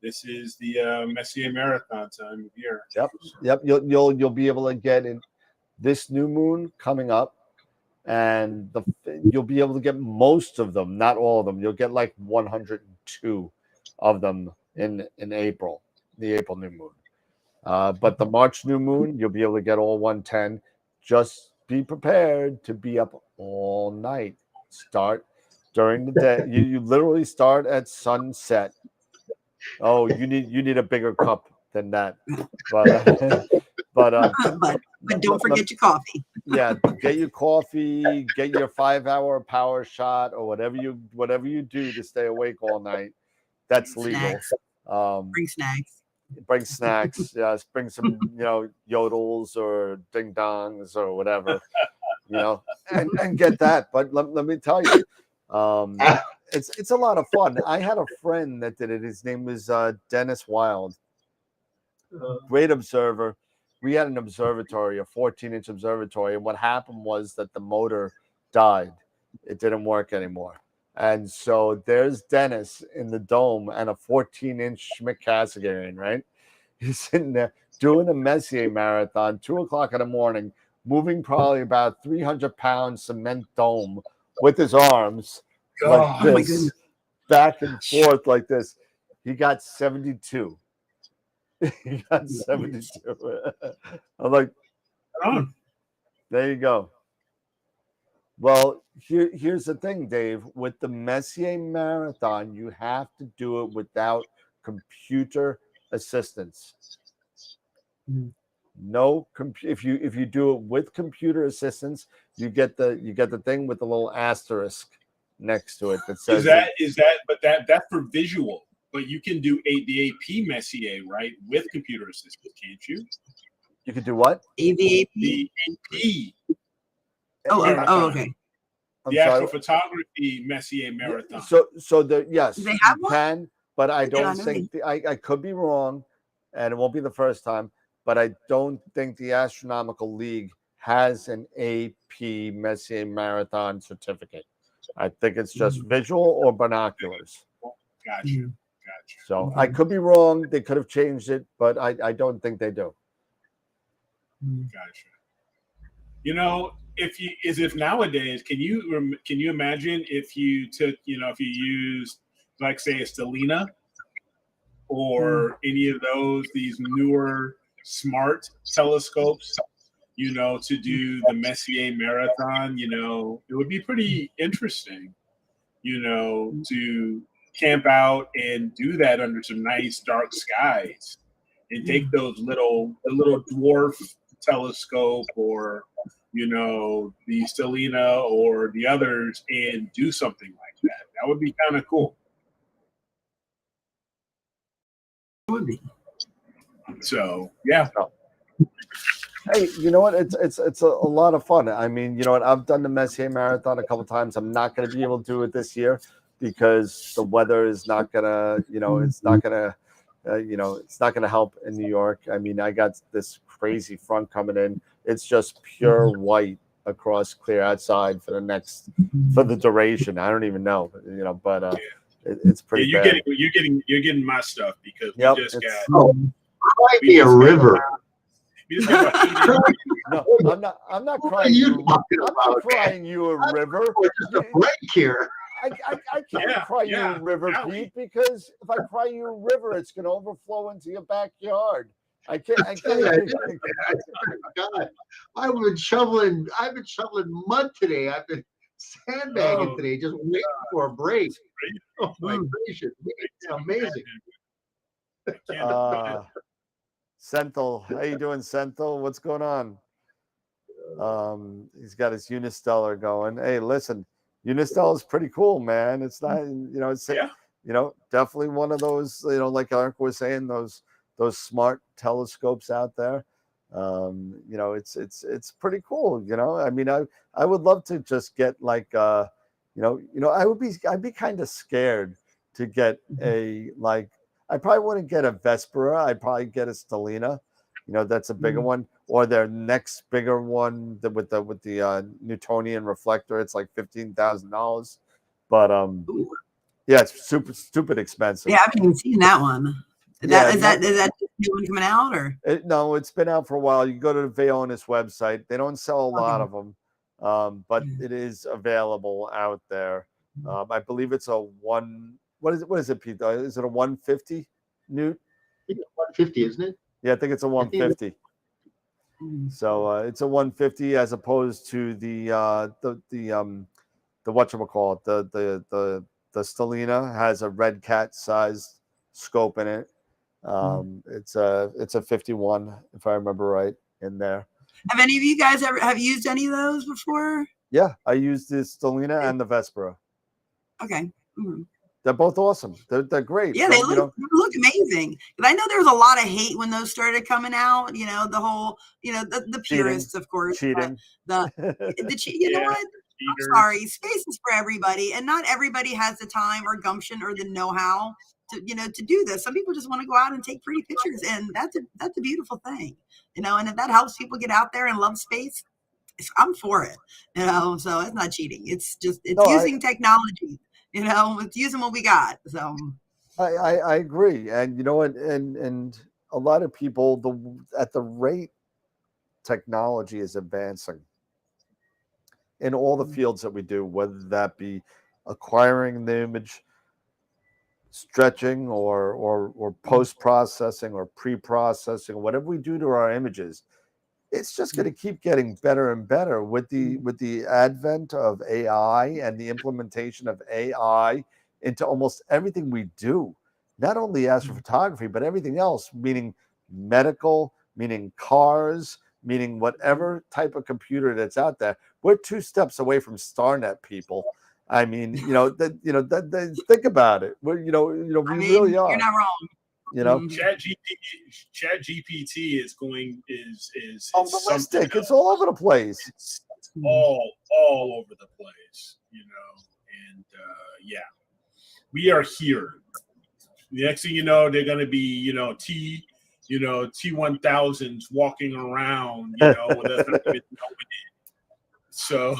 this is the Messier marathon time of year. Yep. You'll be able to get in this new moon coming up, and you'll be able to get most of them, not all of them. You'll get like 102 of them in April, the April new moon. But the March new moon, you'll be able to get all 110. Just be prepared to be up all night. Start during the day. You literally start at sunset. Oh, you need a bigger cup than that. But don't forget your coffee. Yeah, get your coffee, get your 5-hour power shot, or whatever you do to stay awake all night. That's legal. Bring snacks. Bring snacks. Yes, bring some yodels or ding dongs or whatever, and get that. But let me tell you, it's a lot of fun. I had a friend that did it. His name was Dennis Wild. Great observer. We had an observatory, a 14-inch observatory, and what happened was that the motor died. It didn't work anymore. And so there's Dennis in the dome and a 14-inch Schmidt Cassegrain, right? He's sitting there doing a Messier marathon, 2 o'clock in the morning, moving probably about 300-pound cement dome with his arms like this, back and forth like this. He got 72. He got 72. I'm like, there you go. Well, here's the thing, Dave. With the Messier marathon, you have to do it without computer assistance. No, if you do it with computer assistance, you get the thing with the little asterisk next to it that says that's for visual. But you can do the AP Messier, right, with computer assistance, can't you? You could do what? AVAP? The AP. Okay. The astrophotography Messier marathon. So yes, they have you can, but I don't think I could be wrong, and it won't be the first time. But I don't think the Astronomical League has an AP Messier marathon certificate. I think it's just visual or binoculars. Gotcha. So I could be wrong. They could have changed it, but I don't think they do. Gotcha. If nowadays, can you imagine if you took, if you used, like, say, a Stellina or any of these newer smart telescopes, to do the Messier marathon, it would be pretty interesting, to camp out and do that under some nice dark skies and take the little dwarf telescope or the Stellina or the others and do something like that. That would be kind of cool. So yeah. Hey, you know what? It's a lot of fun. I mean, you know what? I've done the Messier marathon a couple times. I'm not going to be able to do it this year because the weather is not gonna, it's not gonna, it's not gonna help in New York. I mean, I got this crazy front coming in. It's just pure white across clear outside for the duration. I don't even know, but it's pretty bad. You're getting my stuff because we just got. Might be a river. No, I'm not crying. I'm not crying you a river. Just a break here. I can't cry you a river, Pete, because if I cry you a river, it's going to overflow into your backyard. I can't. God, I've been shoveling mud today. I've been sandbagging today, just waiting for a break. Oh my gracious, it's amazing. Senthil, how you doing, Senthil? What's going on? He's got his Unistellar going. Hey, listen, Unistellar is pretty cool, man. It's not, it's definitely one of those, like Eric was saying, those smart telescopes out there. It's pretty cool. I mean, I would love to just get like I'd be kind of scared to get a, like, I probably wouldn't get a Vespera. I'd probably get a Stellina. That's a bigger one, or their next bigger one with the Newtonian reflector. It's like $15,000, but yeah, it's super stupid expensive. Yeah, I haven't even seen that one. Is that the new one coming out, or? No, it's been out for a while. You can go to the Vaonis website. They don't sell a lot of them, but it is available out there. I believe it's a one. What is it, Pete? Is it a 150 Newt? I think it's 150, isn't it? Yeah, I think it's a 150. So it's a 150 as opposed to the whatchamacallit, the Stellina has a Red Cat size scope in it. It's a 51, if I remember right, in there. Have any of you guys have used any of those before? Yeah, I used the Stellina and the Vespera. Okay. They're both awesome. They're great. Yeah, they look amazing. But I know there was a lot of hate when those started coming out. The whole, the purists, of course. Cheating. You know what? I'm sorry. Space is for everybody, and not everybody has the time or gumption or the know-how to do this. Some people just want to go out and take pretty pictures, and that's a beautiful thing. And if that helps people get out there and love space, I'm for it. So it's not cheating. It's using technology. It's using what we got. So I agree, and you know what, and a lot of people, at the rate technology is advancing in all the fields that we do, whether that be acquiring the image, stretching, or post-processing or pre-processing, whatever we do to our images, it's just going to keep getting better and better with the advent of AI and the implementation of AI into almost everything we do, not only astrophotography, but everything else, meaning medical, meaning cars, meaning whatever type of computer that's out there. We're 2 steps away from StarNet, people. I mean, think about it. We really are. You're not wrong. Chat GPT is ballistic. It's all over the place. It's all over the place, and yeah, we are here. The next thing you know, they're going to be, T1000s walking around, with us not even knowing it. So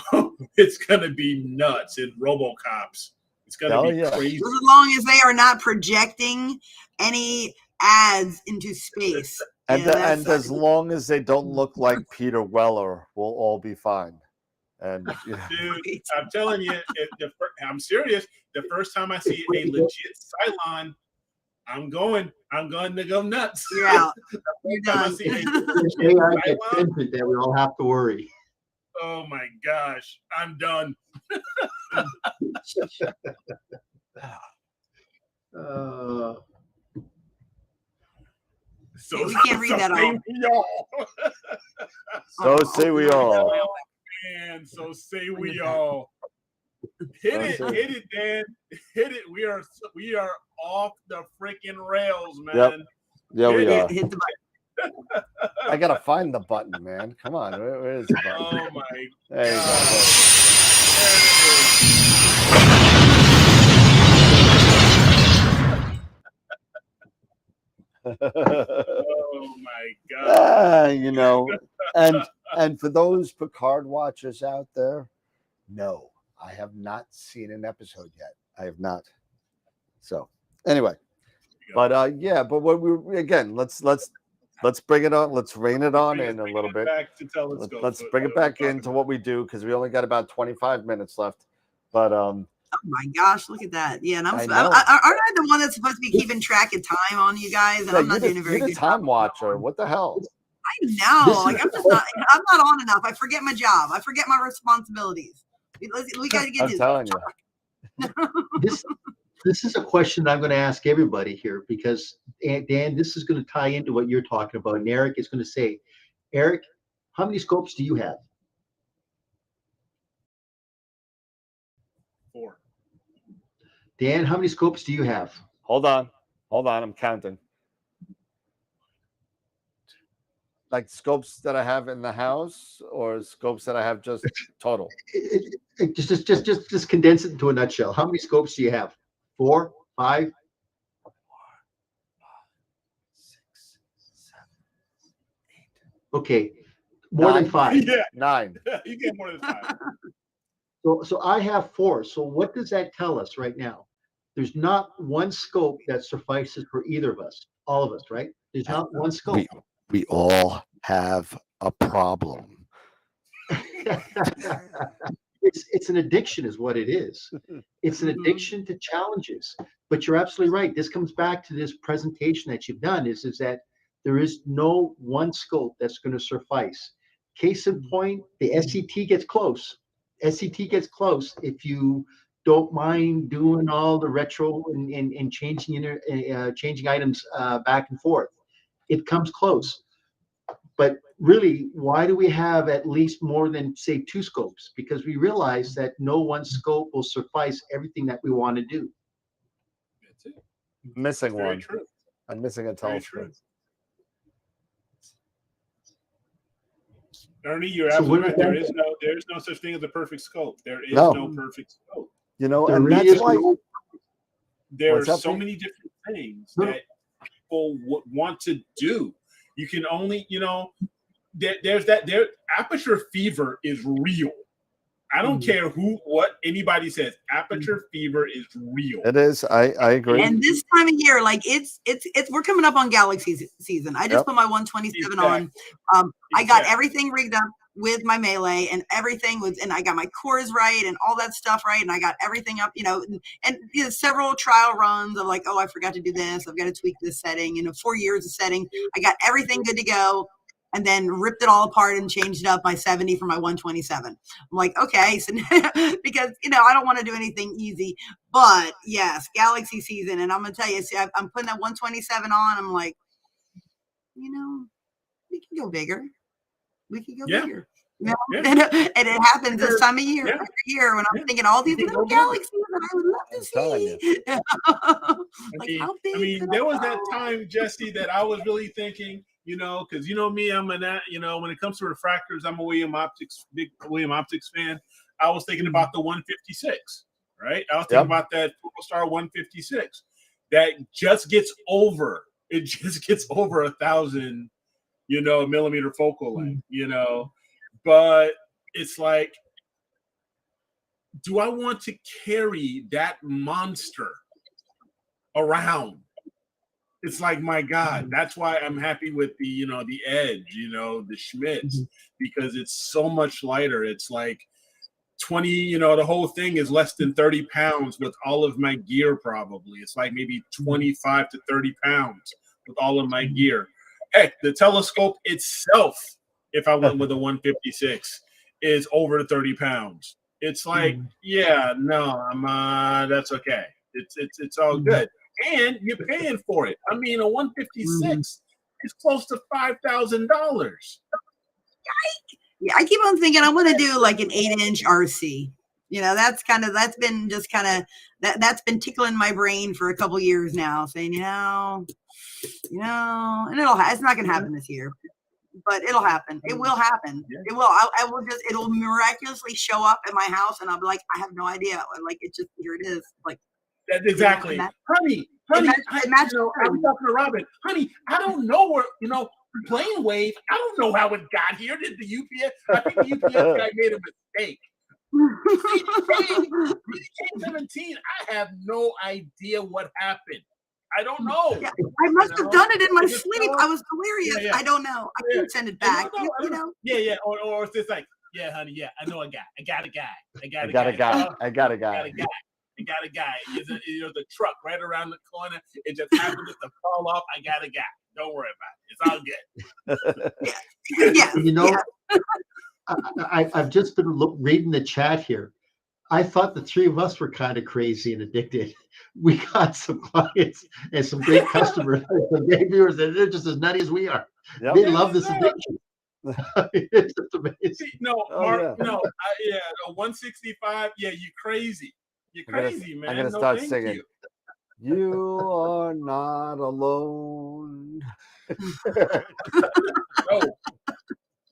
it's going to be nuts, and RoboCops. It's going to be crazy. As long as they are not projecting any ads into space. And as long as they don't look like Peter Weller, we'll all be fine. And dude, I'm telling you, I'm serious. The first time I see a legit Cylon, I'm going to go nuts. You're out. You're done. That we all have to worry. Oh my gosh, I'm done. So we can't read that all. So say we all. Man, so say we all. Hit it, Dan. Hit it. We are off the freaking rails, man. Yep. Yeah, we are. Hit the button. I gotta find the button, man. Come on, where is the button? Oh my there you God. Oh my God. And for those Picard watchers out there, no, I have not seen an episode yet. I have not. So anyway, but but what we again, let's bring it on. Let's rein it on in a little bit. Let's bring it back into what we do, because we only got about 25 minutes left. But oh my gosh, look at that! Yeah, and aren't I the one that's supposed to be keeping track of time on you guys? And I'm not doing a very good time watcher. What the hell? I know. Like I'm not on enough. I forget my job. I forget my responsibilities. We got to get I'm telling you. This is a question I'm going to ask everybody here, because Dan, this is going to tie into what you're talking about. And Eric is going to say, Eric, how many scopes do you have? 4. Dan, how many scopes do you have? Hold on. I'm counting. Like scopes that I have in the house, or scopes that I have just total? Just condense it into a nutshell. How many scopes do you have? 4, 5? 6, 7, 8. Okay, more than 5. Yeah, 9. you get more than 5. So I have 4. So what does that tell us right now? There's not one scope that suffices for either of us, all of us, right? There's not one scope. We all have a problem. It's an addiction is what it is. It's an addiction to challenges. But you're absolutely right. This comes back to this presentation that you've done is that there is no one scope that's going to suffice. Case in point, the SCT gets close. SCT gets close if you don't mind doing all the retro and changing items back and forth. It comes close. But really, why do we have at least more than, say, 2 scopes? Because we realize that no one scope will suffice everything that we want to do. That's it. Missing Very one. true. I'm missing a Very telescope. true. Ernie, you're So absolutely what right. is There is no such thing as a perfect scope. There is No. no perfect scope. You know, There and really that's is why. no- There are What's up, so Pete? many different things No. that people want to do. You can only, there's aperture fever is real. I don't care what anybody says. Aperture fever is real. It is. I agree. And this time of year, like it's we're coming up on galaxy season. I just Yep. put my 127 Exactly. on. I got Exactly. everything rigged up with my melee, and everything was, and I got my cores right and all that stuff right, and I got everything up, and several trial runs of like, oh, I forgot to do this. I've got to tweak this setting. 4 years of setting, I got everything good to go. And then ripped it all apart and changed it up my 70 for my 127. I'm like, okay, so because I don't want to do anything easy, but yes, galaxy season, and I'm gonna tell you, see, I'm putting that 127 on. I'm like, we can go bigger. We can go bigger. Yeah. And it happens this time of year, Yeah. every year, when I'm thinking all these little galaxies that I would love to telling see. Like, how big? could There I was that go? time, Jesse, that I was really thinking, because me, I'm when it comes to refractors, I'm a big William Optics fan. I was thinking about the 156, right? I was thinking about that Star 156 that just gets over. It just gets over 1,000, millimeter focal length, but it's like, do I want to carry that monster around? It's like, my God, that's why I'm happy with the, the Edge, the Schmitz, because it's so much lighter. It's like 20, the whole thing is less than 30 pounds with all of my gear, probably. It's like maybe 25 to 30 pounds with all of my gear. Heck, the telescope itself, if I went with a 156, is over 30 pounds. It's like, that's okay. It's all good. And you're paying for it. I mean, a 156 is close to $5,000. Yeah, I keep on thinking I want to do like an 8-inch RC. That's been tickling my brain for a couple years now, saying, and it's not going to happen this year, but it'll happen. It will happen. Yeah. It will. It'll miraculously show up at my house, and I'll be like, I have no idea. Like, it's just, here it is. Like, That's exactly. Honey, I was talking to Robin. Honey, I don't know where, plane wave, I don't know how it got here. Did the UPS? I think the UPS guy made a mistake. CDK-17, I have no idea what happened. I don't know. Yeah, I must have done it in my sleep. I was delirious. Yeah. I don't know. I couldn't send it back. Yeah. Or it's just like, yeah, honey, yeah, I know a guy. I got a guy. I got a guy. There's a truck right around the corner. It just happened to fall off. I got a guy. Don't worry about it. It's all good. I've just been reading the chat here. I thought the three of us were kind of crazy and addicted. We got some clients and some great customers, some great viewers, and they're just as nutty as we are. Yep. They love this addiction. It's just amazing. Mark, a 165. Yeah, you crazy. You're crazy, man. I'm gonna start singing. You are not alone. No,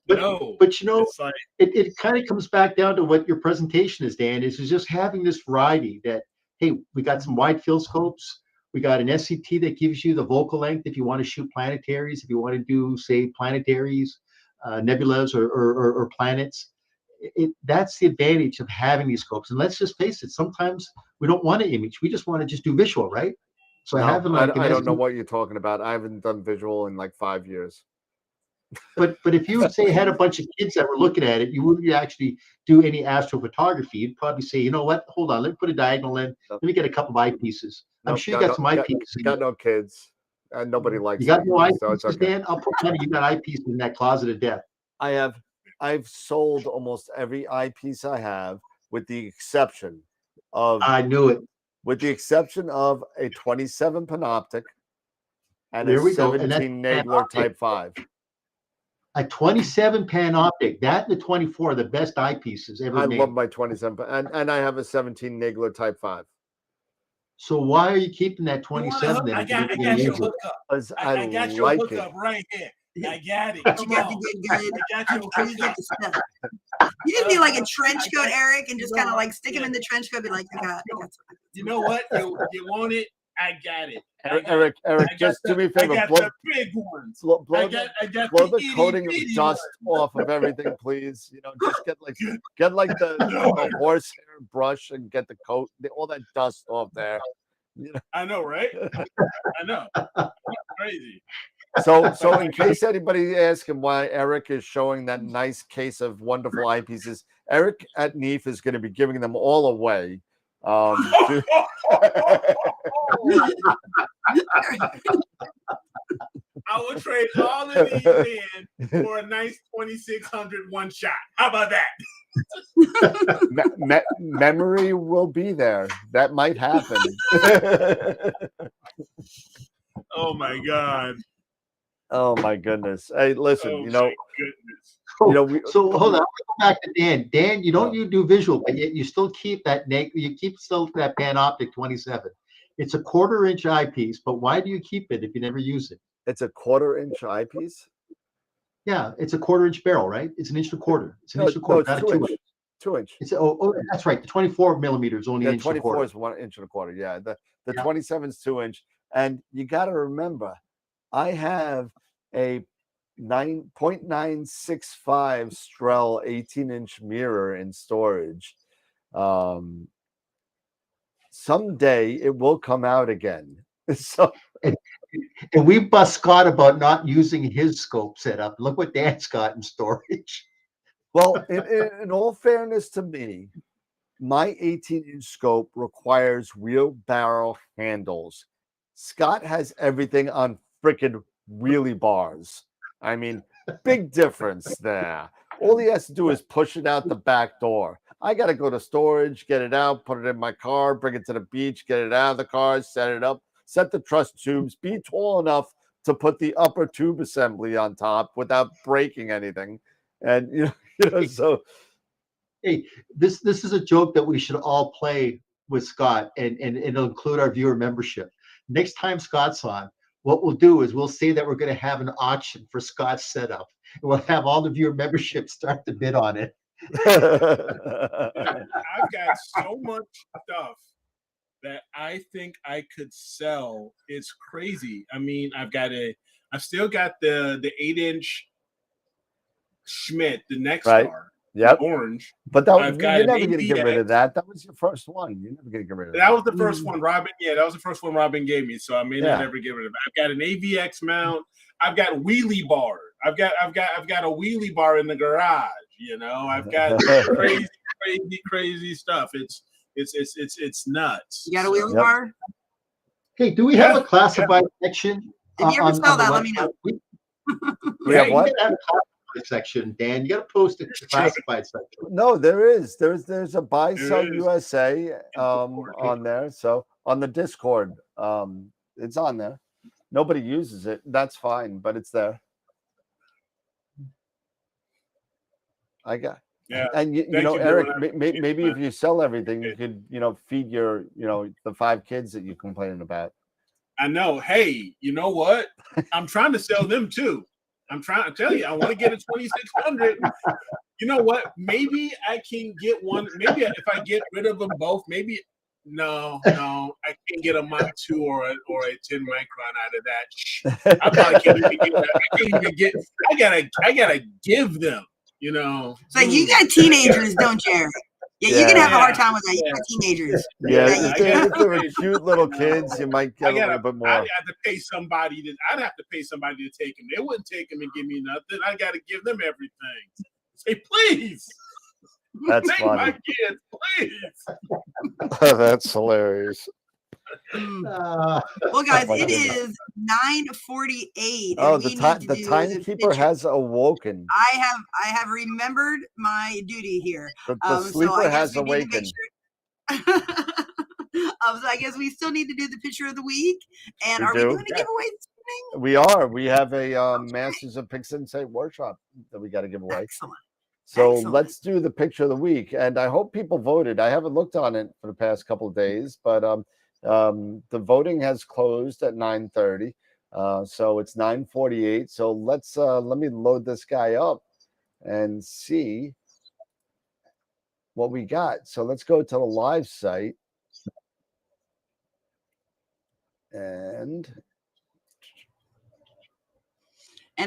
But, no. but you know, It's like, it kind of comes back down to what your presentation is, Dan, is just having this variety that, hey, we got some wide field scopes. We got an SCT that gives you the focal length if you want to shoot planetaries, if you want to do, say, planetaries, nebulas, or planets. That's the advantage of having these scopes. And let's just face it, sometimes we don't want to image. We just want to just do visual, right? So No, having like I an don't know SCT, what you're talking about. I haven't done visual in like 5 years. but if you say had a bunch of kids that were looking at it, you wouldn't actually do any astrophotography. You'd probably say, you know what, hold on, let me put a diagonal in. Let me get a couple of eyepieces. I'm Nope, sure you got some eyepieces. got no kids, and nobody You likes got me, no so it's eyepieces, okay. Dan? I'll put money. You got eyepieces in that closet of death. I've sold almost every eyepiece I have, with the exception of I knew it. A 27 panoptic and There a we go. And that's 17 Nagler Type 5. a 27 panoptic. That and the 24 are the best eyepieces ever I made. love my 27, and I have a 17 Nagler Type 5. So why are you keeping that you wanna 27 hook- then? I if you're got gonna your use it? hookup. Because I got your like hookup it. right here. I got it. You Come got on. to get good. I got your You get hookup. the stuff. You just need like a trench coat, Eric, and just kind of like stick him in the trench coat. Be like, I got some. You know what? You want it? I got it. I got Eric, I just got do me a the- I favor. got Blow, the big ones. blow, I blow, got blow the the coating of itty-bitty dust ones. off of everything, please. You know, just get the horsehair brush and get the coat, all that dust off there. You know? I know, right? I know. Crazy. So in case anybody asking why Eric is showing that nice case of wonderful eyepieces, Eric at NEAF is going to be giving them all away. To- I will trade all of these in for a nice 2600 one shot. How about that? memory will be there. That might happen. Oh my God. Oh my goodness. Hey, listen, Oh you know, my goodness. So hold on, I'll go back to Dan. Dan, you don't Oh. you do visual, but yet you still keep that you keep still that panoptic 27. It's a 1/4 inch eyepiece, but why do you keep it if you never use it? It's a 1/4 inch eyepiece. Yeah, it's a 1/4 inch barrel, right? It's an inch and a quarter. It's an No, inch and a quarter, it's not a 2 inch. 2 inch. It's that's right. The 24 millimeter is only The an inch and a 24 quarter. is 1 inch and a quarter. Yeah. The Yeah. 27 is 2 inch. And you got to remember, I have a 0.965 Strel 18-inch mirror in storage. Someday it will come out again. So And we bust Scott about not using his scope setup. Look what Dan's got in storage. well, in all fairness to me, my 18-inch scope requires wheelbarrow handles. Scott has everything on freaking wheelie bars. I mean, big difference there. All he has to do is push it out the back door. I got to go to storage, get it out, put it in my car, bring it to the beach, get it out of the car, set it up, set the truss tubes, be tall enough to put the upper tube assembly on top without breaking anything. And, so. Hey, this is a joke that we should all play with Scott, and it'll include our viewer membership. Next time Scott's on, what we'll do is we'll say that we're going to have an auction for Scott's setup. And we'll have all the viewer membership start to bid on it. I've got so much stuff that I think I could sell. It's crazy. I mean, I've still got the 8-inch Schmidt, the next Right. star. Yep. Orange. But I've you're got an never going to get rid of AVX. that. That was your first one. You're never going to get rid of that. That was the first one, Robin. Yeah, that was the first one Robin gave me. So I may not ever get rid of it. I've got an AVX mount. I've got wheelie bar. I've got a wheelie bar in the garage. I've got crazy stuff. It's nuts. You got a wheelie bar? Hey, do we have a classified section? If you ever sell that, let me know. We have what? Section, Dan. You got to post a classified section. No, there is. There's a Buy Sell USA on there. So on the Discord, it's on there. Nobody uses it. That's fine, but it's there. I got. Yeah. And Eric, maybe if you sell everything, you could, feed your, the 5 kids that you're complaining about. I know. Hey, you know what? I'm trying to sell them too. I'm trying to tell you, I want to get a 2600. You know what? Maybe I can get one. Maybe if I get rid of them both, maybe no, I can't get a Mach 2 or a 10 micron out of that. I probably can't even get that. I can't even get. I gotta give them. You know. It's like you got teenagers, don't you, Eric? Yeah, you're gonna have a hard time with that. You got teenagers. Yeah, Yeah, if they were cute little kids, you might get a little bit more. I'd have to pay somebody to take them. They wouldn't take them and give me nothing. I got to give them everything. Say, please. That's take funny. my kids, please. That's hilarious. Well, guys, it is 9:48. Oh, the timekeeper has awoken. I have remembered my duty here. The sleeper has awakened. So I guess we still need to do the picture of the week. And We are do. we doing a giveaway this evening? We are. We have a Masters of Pixel Insight workshop that we got to give away. Excellent. So Excellent. let's do the picture of the week. And I hope people voted. I haven't looked on it for the past couple of days, but the voting has closed at 9:30. So it's 9:48. So let me load this guy up and see what we got. So let's go to the live site. And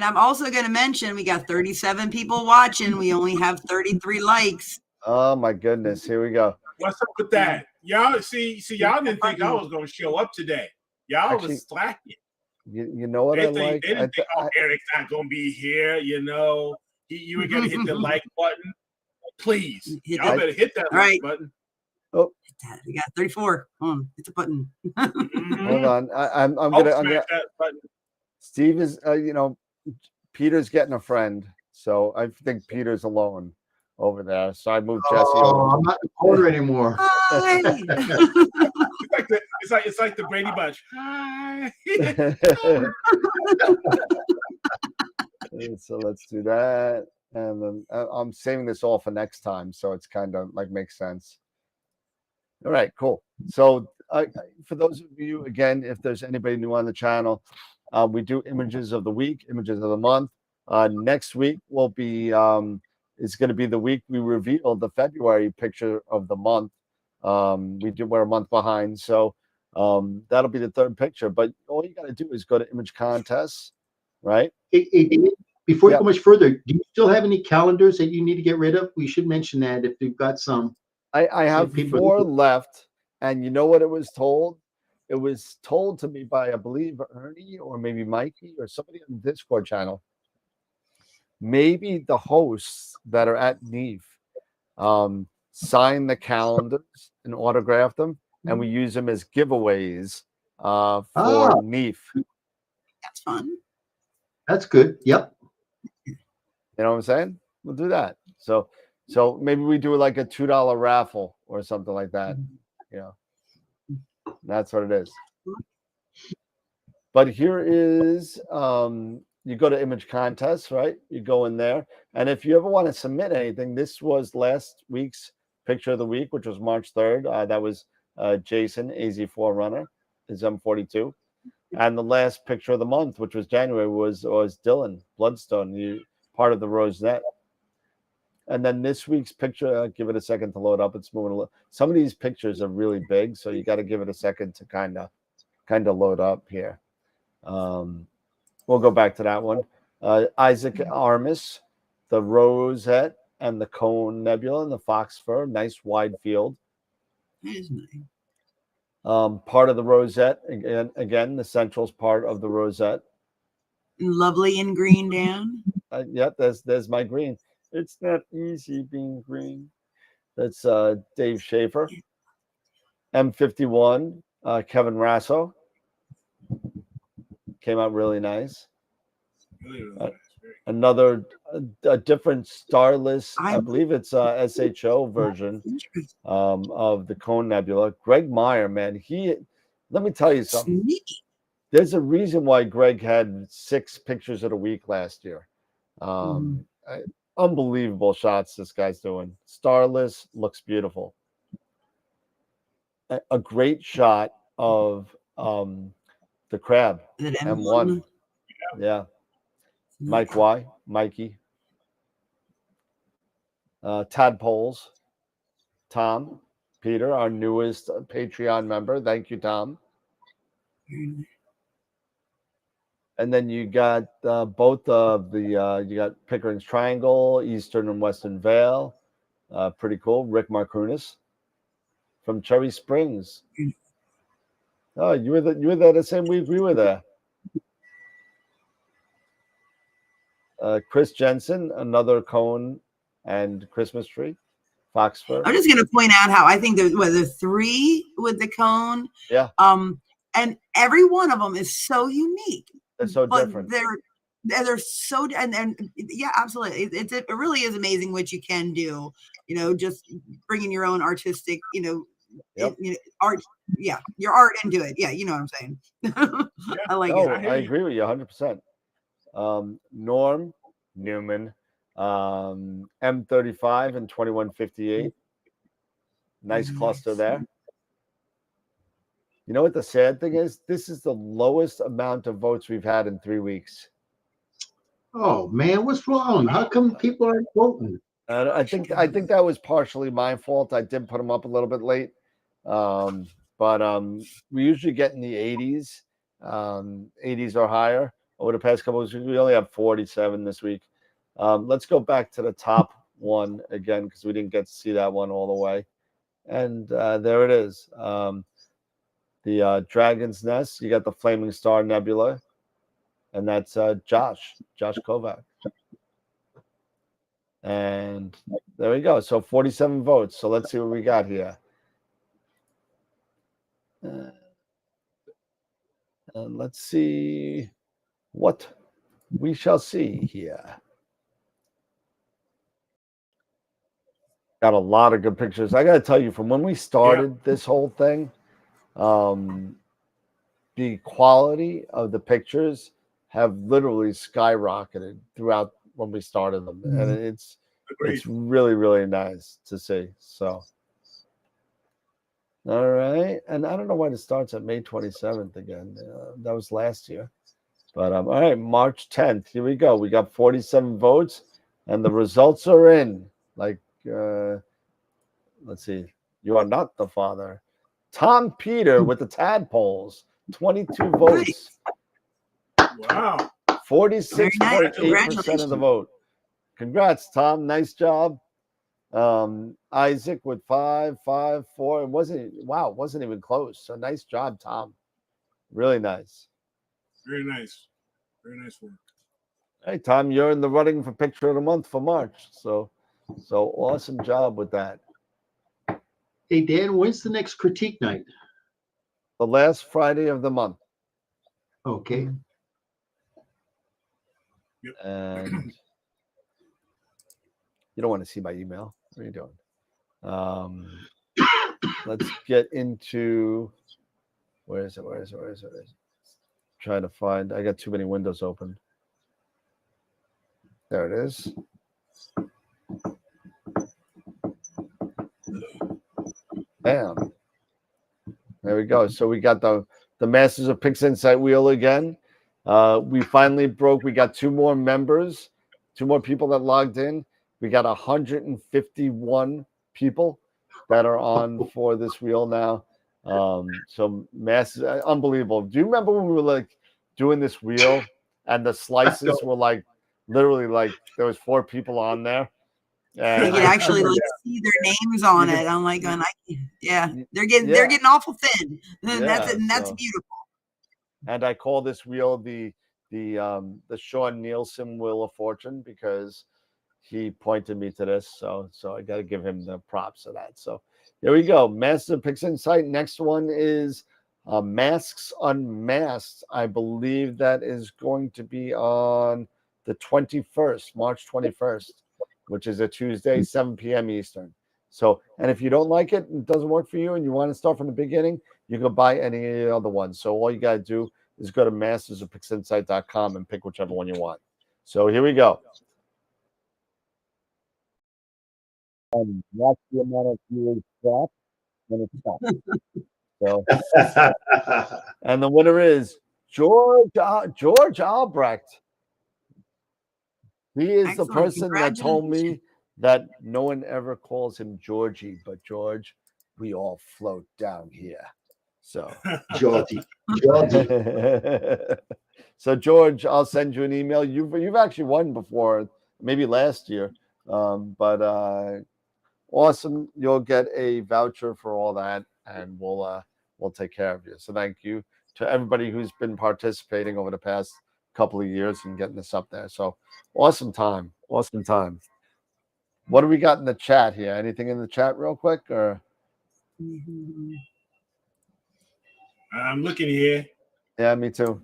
I'm also going to mention we got 37 people watching. We only have 33 likes. Oh my goodness! Here we go. What's up with that? Y'all see, y'all didn't think I was going to show up today. Y'all was slacking. You know what They I like? They didn't think, Eric's not going to be here. You know, you were going to hit the like button. Please, y'all better hit that like button. Oh, we got 34. Hit the button. Hold on. I'm gonna that button. Steve is Peter's getting a friend, so I think Peter's alone over there. So I moved Jesse over. I'm not the porter anymore. Hi. It's like the Brady Bunch. Hi. So let's do that, and then I'm saving this all for next time, so it's kind of like makes sense. All right, cool. So for those of you, again, if there's anybody new on the channel, we do images of the week, images of the month. Next week will be is going to be the week we reveal the February picture of the month. We're a month behind, so that'll be the third picture. But all you got to do is go to image contests, right? Before you go much further, do you still have any calendars that you need to get rid of? We should mention that if you've got some. I have 4 left, and you know what it was told? It was told to me by, I believe, Ernie or maybe Mikey or somebody on the Discord channel. Maybe the hosts that are at NEAF sign the calendars and autograph them, and we use them as giveaways for NEAF. That's fun. That's good. Yep. You know what I'm saying? We'll do that. So maybe we do like a $2 raffle or something like that. That's what it is. But here is you go to image contests, right? You go in there, and if you ever want to submit anything, this was last week's picture of the week, which was March 3rd. That was Jason, AZ4 Runner, his M42, and the last picture of the month, which was January, was Dylan Bloodstone, part of the Rosette. And then this week's picture, give it a second to load up. It's moving a little. Some of these pictures are really big, so you got to give it a second to kind of load up here. We'll go back to that one. Isaac Armis, the Rosette and the Cone Nebula and the Foxfur, nice wide field. That is nice. Part of the Rosette again. The central's part of the Rosette. Lovely in green, Dan. Yep, there's my green. It's not easy being green. That's Dave Schaefer. M51, Kevin Rasso. Came out really nice. Another a different starless, I believe it's SHO version of the Cone Nebula. Greg Meyer, man, let me tell you something. There's a reason why Greg had 6 pictures of the week last year. Unbelievable shots this guy's doing. Starless, looks beautiful. A great shot of The crab. Is it M1. Yeah. Mike Y. Mikey. Tadpoles. Tom. Peter, our newest Patreon member. Thank you, Tom. And then you got both of the, you got Pickering's Triangle, Eastern and Western Vale. Pretty cool. Rick Marcrunis from Cherry Springs. Oh, you were there the same week we were there. Chris Jensen, another cone and Christmas tree. Foxford. I'm just going to point out how I think there's 3 with the cone. Yeah. And every one of them is so unique. They're so different. They're so and yeah, absolutely. It really is amazing what you can do. You know, just bringing your own artistic, art. Yeah, your art into it. Yeah, you know what I'm saying. I like it. I agree with you 100%. Norm Newman, M35 and 2158. Nice cluster there. You know what the sad thing is? This is the lowest amount of votes we've had in 3 weeks. Oh man, what's wrong? How come people aren't voting? I think that was partially my fault. I did put them up a little bit late, but we usually get in the 80s, 80s or higher. Over the past couple of weeks, we only have 47 this week. Let's go back to the top one again because we didn't get to see that one all the way. And there it is. The Dragon's Nest. You got the Flaming Star Nebula, and that's Josh Kovac. And there we go. So 47 votes. So let's see what we got here. And let's see what we shall see here. Got a lot of good pictures. I got to tell you, from when we started this whole thing, the quality of the pictures have literally skyrocketed throughout when we started them, and it's really, really nice to see. So, all right, and I don't know why it starts at May 27th again. That was last year, but all right, March 10th. Here we go. We got 47 votes, and the results are in. Like, let's see. You are not the father. Tom Peter with the tadpoles, 22 votes. Wow. 46.8% of the vote. Congrats, Tom. Nice job. Isaac with 5, 5, 4. It wasn't even close. So nice job, Tom. Really nice. Very nice. Very nice work. Hey, Tom, you're in the running for Picture of the Month for March. So awesome job with that. Hey, Dan, when's the next critique night? The last Friday of the month. Okay. Yep. And you don't want to see my email. What are you doing? Let's get into where is it? Trying to find. I got too many windows open. There it is. Bam. There we go. So we got the Masters of Pix Insight wheel again. We finally broke. We got 2 more members, 2 more people that logged in. We got 151 people that are on for this wheel now. So massive, unbelievable. Do you remember when we were like doing this wheel and the slices were like literally like there was 4 people on there? And you can actually like see their names on it. I'm like going, they're getting awful thin. And that's beautiful. And I call this wheel the Sean Nielsen Wheel of Fortune because he pointed me to this. So I got to give him the props of that. So here we go. Masters of Pix Insight. Next one is Masks Unmasked. I believe that is going to be on the 21st, March 21st, which is a Tuesday, 7 p.m. Eastern. So, and if you don't like it, it doesn't work for you, and you want to start from the beginning, you can buy any of the other ones. So all you got to do is go to mastersofpixinsight.com and pick whichever one you want. So here we go. And watch the amount of viewers drop when it stops. So, and the winner is George Albrecht. He is Excellent. the person that told me that no one ever calls him Georgie, but George, we all float down here. So, Georgie. so George, I'll send you an email. You've actually won before, maybe last year, but awesome. You'll get a voucher for all that, and we'll take care of you. So thank you to everybody who's been participating over the past couple of years and getting this up there. So awesome time. What do we got in the chat here? Anything in the chat real quick or? I'm looking here. Yeah, me too.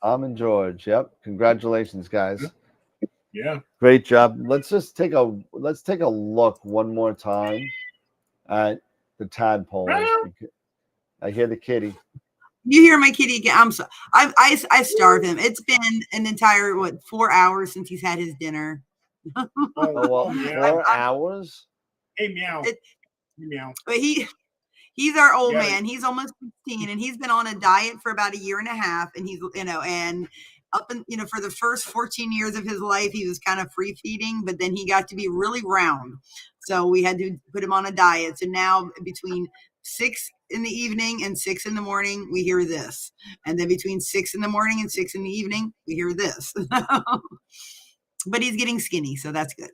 Tom and George. Yep. Congratulations, guys. Yeah. Great job. Let's take a look one more time at the tadpoles. I hear the kitty. You hear my kitty again? I'm sorry. I starve him. It's been an entire 4 hours since he's had his dinner. Oh, well, 4 hours. Hey, meow. Meow. But he's our old man. He's almost 16, and he's been on a diet for about a year and a half. And he's and up in for the first 14 years of his life, he was kind of free feeding, but then he got to be really round, so we had to put him on a diet. So now between 6 in the evening and 6 in the morning, we hear this, and then between 6 in the morning and 6 in the evening, we hear this. But he's getting skinny, so that's good.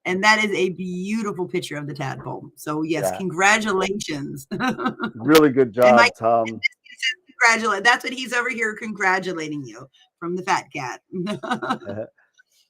And that is a beautiful picture of the tadpole. So yes, congratulations. Really good job, Tom. Congratulate. That's what he's over here congratulating you from the fat cat.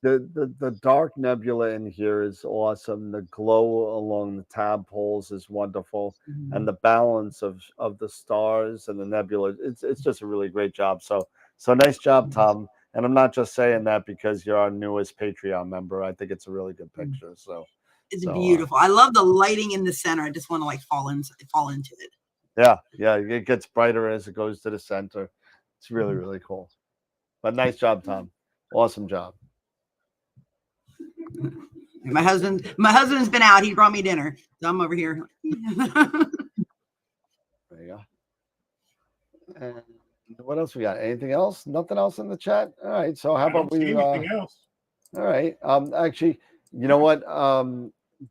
The dark nebula in here is awesome. The glow along the tadpoles is wonderful, and the balance of the stars and the nebula. It's just a really great job. So nice job, Tom. And I'm not just saying that because you're our newest Patreon member. I think it's a really good picture. So it's beautiful. I love the lighting in the center. I just want to fall into it. Yeah, it gets brighter as it goes to the center. It's really, really cool. But nice job, Tom. Awesome job. My husband's been out. He brought me dinner, so I'm over here. There you go. And what else we got? Anything else? Nothing else in the chat? All right. So how about we? Anything else? All right. Actually, you know what,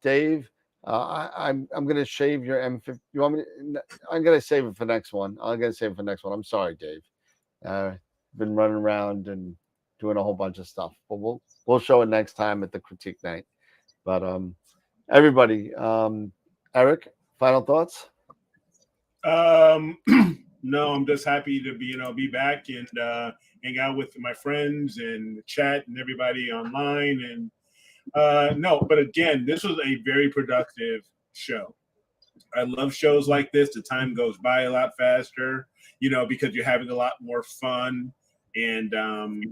Dave. I'm gonna shave your M50. You want me? I'm gonna save it for next one. I'm sorry, Dave. Been running around and doing a whole bunch of stuff, but we'll show it next time at the critique night. But everybody, Eric, final thoughts? No, I'm just happy to be back and hang out with my friends and chat and everybody online. And no, but again, this was a very productive show. I love shows like this. The time goes by a lot faster, because you're having a lot more fun. And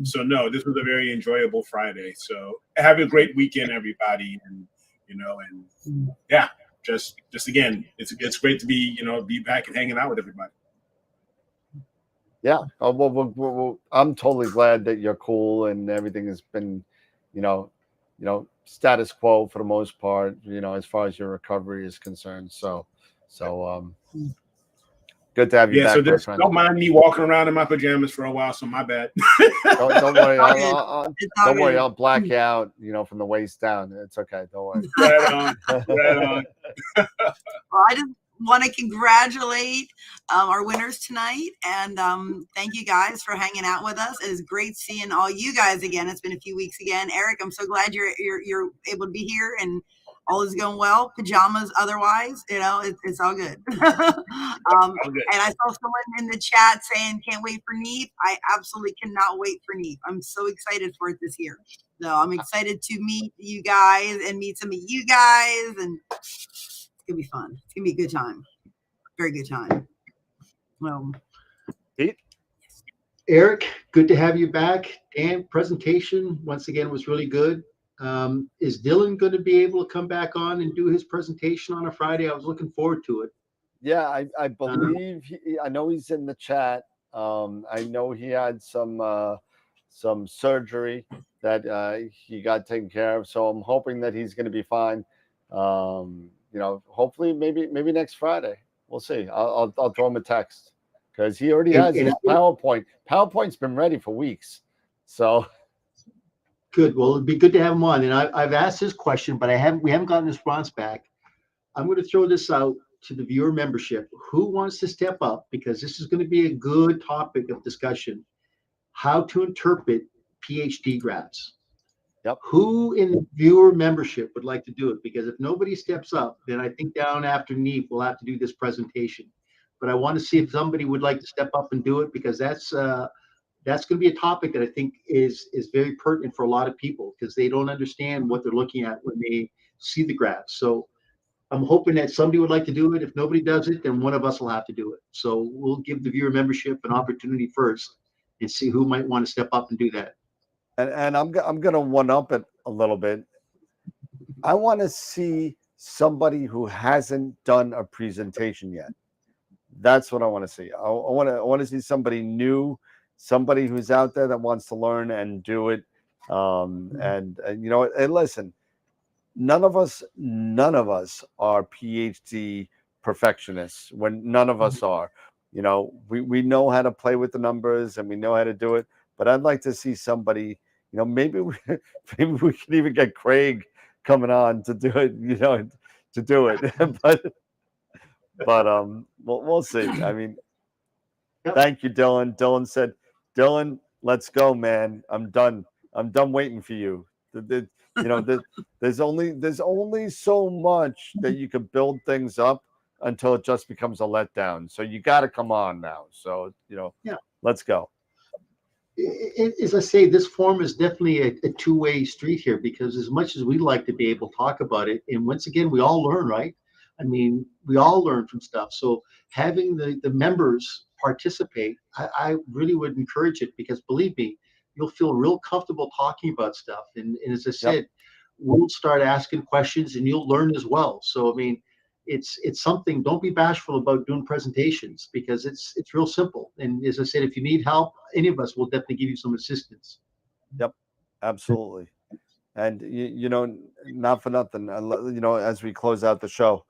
so no, this was a very enjoyable Friday. So have a great weekend, everybody. And yeah, just again, it's great to be back and hanging out with everybody. Yeah. Well, I'm totally glad that you're cool and everything has been, status quo for the most part, as far as your recovery is concerned. So good to have you back. So just don't mind me walking around in my pajamas for a while. So my bad. Don't worry. Don't worry. I'll black you out, from the waist down. It's okay. Don't worry. Right on. Well, I just want to congratulate our winners tonight, and thank you guys for hanging out with us. It is great seeing all you guys again. It's been a few weeks again. Eric, I'm so glad you're able to be here and all is going well. Pajamas, otherwise, it's all good. And I saw someone in the chat saying, "Can't wait for NEAP." I absolutely cannot wait for NEAP. I'm so excited for it this year. So I'm excited to meet you guys and meet some of you guys, and it's gonna be fun. It's gonna be a good time. Very good time. Eric, good to have you back. Dan, presentation once again was really good. Is Dylan going to be able to come back on and do his presentation on a Friday? I was looking forward to it. Yeah, I believe I know he's in the chat. I know he had some surgery that he got taken care of, so I'm hoping that he's going to be fine. You know, hopefully maybe next Friday. We'll see. I'll throw him a text because he already has his PowerPoint. PowerPoint's been ready for weeks. So good. Well, it'd be good to have him on. And I've asked this question, but we haven't gotten a response back. I'm going to throw this out to the viewer membership. Who wants to step up? Because this is going to be a good topic of discussion. How to interpret PhD grads. Yep. Who in the viewer membership would like to do it? Because if nobody steps up, then I think down after Neve we'll have to do this presentation. But I want to see if somebody would like to step up and do it, because that's going to be a topic that I think is very pertinent for a lot of people, because they don't understand what they're looking at when they see the graphs. So I'm hoping that somebody would like to do it. If nobody does it, then one of us will have to do it. So we'll give the viewer membership an opportunity first and see who might want to step up and do that. And I'm going to one up it a little bit. I want to see somebody who hasn't done a presentation yet. That's what I want to see. I want to see somebody new, somebody who's out there that wants to learn and do it. And you know, and listen, none of us are PhD perfectionists. When none of us are, you know, we know how to play with the numbers and we know how to do it. But I'd like to see somebody, you know, maybe we can even get Craig coming on to do it, you know, to do it. but we'll see. I mean, thank you, Dylan. Dylan said, Dylan, let's go, man. I'm done waiting for you. You know, there's only so much that you can build things up until it just becomes a letdown. So you got to come on now. So, you know, let's go. As I say, this forum is definitely a two-way street here, because as much as we like to be able to talk about it, and once again, we all learn, right? I mean, we all learn from stuff. So having the members participate, I really would encourage it, because believe me, you'll feel real comfortable talking about stuff. And as I said, we'll start asking questions and you'll learn as well. So, I mean, it's something, don't be bashful about doing presentations, because it's real simple. And as I said, if you need help, any of us will definitely give you some assistance. Yep, absolutely. And you know, not for nothing, you know, as we close out the show,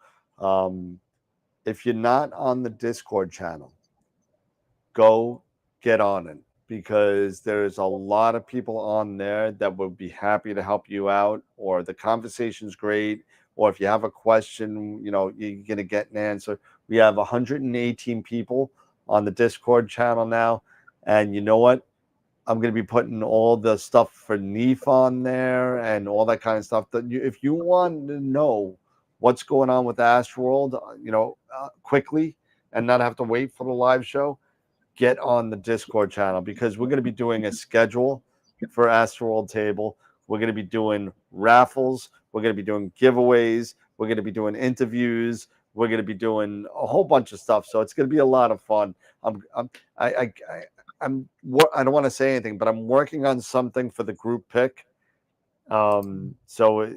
if you're not on the Discord channel, go get on it, because there's a lot of people on there that would be happy to help you out, or the conversation's great, or if you have a question, you know, you're going to get an answer. We have 118 people on the Discord channel now. And you know what? I'm going to be putting all the stuff for NEEF on there and all that kind of stuff. That if you want to know what's going on with AstroWorld, you know, quickly and not have to wait for the live show, get on the Discord channel, because we're going to be doing a schedule for AstroWorld Table. We're going to be doing raffles. We're going to be doing giveaways. We're going to be doing interviews. We're going to be doing a whole bunch of stuff. So it's going to be a lot of fun. I don't want to say anything, but I'm working on something for the group pick. So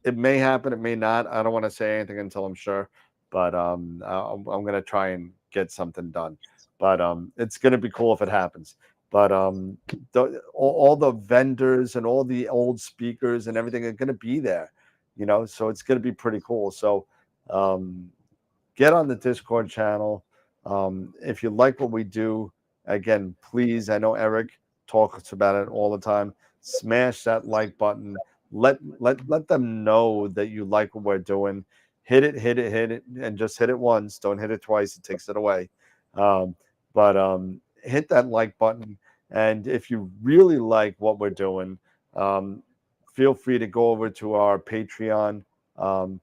it may happen. It may not. I don't want to say anything until I'm sure, but I'm going to try and get something done. But it's going to be cool if it happens. But all the vendors and all the old speakers and everything are going to be there, you know, so it's going to be pretty cool. So get on the Discord channel. If you like what we do, again, please, I know Eric talks about it all the time, smash that like button. Let them know that you like what we're doing. Hit it, and just hit it once. Don't hit it twice. It takes it away. But hit that like button. And if you really like what we're doing, feel free to go over to our Patreon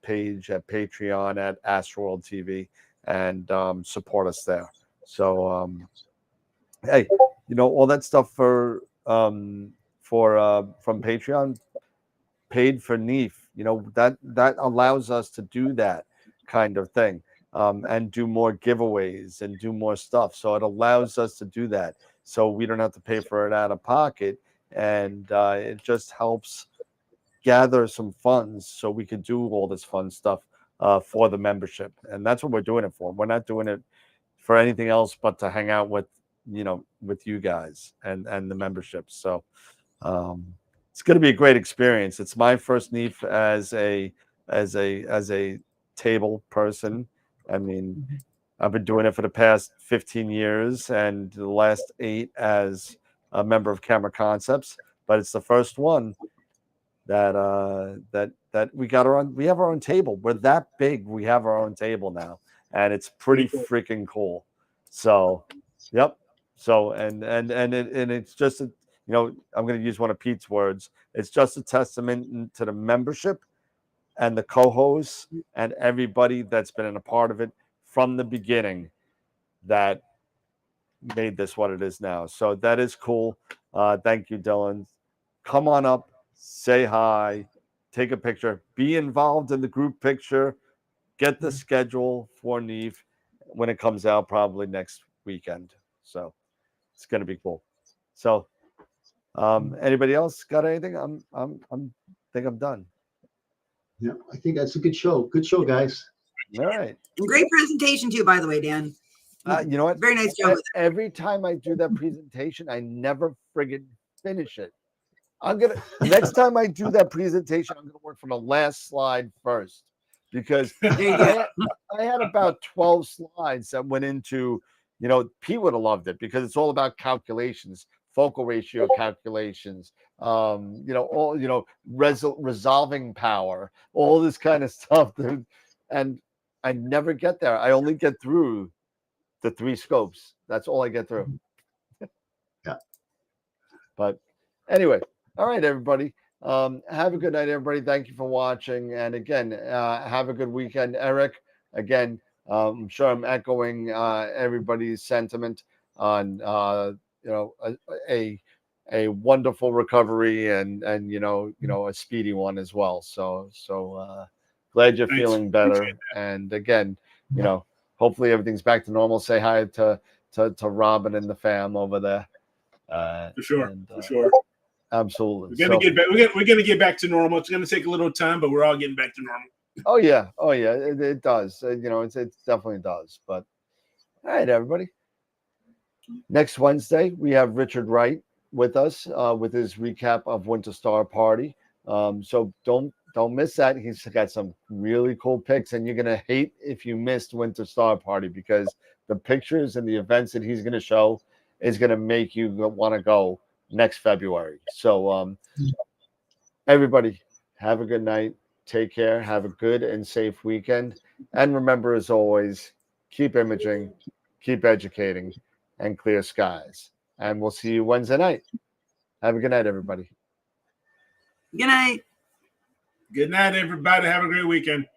page at Patreon at AstroWorld TV and support us there. So, hey, you know, all that stuff from Patreon, paid for NEEF, you know, that allows us to do that kind of thing. And do more giveaways and do more stuff. So it allows us to do that. So we don't have to pay for it out of pocket. And it just helps gather some funds so we can do all this fun stuff for the membership. And that's what we're doing it for. We're not doing it for anything else but to hang out with, you know, with you guys and the memberships. So it's going to be a great experience. It's my first NEEF as a as a table person. I mean, I've been doing it for the past 15 years and the last 8 as a member of Camera Concepts, but it's the first one that we got we have our own table. We're that big. We have our own table now, and it's pretty freaking cool. So, yep. So and it's just I'm going to use one of Pete's words. It's just a testament to the membership and the co-hosts and everybody that's been a part of it from the beginning that made this what it is now. So that is cool. Thank you, Dylan. Come on up, say hi, take a picture, be involved in the group picture, get the schedule for Neve when it comes out probably next weekend. So it's going to be cool. So anybody else got anything? Think I'm done. Yeah, I think that's a good show. Good show, guys. All right. And great presentation too, by the way, Dan. You know what? Very nice job. Every time I do that presentation, I never friggin' finish it. Next time I do that presentation, I'm gonna work from the last slide first because I had about 12 slides that went into, Pete would have loved it because it's all about calculations, focal ratio calculations, resolving power, all this kind of stuff. And I never get there. I only get through the 3 scopes. That's all I get through. Yeah. But anyway, all right, everybody. Have a good night, everybody. Thank you for watching. And again, have a good weekend. Eric, again, I'm sure I'm echoing everybody's sentiment on a wonderful recovery and a speedy one as well. So glad you're feeling better. And again, hopefully everything's back to normal. Say hi to Robin and the fam over there. For sure. Absolutely. We're gonna get back. We're gonna get back to normal. It's gonna take a little time, but we're all getting back to normal. Oh yeah. It does. It definitely does. But all right, everybody. Next Wednesday we have Richard Wright with us with his recap of Winter Star Party. So don't miss that. He's got some really cool pics, and you're gonna hate if you missed Winter Star Party because the pictures and the events that he's gonna show is gonna make you want to go next February. So everybody have a good night. Take care. Have a good and safe weekend. And remember, as always, keep imaging, keep educating, and clear skies. And we'll see you Wednesday night. Have a good night, everybody. Good night. Good night, everybody. Have a great weekend.